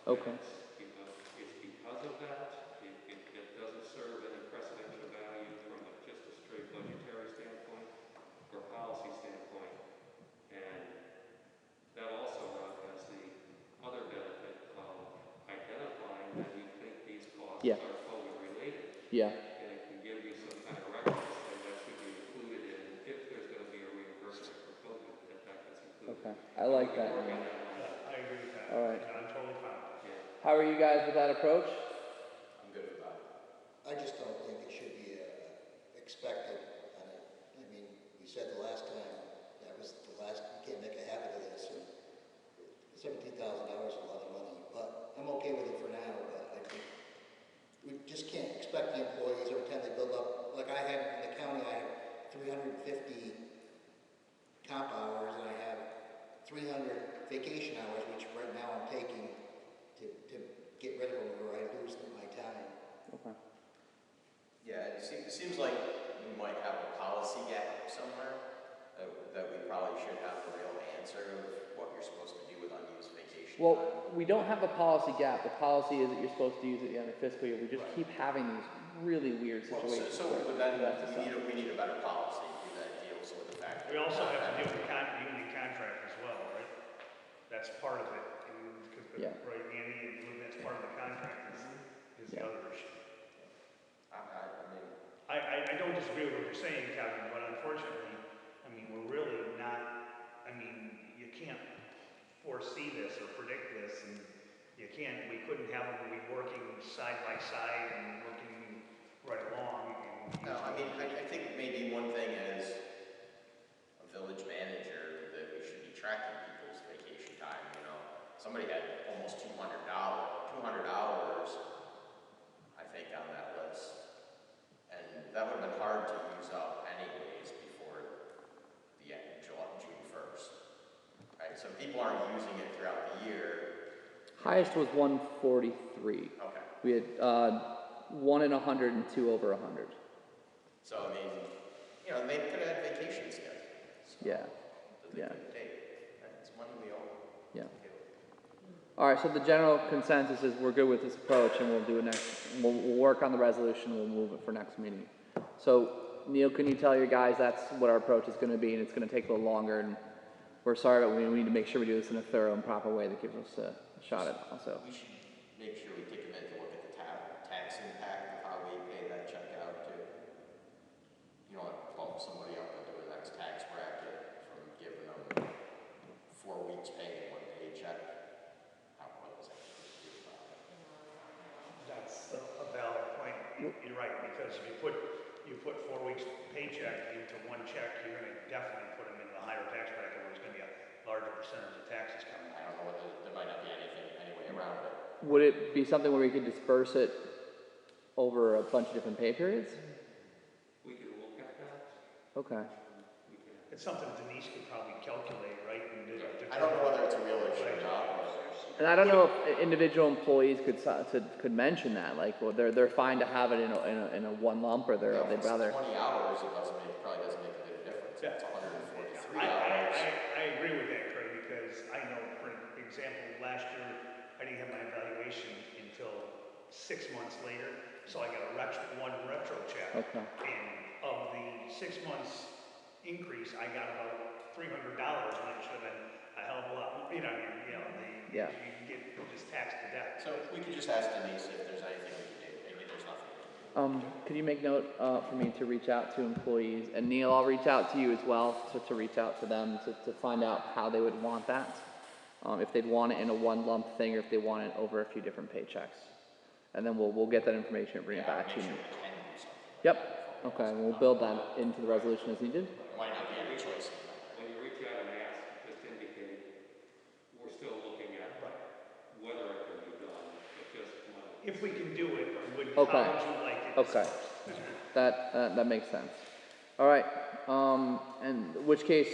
Okay. It's because of that. It doesn't serve any precedential value from just a straight budgetary standpoint or policy standpoint. And that also has the other benefit of identifying that you think these costs are COVID related. Yeah. And it can give you some kind of reference that should be included in, if there's going to be a reimbursement for COVID, that gets included. Okay. I like that. I agree with that. All right. I'm totally fine. How are you guys with that approach? I'm good with that. I just don't think it should be expected. I mean, we said the last time, that was the last, you can't make a habit of this. And $17,000 is a lot of money, but I'm okay with it for now. But I think we just can't expect the employees every time they build up. Like I had in the county, I have 350 comp hours, and I have 300 vacation hours, which right now I'm taking to get rid of them, or I lose my time. Okay. Yeah, it seems like we might have a policy gap somewhere that we probably should have a real answer of what you're supposed to do with unused vacation Well, we don't have a policy gap. The policy is that you're supposed to use it at the end of fiscal year. We just keep having these really weird situations. But then we need a better policy that deals with the fact that. We also have to deal with the union contract as well, right? That's part of it, Yeah. right, Andy, and that's part of the contract is the other issue. I don't disagree with what you're saying, Kevin, but unfortunately, I mean, we're really not, I mean, you can't foresee this or predict this, and we couldn't have them be working side by side and working right along. No, I mean, I think maybe one thing as a village manager that we should be tracking people's vacation time, you know. Somebody had almost $200, I think, on that list. And that would have been hard to use up anyways before the end of June 1st. Right, so people aren't using it throughout the year. Highest was 143. Okay. We had 1 in 100 and 2 over 100. So, I mean, you know, they could have had vacation scheduled. So Yeah. that they couldn't take. It's money we owe. Yeah. All right, so the general consensus is we're good with this approach, and we'll do it next. We'll work on the resolution. We'll move it for next meeting. So, Neil, can you tell your guys that's what our approach is going to be, and it's going to take a little longer. And we're sorry, but we need to make sure we do this in a thorough and proper way that gives us a shot at it. Also, We should make sure we take a minute to look at the tax impact of how we pay that check out too. You don't want to bump somebody up into the next tax bracket from giving them 4 weeks pay in one paycheck. What does that do about it? That's a valid point. You're right, because if you put 4 weeks paycheck into one check, you're going to definitely put them in the higher tax bracket where there's going to be a larger percentage of taxes coming. I don't know whether there might not be any way around it. would it be something where we could disperse it over a bunch of different pay periods? We can look at that. Okay. It's something Denise could probably calculate, right? I don't know whether it's a real issue or not. And I don't know if individual employees could mention that, like, well, they're fine to have it in a one lump, or they'd rather. 20 hours, probably doesn't make a big difference. Yeah. It's 143 hours. I agree with that, Craig, because I know, for example, last year, I didn't have my evaluation until 6 months later, so I got one retro check. Okay. And of the 6 months increase, I got about $300 when it should have been a hell of a lot more. Yeah. You get just taxed to death. So we could just ask Denise if there's anything we can do. Maybe there's nothing. Could you make note for me to reach out to employees? And Neil, I'll reach out to you as well to reach out to them to find out how they would want that. If they'd want it in a one lump thing, or if they want it over a few different paychecks. And then we'll get that information and bring it back to you. Yep. Okay, and we'll build that into the resolution as needed. Might not be any choice. When you reach out and ask, just indicate we're still looking at whether it can be done, but just money. If we can do it, how Okay. would you like it? Okay. That makes sense. All right. In which case,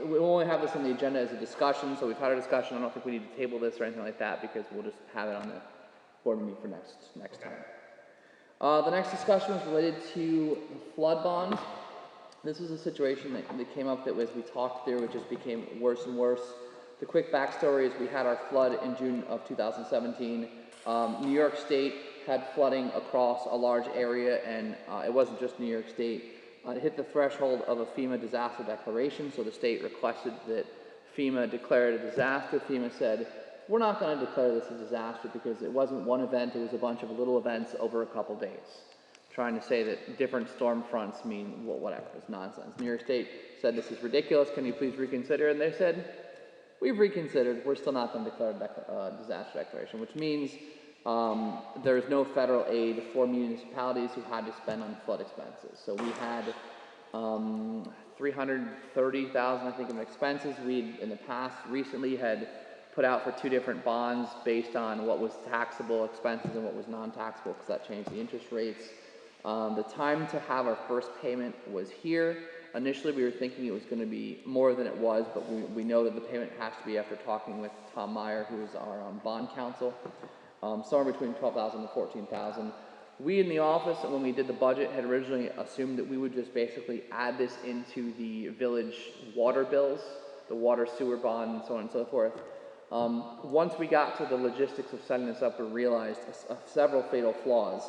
we only have this on the agenda as a discussion, so we've had a discussion. I don't think we need to table this or anything like that, because we'll just have it on the board meeting for next time. The next discussion was related to flood bonds. This was a situation that came up that as we talked through, it just became worse and worse. The quick backstory is we had our flood in June of 2017. New York State had flooding across a large area, and it wasn't just New York State. It hit the threshold of a FEMA disaster declaration, so the state requested that FEMA declare it a disaster. FEMA said, we're not going to declare this a disaster because it wasn't one event, it was a bunch of little events over a couple days. Trying to say that different storm fronts mean, well, whatever, it's nonsense. New York State said, this is ridiculous, can you please reconsider? And they said, we've reconsidered, we're still not going to declare a disaster declaration, which means there's no federal aid for municipalities who had to spend on flood expenses. So we had $330,000, I think, in expenses. We, in the past, recently had put out for 2 different bonds based on what was taxable expenses and what was non-taxable, because that changed the interest rates. The time to have our first payment was here. Initially, we were thinking it was going to be more than it was, but we know that the payment has to be after talking with Tom Meyer, who is our bond counsel. Somewhere between $12,000 and $14,000. We in the office, when we did the budget, had originally assumed that we would just basically add this into the village water bills, the water sewer bond, and so on and so forth. Once we got to the logistics of setting this up, we realized several fatal flaws.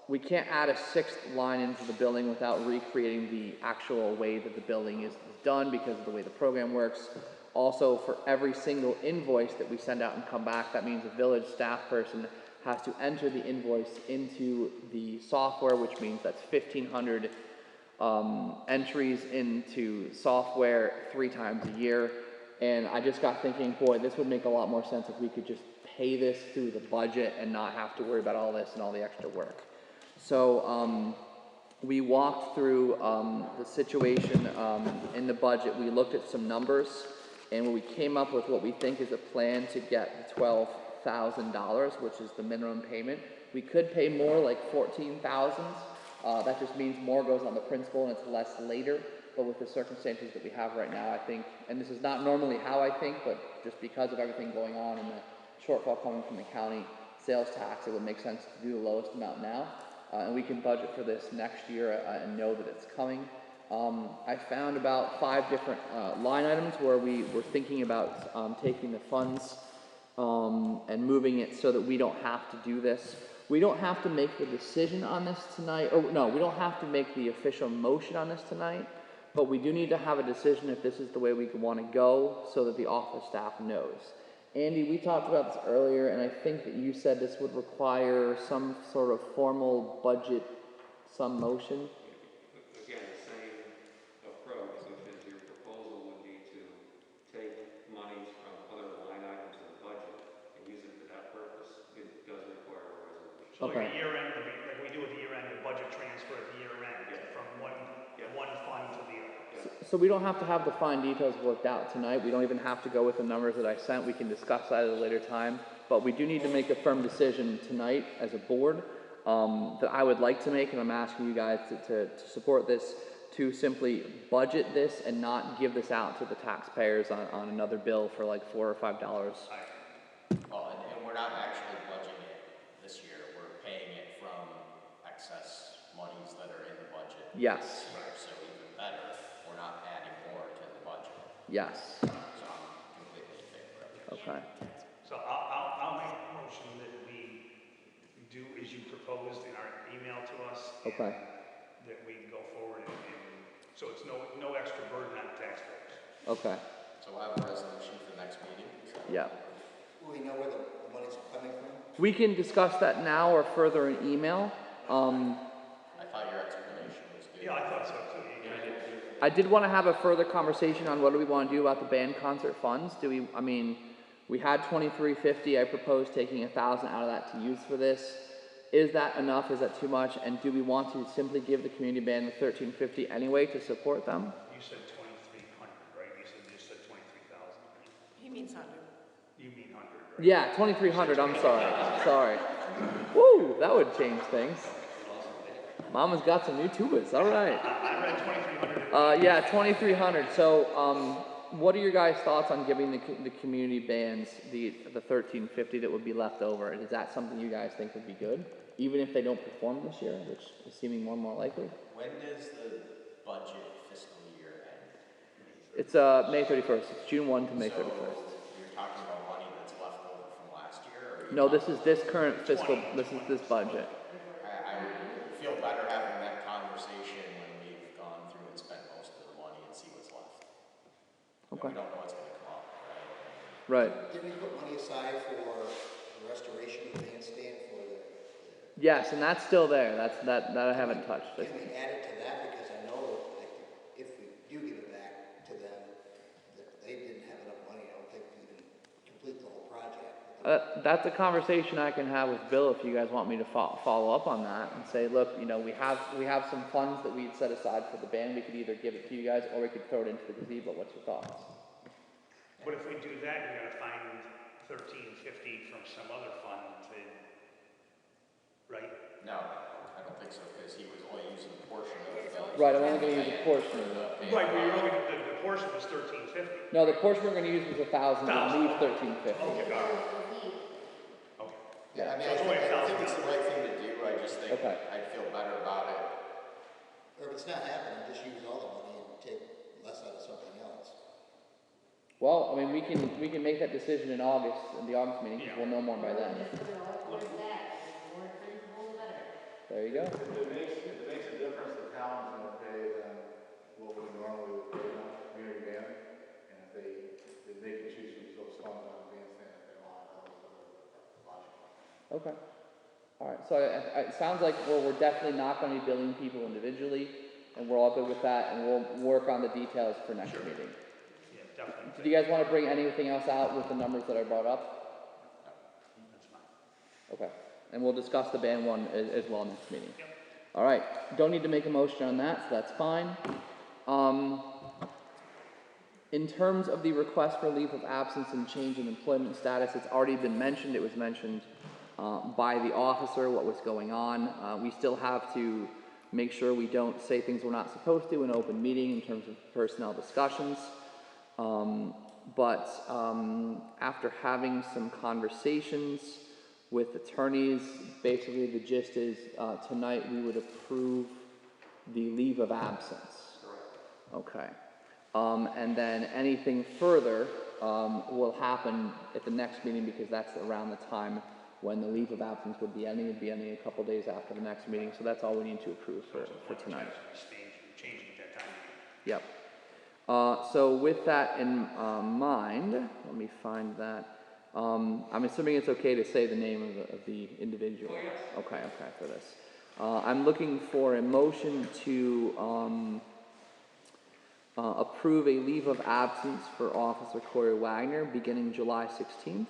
We can't add a sixth line into the building without recreating the actual way that the building is done because of the way the program works. Also, for every single invoice that we send out and come back, that means a village staff person has to enter the invoice into the software, which means that's 1,500 entries into software 3 times a year. And I just got thinking, boy, this would make a lot more sense if we could just pay this through the budget and not have to worry about all this and all the extra work. So we walked through the situation in the budget. We looked at some numbers, and we came up with what we think is a plan to get the $12,000, which is the minimum payment. We could pay more, like $14,000. That just means more goes on the principal and it's less later. But with the circumstances that we have right now, I think, and this is not normally how I think, but just because of everything going on and the shortfall coming from the county sales tax, it would make sense to do the lowest amount now. And we can budget for this next year and know that it's coming. I found about 5 different line items where we were thinking about taking the funds and moving it so that we don't have to do this. We don't have to make the decision on this tonight, or no, we don't have to make the official motion on this tonight, but we do need to have a decision if this is the way we want to go so that the office staff knows. Andy, we talked about this earlier, and I think that you said this would require some sort of formal budget, some motion. Again, the same approach, which is your proposal would be to take monies from other line items in the budget and use it for that purpose. It does require a resolution. So Okay. like a year end, like we do at the year end, a budget transfer at the year end from one fund to the other. So we don't have to have the fine details worked out tonight. We don't even have to go with the numbers that I sent. We can discuss that at a later time. But we do need to make a firm decision tonight as a board that I would like to make, and I'm asking you guys to support this, to simply budget this and not give this out to the taxpayers on another bill for like $4 or $5. Well, and we're not actually budgeting it this year. We're paying it from excess monies that are in the budget. Yes. So even better, we're not adding more to the budget. Yes. So I'm completely in favor of it. Okay. So I'll make a motion that we do as you proposed in our email to us. Okay. That we go forward and so it's no extra burden on taxpayers. Okay. So we'll have a resolution for the next meeting. Yeah. Will we know where the money's coming from? We can discuss that now or further in email. I thought your explanation was good. Yeah, I thought so too. I did want to have a further conversation on what do we want to do about the band concert funds. We had $2,350. I proposed taking $1,000 out of that to use for this. Is that enough? Is that too much? And do we want to simply give the community band the $1,350 anyway to support them? You said 2,300, right? You said 23,000. He means 100. You mean 100, right? Yeah, 2,300. I'm sorry. Sorry. Woo, that would change things. Mama's got some new tubas. All right. I read 2,300. Yeah, 2,300. So, what are your guys' thoughts on giving the community bands the $1,350 that would be left over? Is that something you guys think would be good, even if they don't perform this year, which is seeming more and more likely? When does the budget fiscal year end? It's May 31st. It's June 1 to May 31st. So you're talking about money that's left over from last year? Or No, this is this current fiscal. This is this budget. I feel better having that conversation when we've gone through and spent most of the money and see what's left. Okay. We don't know what's going to come up, right? Right. Did we put money aside for the restoration of the bandstand for the? Yes, and that's still there. That I haven't touched. Can we add it to that? Because I know like, if we do give it back to them, that they didn't have enough money, I don't think, to even complete the whole project. That's a conversation I can have with Bill if you guys want me to follow up on that and say, look, we have some funds that we'd set aside for the band. We could either give it to you guys or we could throw it into the gazebo. What's your thoughts? But if we do that, you're gonna find $1,350 from some other fund right? No, I don't think so, because he was only using a portion of the. Right, I'm only going to use a portion of it. Right, but you're only, the portion was $1,350. No, the portion we're going to use was $1,000 and leave $1,350. Okay, got it. Okay. Yeah, I mean, So it's I only think $1,000. it's the right thing to do, I just think Okay. I'd feel better about it. Or if it's not happening, just use all the money and take less out of something else. Well, I mean, we can make that decision in August, in the August meeting, because we'll know more by then. Where's that? The more principal, the better. There you go. If it makes a difference, the town's gonna pay them what we normally would pay them, community band. And if they can choose to use those funds on the bandstand if they want, that was the logic. Okay. All right, so it sounds like we're definitely not going to be billing people individually, and we're all good with that, and we'll work on the details for next meeting. Yeah, definitely. Do you guys want to bring anything else out with the numbers that I brought up? That's fine. Okay, and we'll discuss the band one as well next meeting. Yep. All right, don't need to make a motion on that, so that's fine. In terms of the request for leave of absence and change in employment status, it's already been mentioned. It was mentioned by the officer what was going on. We still have to make sure we don't say things we're not supposed to in open meeting in terms of personnel discussions. But after having some conversations with attorneys, basically the gist is tonight we would approve the leave of absence. Okay. And then anything further will happen at the next meeting, because that's around the time when the leave of absence would be ending. It would be ending a couple days after the next meeting, so that's all we need to approve for tonight. Changing at that time. Yep. So with that in mind, let me find that. I'm assuming it's okay to say the name of the individual. Okay, for this. I'm looking for a motion to approve a leave of absence for Officer Corey Wagner beginning July 16th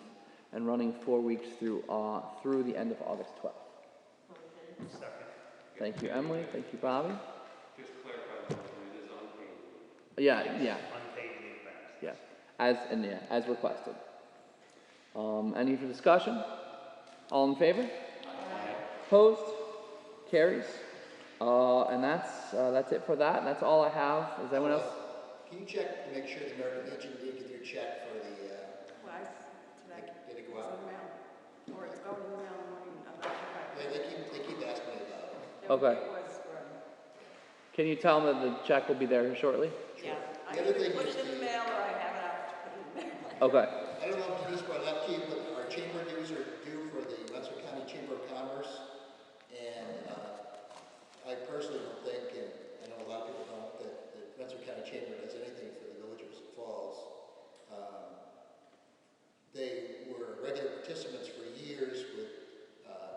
and running 4 weeks through the end of August 12th. Second. Thank you, Emily. Thank you, Bobby. Just clarify, it is unpaid. Yeah. Unpaid leave of absence. Yeah, as requested. Any for discussion? All in favor? Aye. Opposed? Carries. And that's it for that. That's all I have. Is anyone else? Can you check to make sure the American Legion did get their check for the, did it go out? Or it's going in the mail in the morning, I'm not sure. Yeah, they keep asking me about it. Okay. Can you tell them that the check will be there shortly? Yeah, I The other either thing put is it in the the- mail or I have it out to put it in the mail. Okay. I don't know if Denise brought it up to you, but our chamber dues are due for the Rensselaer County Chamber of Commerce. And I personally don't think, and I know a lot of people don't, that the Rensselaer County Chamber does anything for the village of Hoosick Falls. They were regular participants for years with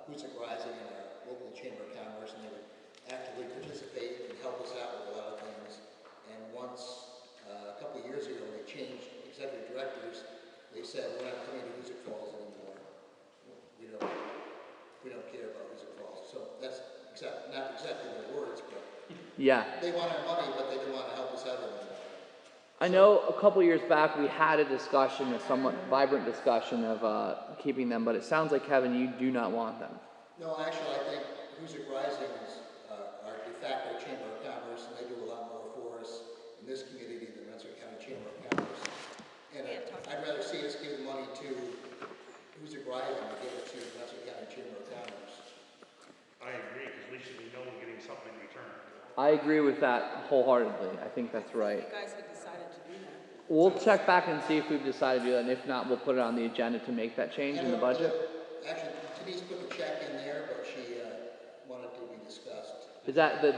Hoosick Rising and our local Chamber of Commerce, and they would actively participate and help us out with a lot of things. And once, a couple of years ago, they changed executive directors. They said, we're not coming to Hoosick Falls anymore. We don't care about Hoosick Falls. So that's not exactly their words, but Yeah. they want our money, but they didn't want to help us out anymore. I know a couple years back we had a discussion, a somewhat vibrant discussion of keeping them, but it sounds like, Kevin, you do not want them. No, actually, I think Hoosick Rising is our de facto Chamber of Commerce, and they do a lot more for us in this community than Rensselaer County Chamber of Commerce. And I'd rather see us give the money to Hoosick Rising than give it to Rensselaer County Chamber of Commerce. I agree, because we should know we're getting something in return. I agree with that wholeheartedly. I think that's right. You guys had decided to do that. We'll check back and see if we've decided to do that, and if not, we'll put it on the agenda to make that change in the budget. Actually, Denise put the check in there, but she wanted to be discussed. Is that the To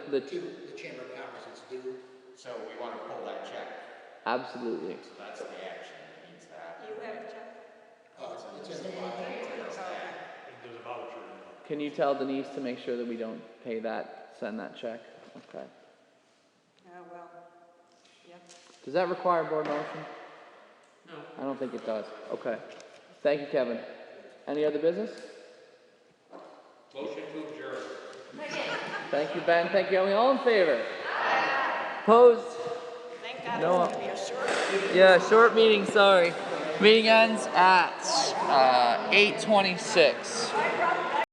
the Chamber of Commerce, it's due. So we want to pull that check. Absolutely. So that's the action that needs to happen. You have a check? It's in the file. There's a voucher in there. Can you tell Denise to make sure that we don't pay that, send that check? Okay. Well, yeah. Does that require board motion? No. I don't think it does. Okay. Thank you, Kevin. Any other business? Motion to adjourn. Thank you, Ben. Thank you, Emily. All in favor? Opposed? Thank God No. it's going to be a short. Yeah, short meeting, sorry. Meeting ends at 8:26.